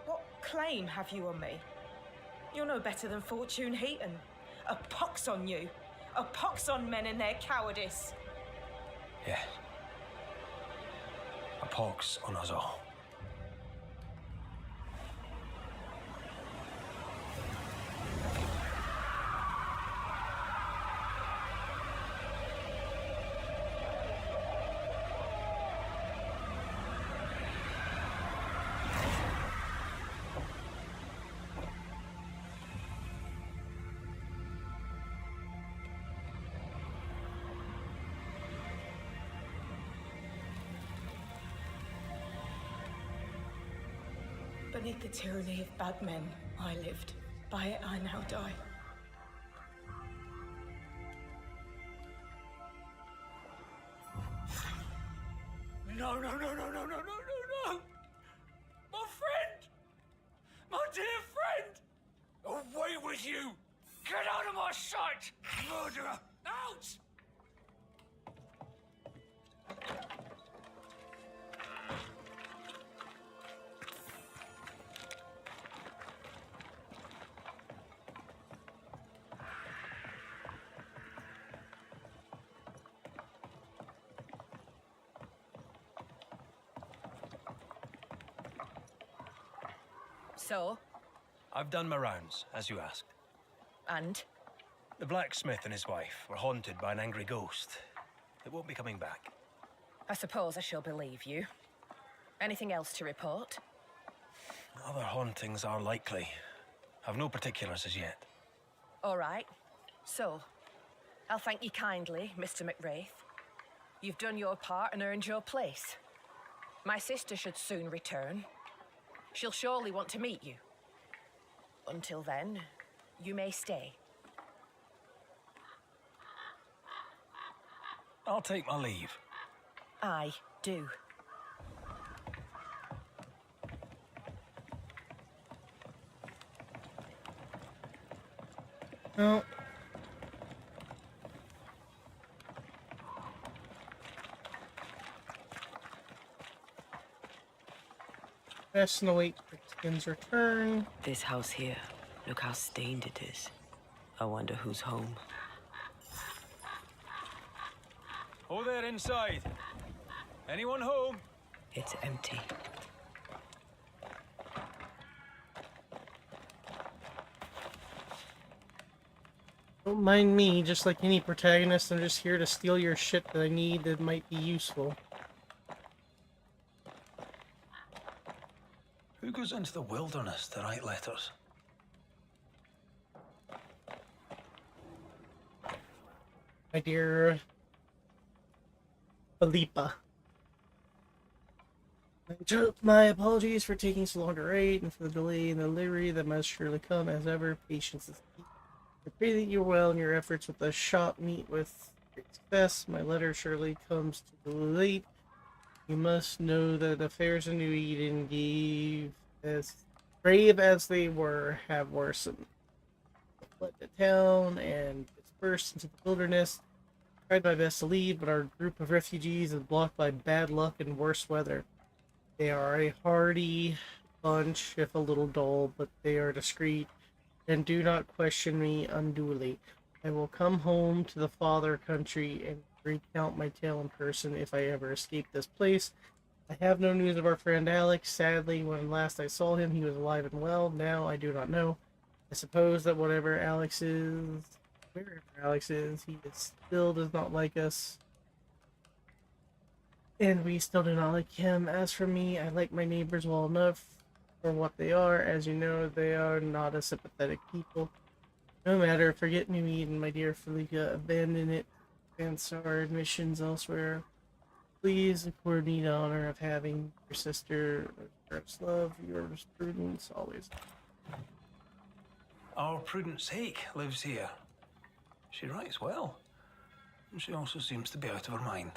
What claim have you on me? You're no better than Fortune Heaton. A pox on you. A pox on men and their cowardice. Yeah. A pox on us all. Beneath the tyranny of bad men, I lived. By it, I now die. No, no, no, no, no, no, no, no, no! My friend! My dear friend! Away with you! Get out of my sight! So? I've done my rounds, as you asked. And? The blacksmith and his wife were haunted by an angry ghost. It won't be coming back. I suppose I shall believe you. Anything else to report? Other hauntings are likely. I've no particulars as yet. All right. So, I'll thank you kindly, Mr. McWraith. You've done your part and earned your place. My sister should soon return. She'll surely want to meet you. Until then, you may stay. I'll take my leave. I do. Well, rest and await Skin's return. This house here, look how stained it is. I wonder who's home. Oh, there inside. Anyone home? It's empty. Don't mind me, just like any protagonist, I'm just here to steal your shit that I need that might be useful. Who goes into the wilderness to write letters? My dear Philippa. My apologies for taking so long to write and for the delay in the delivery that must surely come as ever. Patience is key. I pray that you're well in your efforts with the shop meet with great success. My letter surely comes too late. You must know that affairs in New Eden grave as they were, have worsened. I fled the town and dispersed into the wilderness. Tried my best to leave, but our group of refugees is blocked by bad luck and worse weather. They are a hardy bunch, if a little dull, but they are discreet, and do not question me unduly. I will come home to the father country and recount my tale in person if I ever escape this place. I have no news of our friend Alex. Sadly, when last I saw him, he was alive and well. Now I do not know. I suppose that wherever Alex is, he still does not like us. And we still do not like him. As for me, I like my neighbors well enough for what they are. As you know, they are not a sympathetic people. No matter, forget New Eden, my dear Felica. Abandon it. Advance our admissions elsewhere. Please accord me the honor of having your sister, perhaps love, yours, Prudence, always. Our Prudence Hake lives here. She writes well. And she also seems to be out of her mind.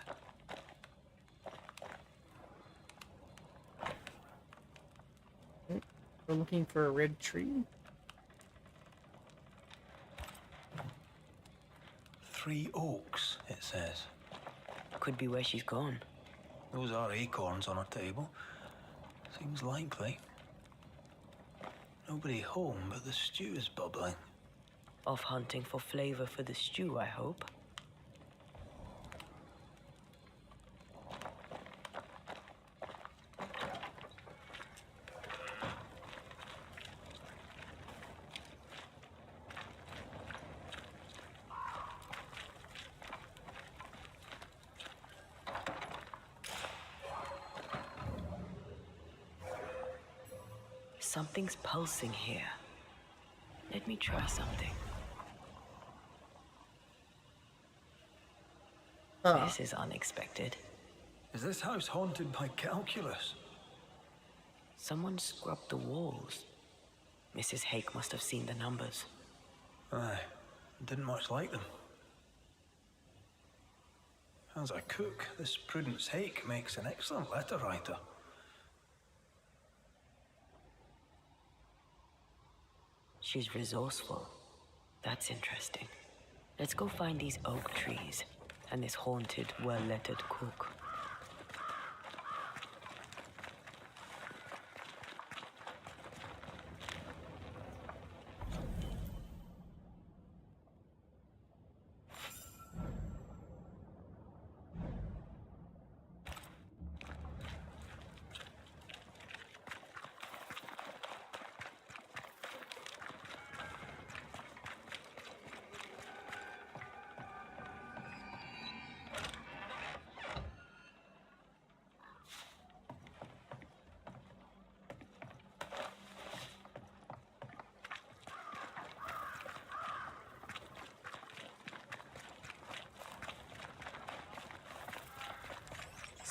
We're looking for a red tree. 3 oaks, it says. Could be where she's gone. Those are acorns on her table. Seems likely. Nobody home, but the stew is bubbling. Off hunting for flavor for the stew, I hope. Something's pulsing here. Let me try something. This is unexpected. Is this house haunted by calculus? Someone scrubbed the walls. Mrs. Hake must have seen the numbers. Aye, didn't much like them. As a cook, this Prudence Hake makes an excellent letter writer. She's resourceful. That's interesting. Let's go find these oak trees and this haunted, well-lettered cook.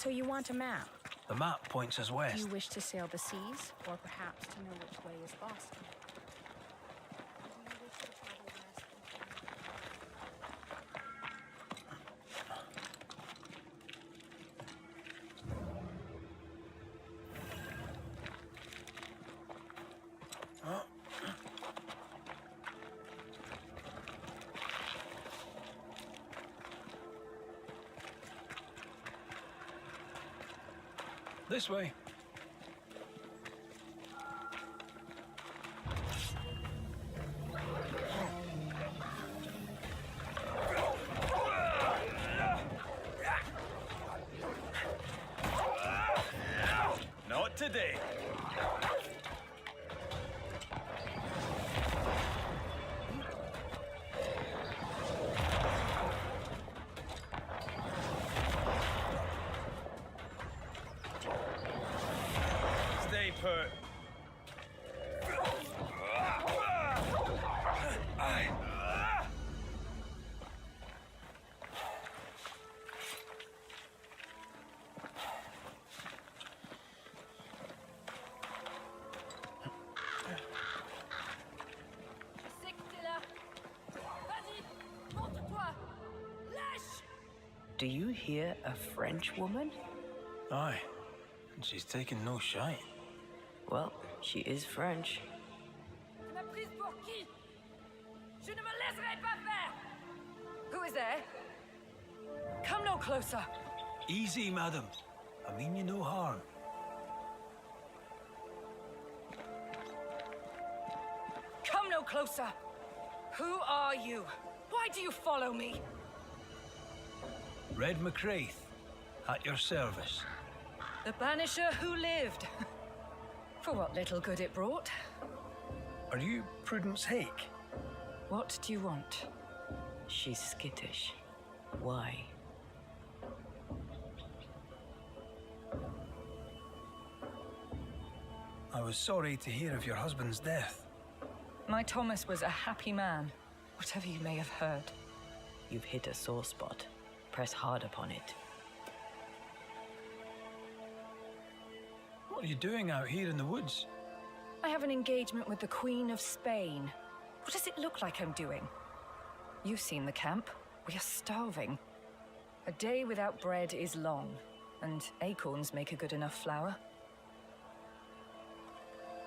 So you want a map? The map points us Do west. you wish to sail the seas, or perhaps to know which way is Boston? This way. Not today. Stay put. Do you hear a French woman? Aye. And she's taking no shite. Well, she is French. Who is there? Come no closer. Easy, madam. I mean you no harm. Come no closer. Who are you? Why do you follow me? Red McCraith, at your service. The banisher who lived. For what little good it brought. Are you Prudence Hake? What do you want? She's skittish. Why? I was sorry to hear of your husband's death. My Thomas was a happy man, whatever you may have heard. You've hit a sore spot. Press hard upon it. What are you doing out here in the woods? I have an engagement with the Queen of Spain. What does it look like I'm doing? You've seen the camp. We are starving. A day without bread is long, and acorns make a good enough flour.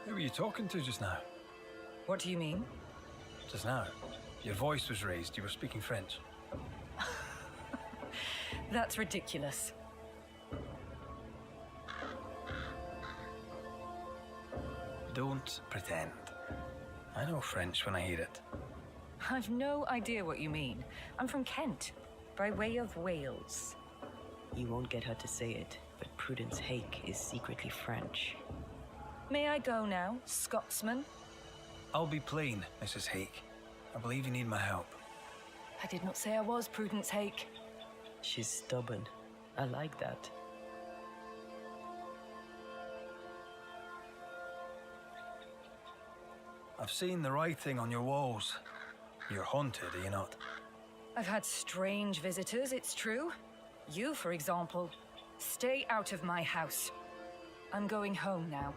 Who were you talking to just now? What do you mean? Just now. Your voice was raised. You were speaking French. That's ridiculous. Don't pretend. I know French when I hear it. I've no idea what you mean. I'm from Kent, by way of Wales. You won't get her to say it, but Prudence Hake is secretly French. May I go now, Scotsman? I'll be plain, Mrs. Hake. I believe you need my help. I did not say I was Prudence Hake. She's stubborn. I like that. I've seen the writing on your walls. You're haunted, are you not? I've had strange visitors, it's true. You, for example. Stay out of my house. I'm going home now.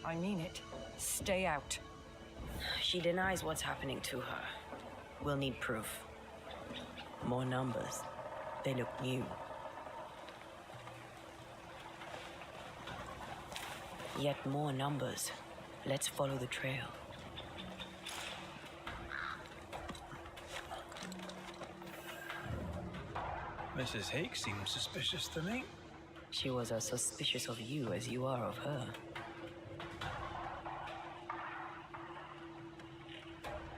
I mean it. Stay out. She denies what's happening to her. We'll need proof. More numbers. They look new. Yet more numbers. Let's follow the trail. Mrs. Hake seems suspicious to me. She was as suspicious of you as you are of her.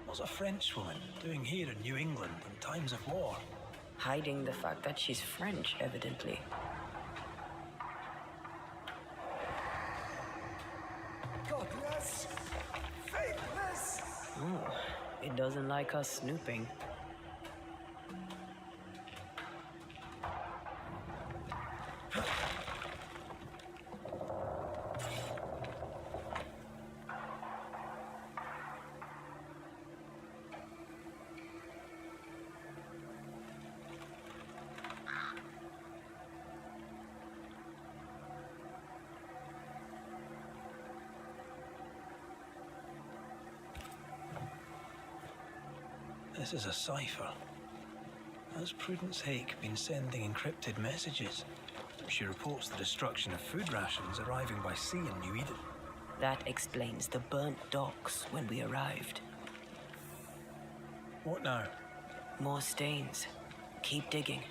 What's a Frenchwoman doing here in New England in times of war? Hiding the fact that she's French, evidently. Godless! Faithless! Ooh, it doesn't like us snooping. This is a cipher. Has Prudence Hake been sending encrypted messages? She reports the destruction of food rations arriving by sea in New Eden. That explains the burnt docks when we arrived. What now? More stains. Keep digging.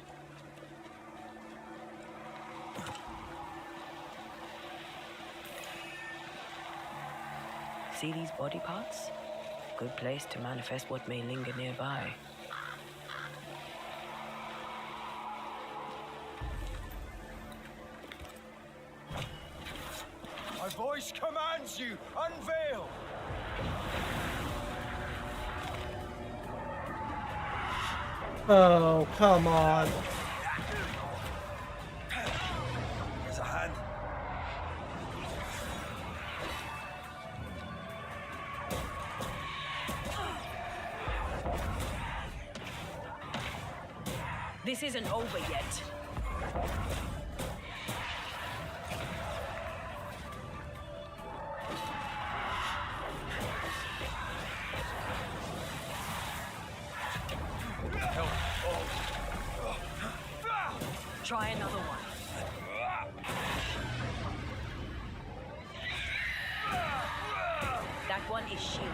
See these body parts? Good place to manifest what may linger nearby. My voice commands you, unveil! Oh, come on. There's a hand. This isn't over yet. Try another one. That one is shielded.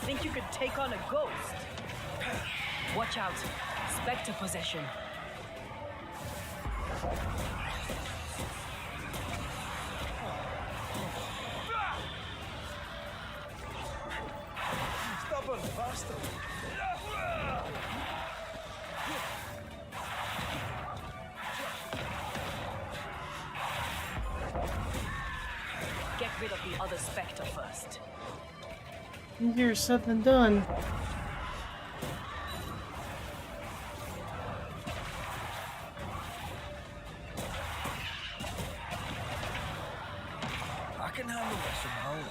Think you could take on a ghost? Watch out. Spectre possession. Stubborn bastard! Get rid of the other Spectre first. Here's something done. I can handle this from home.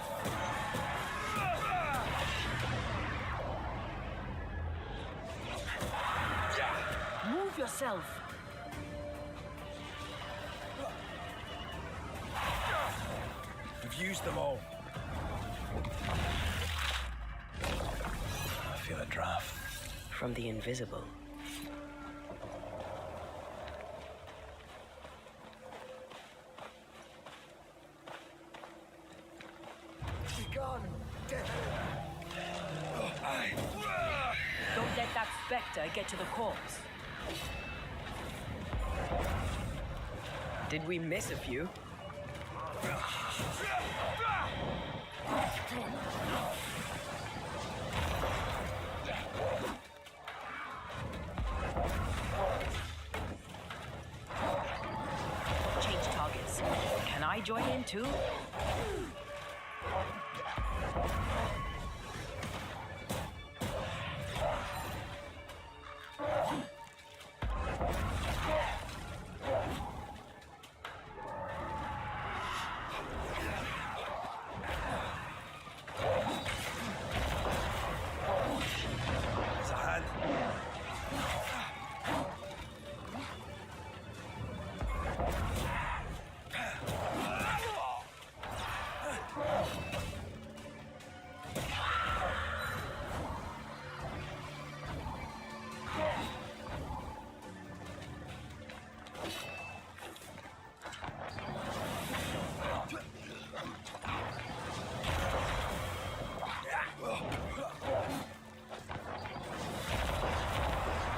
Move yourself. We've used them all. I feel a draft. From the invisible. Begone, death! Don't let that Spectre get to the corpse. Did we miss a few? Change targets. Can I join in too? There's a hand.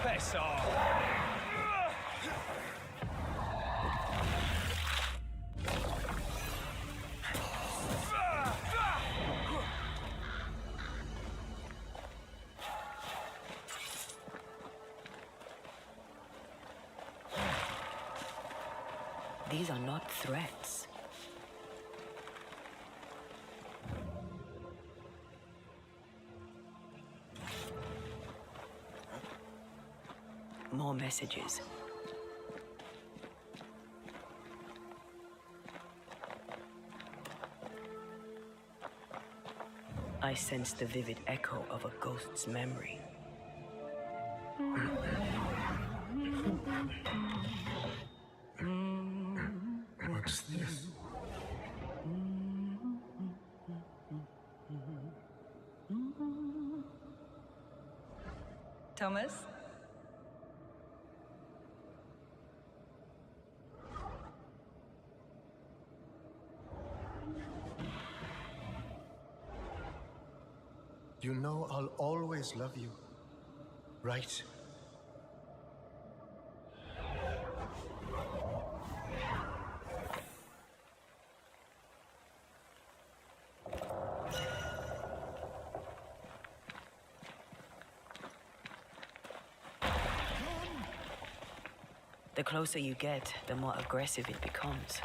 Piss off. These are not threats. More messages. I sense the vivid echo of a ghost's memory. Thomas? You know I'll always love you, right? The closer you get, the more aggressive it becomes.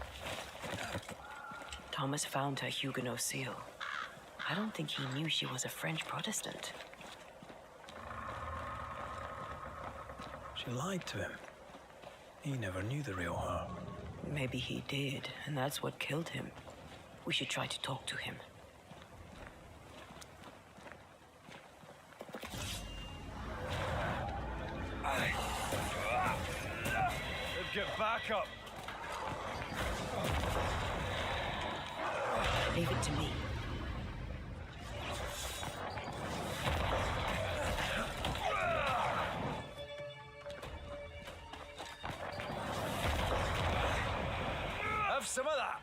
Thomas found her Huguenot seal. I don't think he knew she was a French Protestant. She lied to him. He never knew the real her. Maybe he did, and that's what killed him. We should try to talk to him. Get back up! Leave it to me. Have some of that!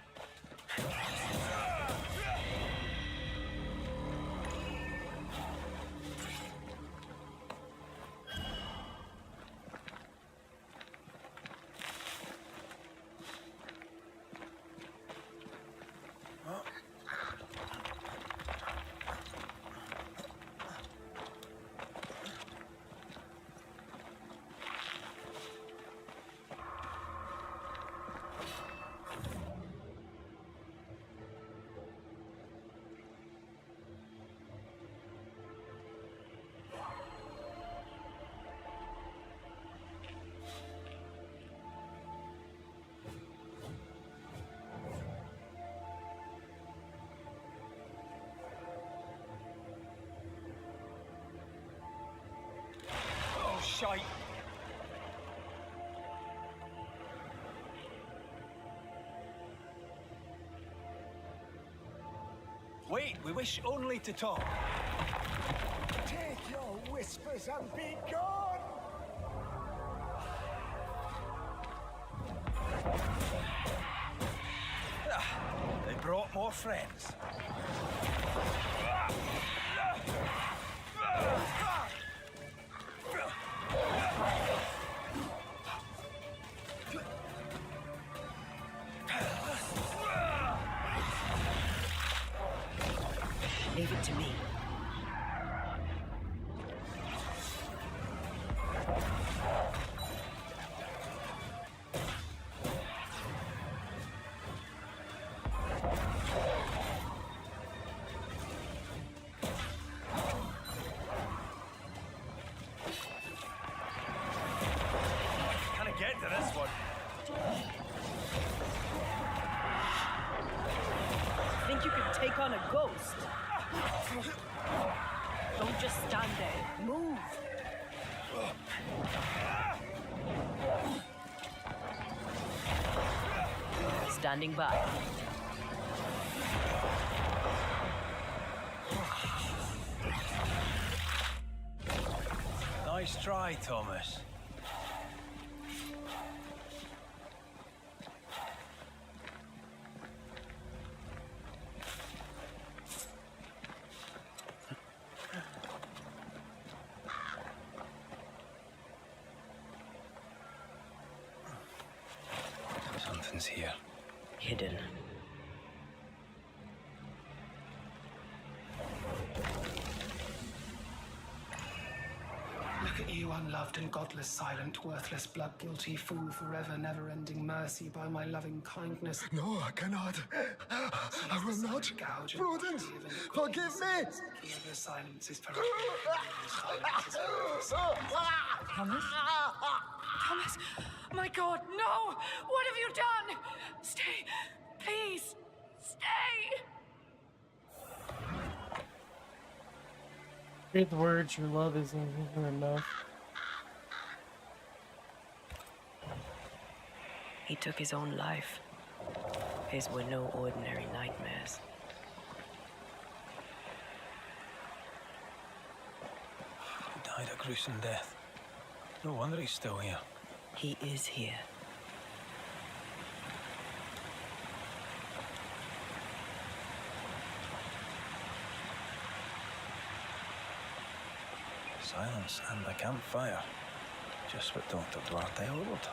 Shite. Wait, we wish only to talk. Take your whispers and be gone! They brought more friends. Leave it to me. Can I get to this one? Think you could take on a ghost? Don't just stand there. Move! Standing by. Nice try, Thomas. Something's here. Hidden. Look at you, unloved and godless, silent, worthless, blood-guilty fool, forever, never-ending mercy by my loving kindness. No, I cannot. I will not. Prudence, forgive me! The silence is Thomas? Thomas! My God, no! What have you done? Stay! Please! Stay! Read the words, your love isn't even enough. He took his own life. His were no ordinary nightmares. Who died a gruesome death. No wonder he's still here. He is here. Silence and the campfire. Just what Dr. Duarte ordered.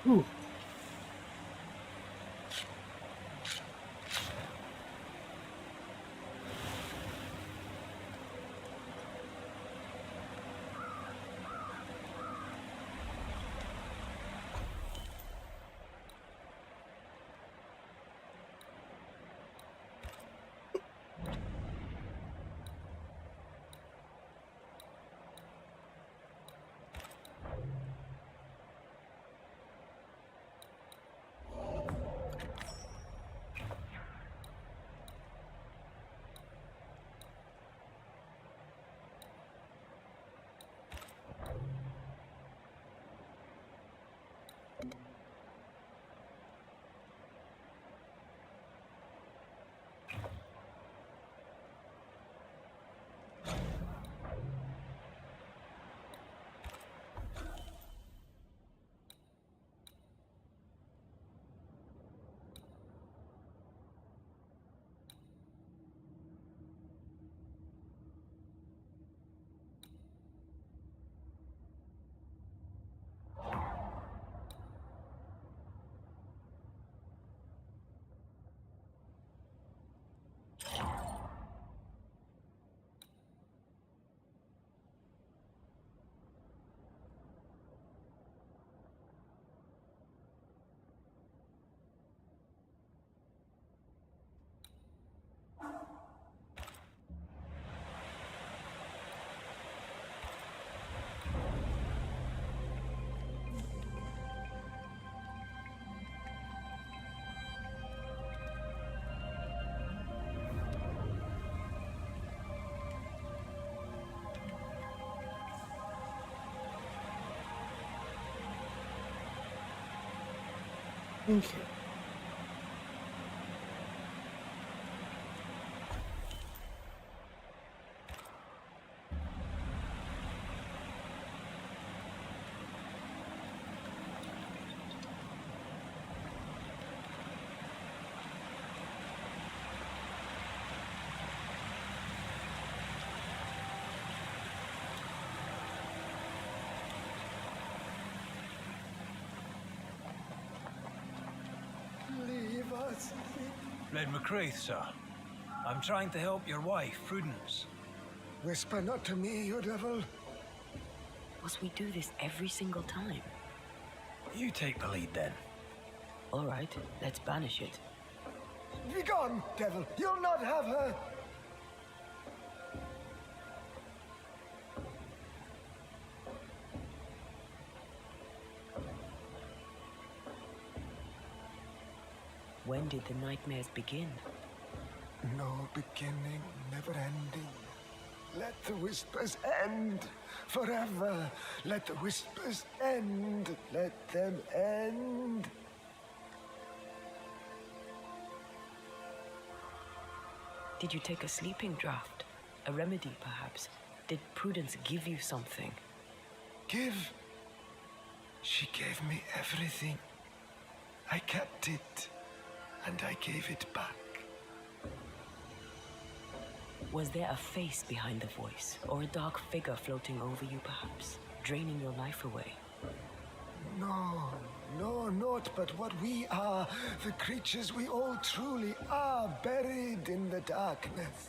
Ooh. Okay. Leave us. Red McCraith, sir. I'm trying to help your wife, Prudence. Whisper not to me, you devil. Must we do this every single time? You take the lead then. All right, let's banish it. Be gone, devil. You'll not have her. When did the nightmares begin? No beginning, never ending. Let the whispers end forever. Let the whispers end. Let them end. Did you take a sleeping draught? A remedy, perhaps? Did Prudence give you something? Give? She gave me everything. I kept it, and I gave it back. Was there a face behind the voice, or a dark figure floating over you, perhaps, draining your life away? No, not but what we are, the creatures we all truly are, buried in the darkness.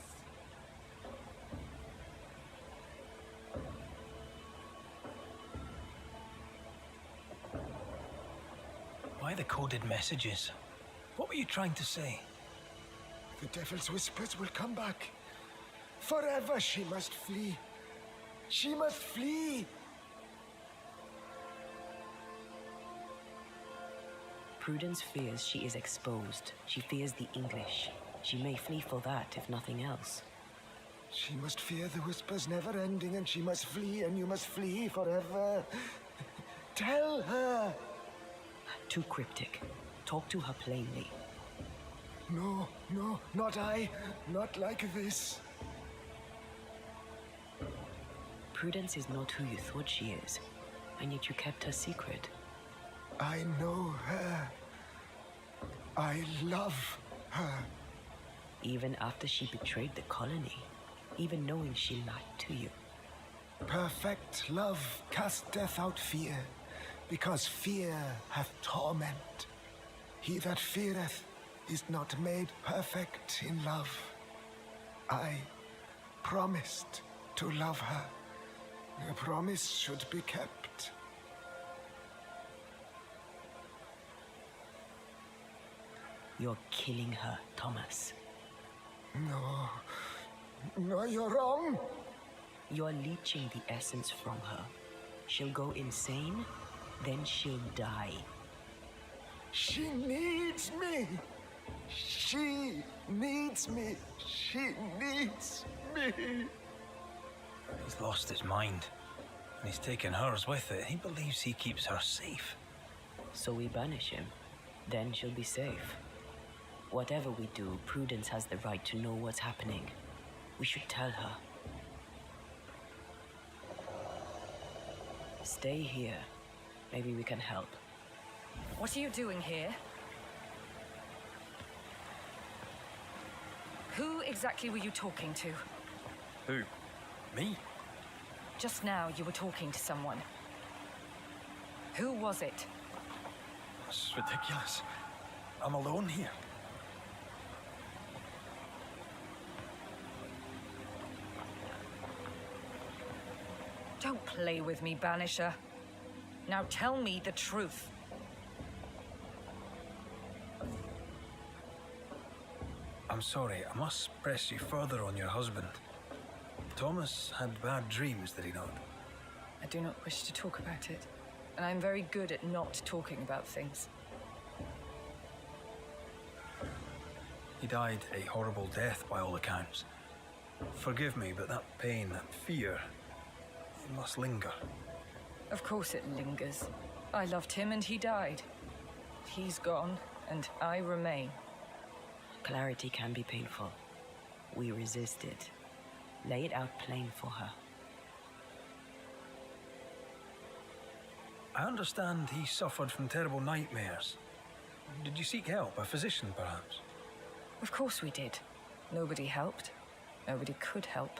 Why the coded messages? What were you trying to say? The devil's whispers will come back. Forever she must flee. She must flee. Prudence fears she is exposed. She fears the English. She may flee for that, if nothing else. She must fear the whispers never ending, and she must flee, and you must flee forever. Tell her! Too cryptic. Talk to her plainly. No, no, not I. Not like this. Prudence is not who you thought she is, and yet you kept her secret. I know her. I love her. Even after she betrayed the colony, even knowing she lied to you. Perfect love casteth out fear, because fear hath torment. He that feareth is not made perfect in love. I promised to love her. A promise should be kept. You're killing her, Thomas. No. No, you're wrong. You're leeching the essence from her. She'll go insane, then she'll die. She needs me. She needs me. She needs me. He's lost his mind, and he's taken hers with it. He believes he keeps her safe. So we banish him. Then she'll be safe. Whatever we do, Prudence has the right to know what's happening. We should tell her. Stay here. Maybe we can help. What are you doing here? Who exactly were you talking to? Who? Me? Just now you were talking to someone. Who was it? This is ridiculous. I'm alone here. Don't play with me, Banisher. Now tell me the truth. I'm sorry, I must press you further on your husband. Thomas had bad dreams, did he not? I do not wish to talk about it, and I'm very good at not talking about things. He died a horrible death by all accounts. Forgive me, but that pain, that fear, it must linger. Of course it lingers. I loved him and he died. He's gone, and I remain. Clarity can be painful. We resist it. Lay it out plain for her. I understand he suffered from terrible nightmares. Did you seek help? A physician, perhaps? Of course we did. Nobody helped. Nobody could help.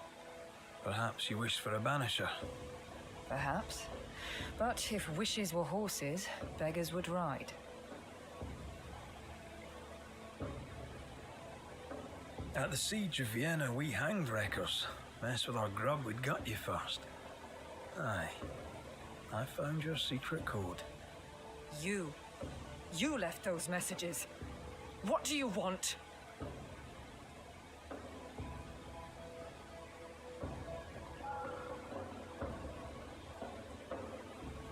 Perhaps you wished for a banisher. Perhaps. But if wishes were horses, beggars would ride. At the siege of Vienna, we hanged wreckers. Mess with our grub, we'd gut you first. Aye. I found your secret code. You left those messages. What do you want?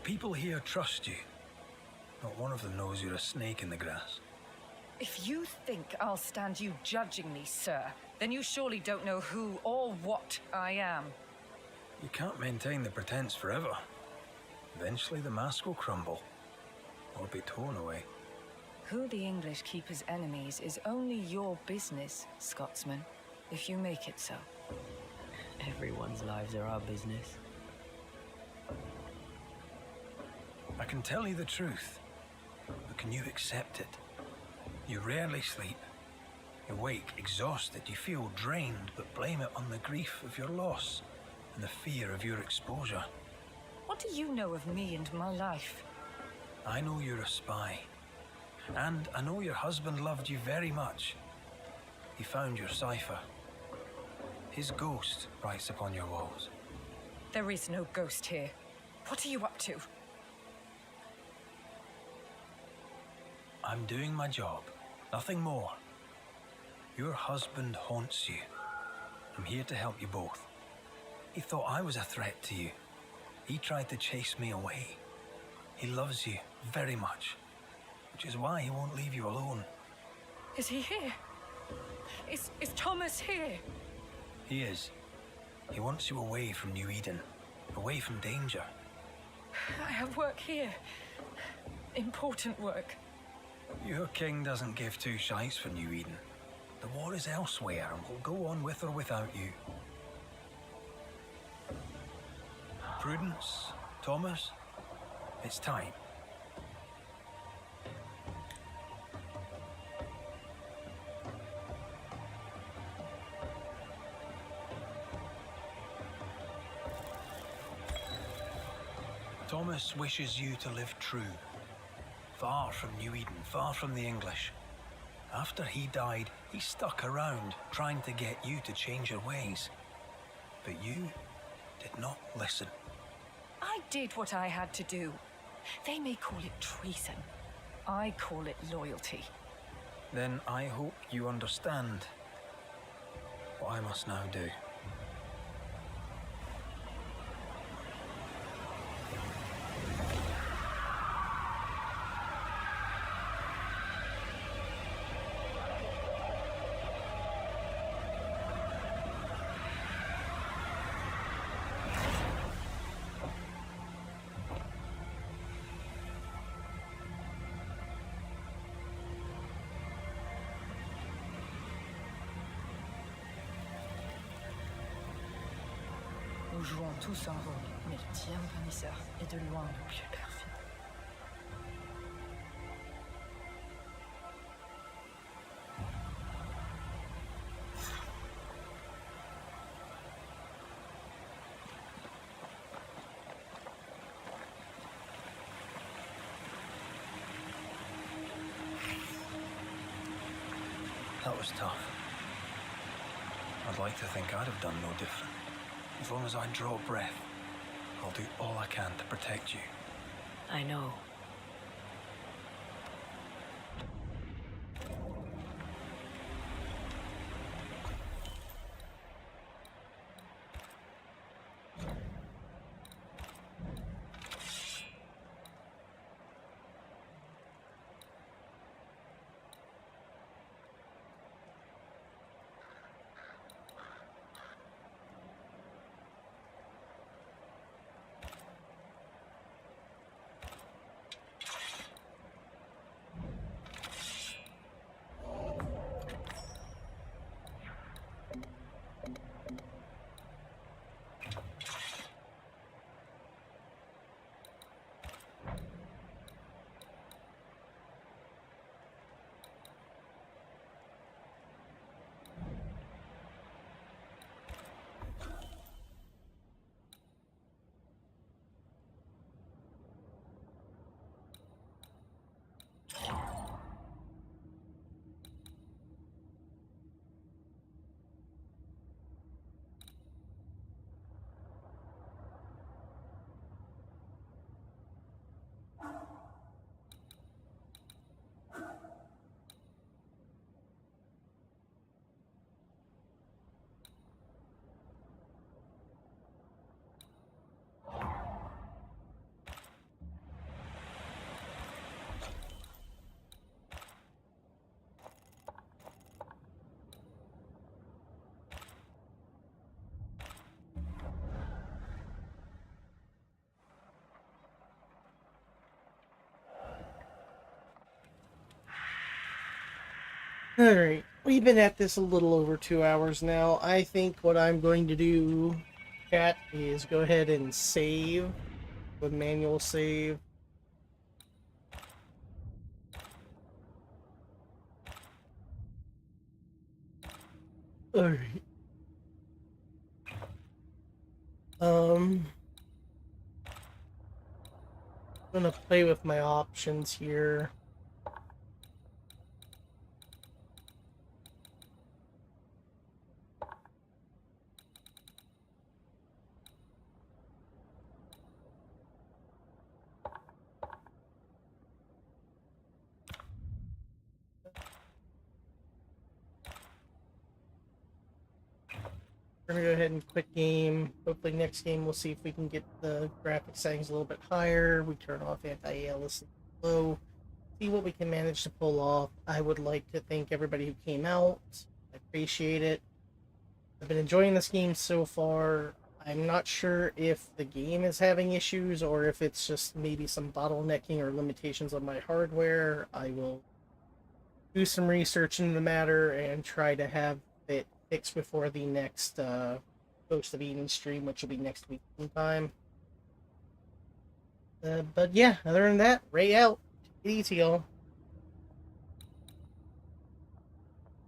People here trust you. Not one of them knows you're a snake in the grass. If you think I'll stand you judging me, sir, then you surely don't know who or what I am. You can't maintain the pretense forever. Eventually the mask will crumble, or be torn away. Who the English keep as enemies is only your business, Scotsman, if you make it so. Everyone's lives are our business. I can tell you the truth, but can you accept it? You rarely sleep. You wake exhausted, you feel drained, but blame it on the grief of your loss and the fear of your exposure. What do you know of me and my life? I know you're a spy. And I know your husband loved you very much. He found your cipher. His ghost writes upon your walls. There is no ghost here. What are you up to? I'm doing my job. Nothing more. Your husband haunts you. I'm here to help you both. He thought I was a threat to you. He tried to chase me away. He loves you very much, which is why he won't leave you alone. Is he here? Is Thomas here? He is. He wants you away from New Eden, away from danger. I have work here. Important work. Your king doesn't give two shites for New Eden. The war is elsewhere and will go on with or without you. Prudence, Thomas, it's time. Thomas wishes you to live true. Far from New Eden, far from the English. After he died, he stuck around, trying to get you to change your ways. But you did not listen. I did what I had to do. They may call it treason. I call it loyalty. Then I hope you understand what I must now do. Nous jouons tous un rôle, mais le tien, Banishers, est de loin le plus perfide. That was tough. I'd like to think I'd have done no different. As long as I draw breath, I'll do all I can to protect you. I know. Alright, we've been at this a little over 2 hours now. I think what I'm going to do, chat, is go ahead and save, the manual save. Alright. I'm gonna play with my options here. We're gonna go ahead and quit game. Hopefully next game we'll see if we can get the graphic settings a little bit higher. We turn off anti-ALS low. See what we can manage to pull off. I would like to thank everybody who came out. I appreciate it. I've been enjoying this game so far. I'm not sure if the game is having issues or if it's just maybe some bottlenecking or limitations on my hardware. I will do some research into the matter and try to have it fixed before the next Ghost of Eden stream, which will be next week sometime. But yeah, other than that, Ray out. Take it easy, y'all.